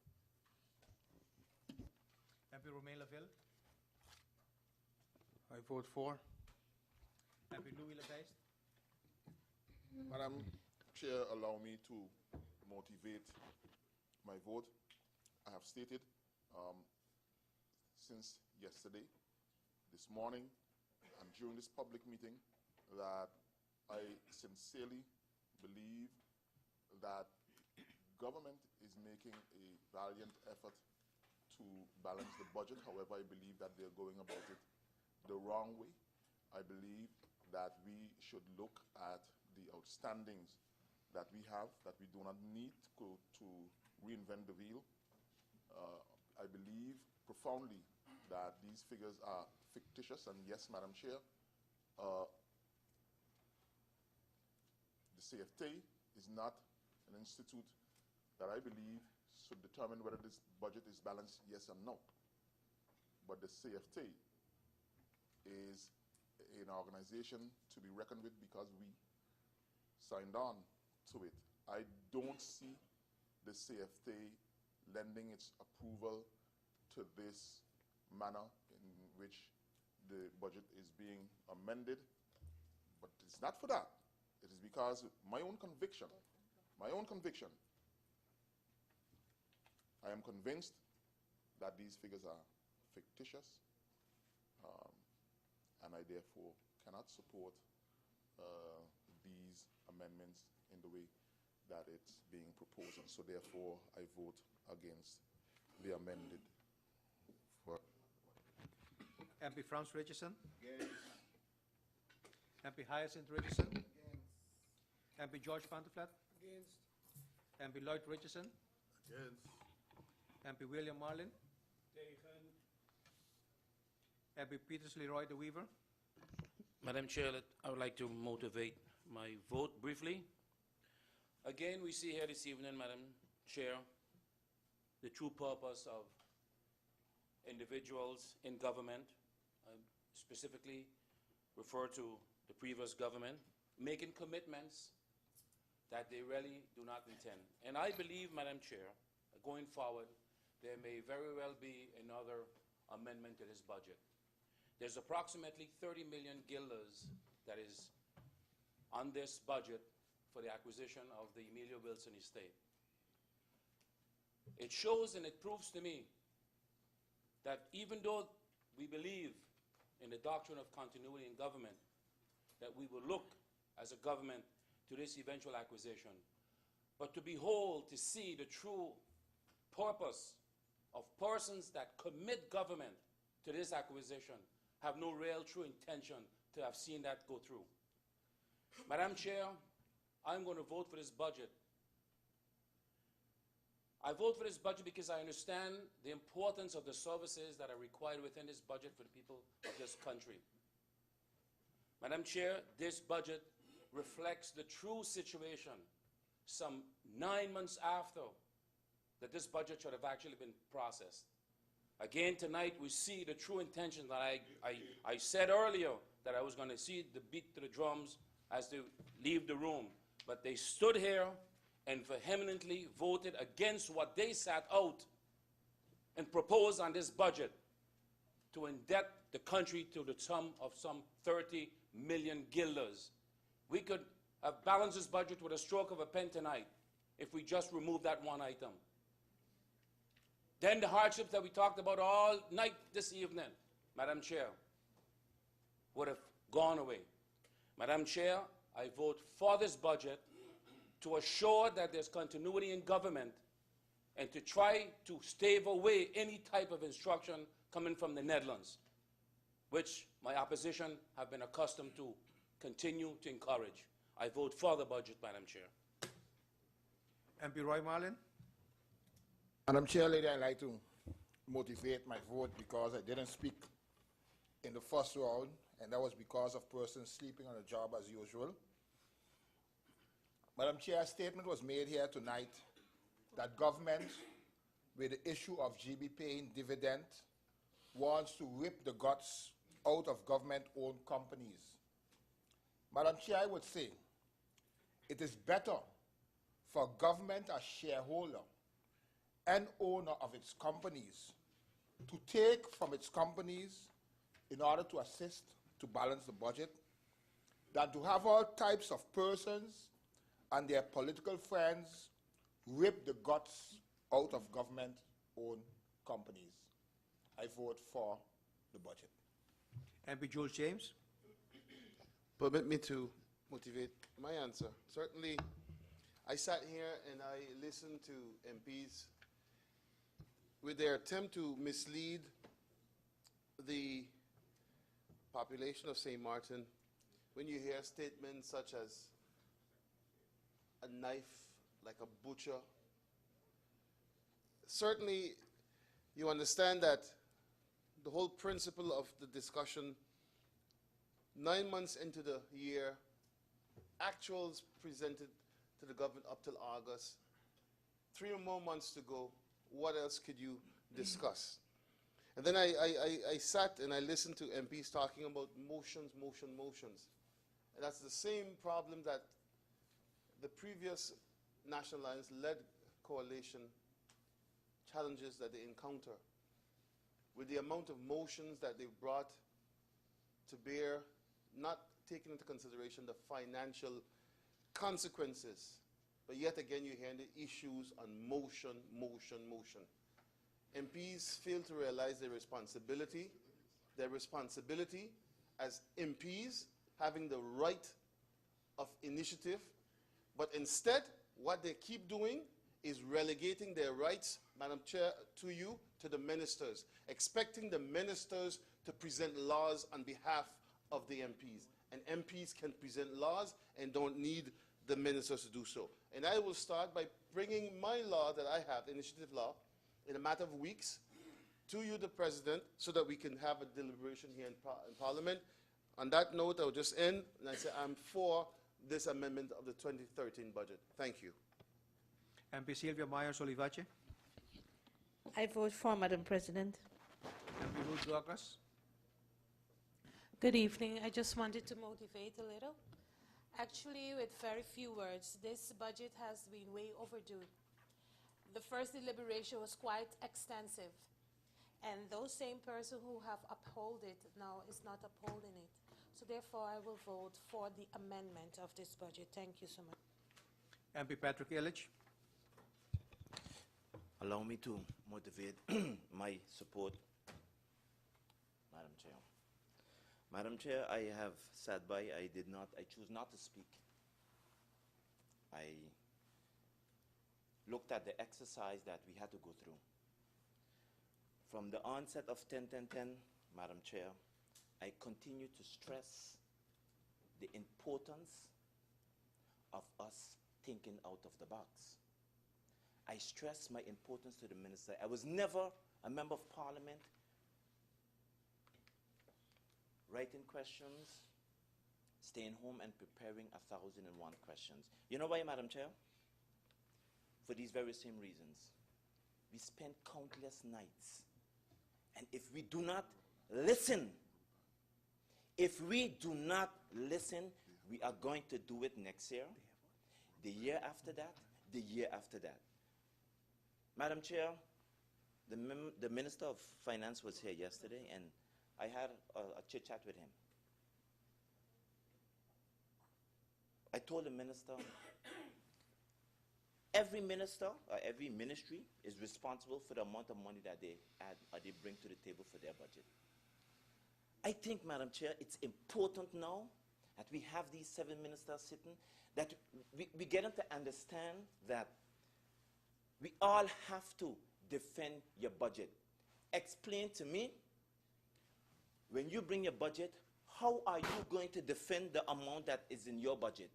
MP Romain Laville. I vote for. MP Louis Lebeist. Madam Chair, allow me to motivate my vote. I have stated since yesterday, this morning, and during this public meeting that I sincerely believe that government is making a valiant effort to balance the budget. However, I believe that they're going about it the wrong way. I believe that we should look at the outstandings that we have, that we do not need to reinvent the wheel. I believe profoundly that these figures are fictitious, and yes, Madam Chair, the CFT is not an institute that I believe should determine whether this budget is balanced, yes or no. But the CFT is an organization to be reckoned with because we signed on to it. I don't see the CFT lending its approval to this manner in which the budget is being amended, but it's not for that. It is because my own conviction, I am convinced that these figures are fictitious, and I therefore cannot support these amendments in the way that it's being proposed, and so therefore I vote against the amended. MP Frans Richardson. MP Hyacinth Richardson. MP George Panterflat. MP Lloyd Richardson. MP William Marlin. MP Peters Leroy de Weaver. Madam Chair, I would like to motivate my vote briefly. Again, we see here this evening, Madam Chair, the true purpose of individuals in government, specifically refer to the previous government, making commitments that they really do not intend. And I believe, Madam Chair, going forward, there may very well be another amendment to this budget. There's approximately 30 million guilders that is on this budget for the acquisition of the Emilio Wilson estate. It shows and it proves to me that even though we believe in the doctrine of continuity in government, that we will look as a government to this eventual acquisition, but to behold, to see the true purpose of persons that commit government to this acquisition have no real true intention to have seen that go through. Madam Chair, I'm going to vote for this budget. I vote for this budget because I understand the importance of the services that are required within this budget for the people of this country. Madam Chair, this budget reflects the true situation some 9 months after that this budget should have actually been processed. Again, tonight we see the true intention that I said earlier that I was going to see the beat to the drums as they leave the room. But they stood here and vehemently voted against what they sat out and proposed on this budget to indebt the country to the sum of some 30 million guilders. We could have balanced this budget with a stroke of a pen tonight if we just remove that one item. Then the hardships that we talked about all night this evening, Madam Chair, would have gone away. Madam Chair, I vote for this budget to assure that there's continuity in government and to try to stave away any type of instruction coming from the Netherlands, which my opposition have been accustomed to continue to encourage. I vote for the budget, Madam Chair. MP Roy Marlin. Madam Chair, Lady, I'd like to motivate my vote because I didn't speak in the first round, and that was because of persons sleeping on the job as usual. Madam Chair, a statement was made here tonight that government, with the issue of GB paying dividend, wants to rip the guts out of government-owned companies. Madam Chair, I would say it is better for government as shareholder and owner of its companies to take from its companies in order to assist to balance the budget than to have all types of persons and their political friends rip the guts out of government-owned companies. I vote for the budget. MP Jules James. Permit me to motivate my answer. Certainly, I sat here and I listened to MPs with their attempt to mislead the population of St. Martin when you hear statements such as a knife like a butcher. Certainly, you understand that the whole principle of the discussion, 9 months into the year, actuals presented to the government up till August, 3 or more months to go, what else could you discuss? And then I sat and I listened to MPs talking about motions. And that's the same problem that the previous National Alliance-led coalition challenges that they encounter. With the amount of motions that they've brought to bear, not taking into consideration the financial consequences. But yet again, you're hearing the issues on motion. MPs fail to realize their responsibility as MPs having the right of initiative, but instead, what they keep doing is relegating their rights, Madam Chair, to the ministers, expecting the ministers to present laws on behalf of the MPs. And MPs can present laws and don't need the ministers to do so. And I will start by bringing my law that I have, the initiative law, in a matter of weeks, to you, the President, so that we can have a deliberation here in Parliament. On that note, I will just end, and I say I'm for this amendment of the 2013 budget. Thank you. MP Sylvia Myers Olivache. I vote for, Madam President. MP Ruth Douglas. Good evening. I just wanted to motivate a little. Actually, with very few words, this budget has been way overdue. The first deliberation was quite extensive, and those same persons who have upheld it now is not upholding it. So therefore, I will vote for the amendment of this budget. Thank you so much. MP Patrick Illich. Allow me to motivate my support, Madam Chair. Madam Chair, I have sat by, I choose not to speak. I looked at the exercise that we had to go through. From the onset of 10-10-10, Madam Chair, I continue to stress the importance of us thinking out of the box. I stress my importance to the minister. I was never a member of Parliament writing questions, staying home and preparing 1,001 questions. You know why, Madam Chair? For these very same reasons. We spend countless nights. And if we do not listen, we are going to do it next year, the year after that, the year after that. Madam Chair, the Minister of Finance was here yesterday, and I had a chit-chat with him. I told the minister, every minister or every ministry is responsible for the amount of money that they add or they bring to the table for their budget. I think, Madam Chair, it's important now that we have these 7 ministers sitting, that we get them to understand that we all have to defend your budget. Explain to me, when you bring your budget, how are you going to defend the amount that is in your budget?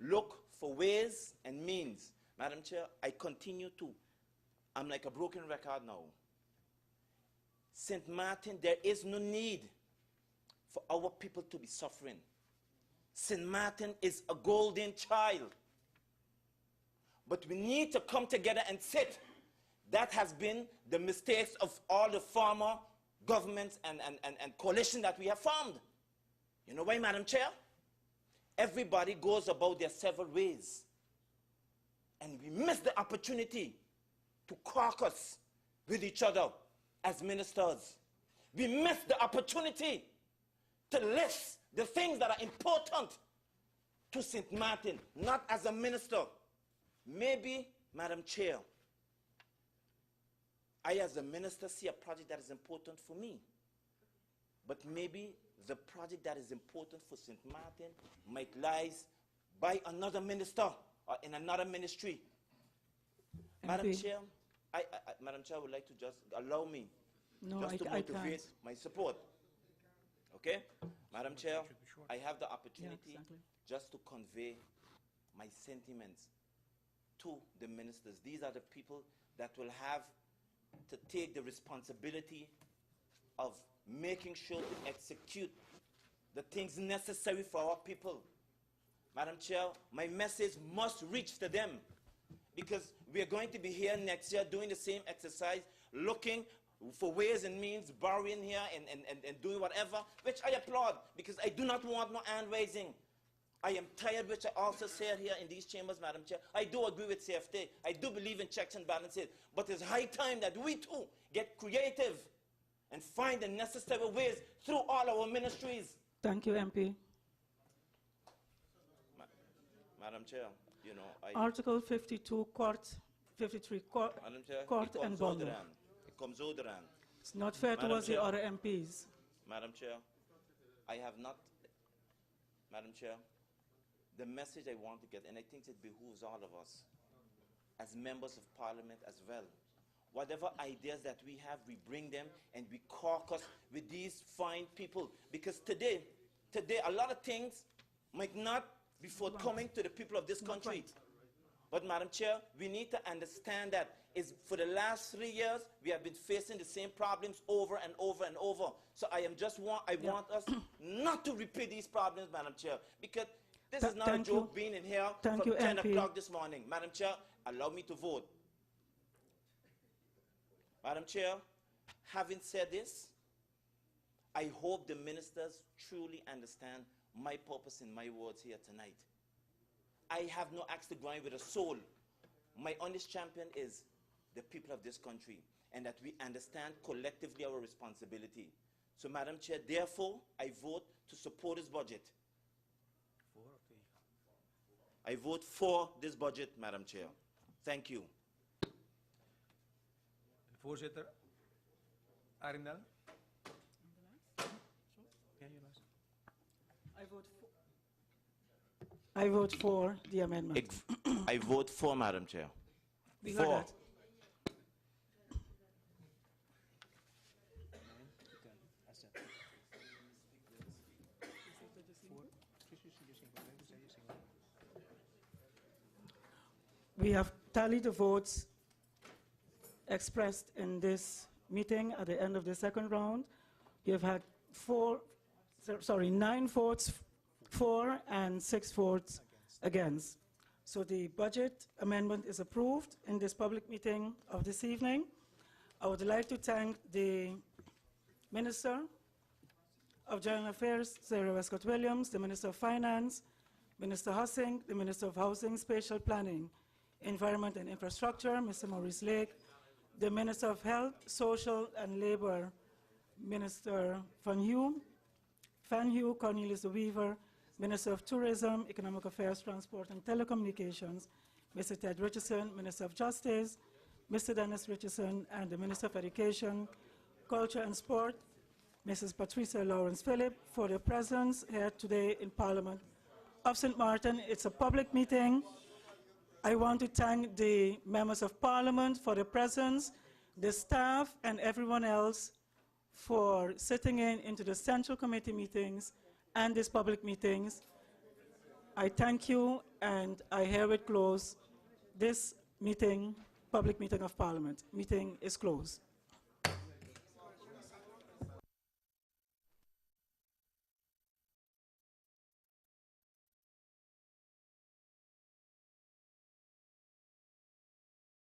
Look for ways and means. Madam Chair, I continue to, I'm like a broken record now. St. Martin, there is no need for our people to be suffering. St. Martin is a golden child. But we need to come together and sit. That has been the mistakes of all the former governments and coalition that we have formed. You know why, Madam Chair? Everybody goes about their several ways. And we miss the opportunity to caucus with each other as ministers. We miss the opportunity to list the things that are important to St. Martin, not as a minister. Maybe, Madam Chair, I as a minister see a project that is important for me. But maybe the project that is important for St. Martin might lies by another minister or in another ministry. Madam Chair, Madam Chair, I would like to just allow me to motivate my support. Okay? Madam Chair, I have the opportunity just to convey my sentiments to the ministers. These are the people that will have to take the responsibility of making sure to execute the things necessary for our people. Madam Chair, my message must reach to them, because we are going to be here next year doing the same exercise, looking for ways and means, borrowing here and doing whatever, which I applaud, because I do not want no hand raising. I am tired, which I also said here in these chambers, Madam Chair. I do agree with Sept. I do believe in checks and balances, but it's high time that we too get creative and find the necessary ways through all our ministries. Thank you, MP. Madam Chair, you know, Article 52, court, 53, court, Madam Chair, court and bundle. It comes out around. It's not fair towards the other MPs. Madam Chair, I have not, Madam Chair, the message I want to get, and I think it behooves all of us, as members of Parliament as well. Whatever ideas that we have, we bring them and we caucus with these fine people. Because today, a lot of things might not be forthcoming to the people of this country. But Madam Chair, we need to understand that for the last 3 years, we have been facing the same problems over and over and over. So I want us not to repeat these problems, Madam Chair, because this is not a joke being in here from 10 o'clock this morning. Madam Chair, allow me to vote. Madam Chair, having said this, I hope the ministers truly understand my purpose in my words here tonight. I have no axe to grind with a soul. My honest champion is the people of this country, and that we understand collectively our responsibility. So, Madam Chair, therefore, I vote to support this budget. I vote for this budget, Madam Chair. Thank you. Voorzitter, Arindel. I vote for the amendment. I vote for, Madam Chair. We heard that. We have tallied the votes expressed in this meeting at the end of the second round. We have had 9 votes for and 6 votes against. So the budget amendment is approved in this public meeting of this evening. I would like to thank the Minister of General Affairs, Sarah Westcott-Williams, the Minister of Finance, Minister Hussing, the Minister of Housing, Spatial Planning, Environment and Infrastructure, Mr. Maurice Lake, the Minister of Health, Social and Labor, Minister Van Hugh, Cornelius de Weaver, Minister of Tourism, Economic Affairs, Transport and Telecommunications, Mr. Ted Richardson, Minister of Justice, Mr. Dennis Richardson, and the Minister of Education, Culture and Sport, Mrs. Patricia Lawrence Phillip, for their presence here today in Parliament of St. Martin. It's a public meeting. I want to thank the members of Parliament for their presence, the staff, and everyone else for sitting into the Central Committee meetings and these public meetings. I thank you, and I herewith close this meeting, public meeting of Parliament. Meeting is closed.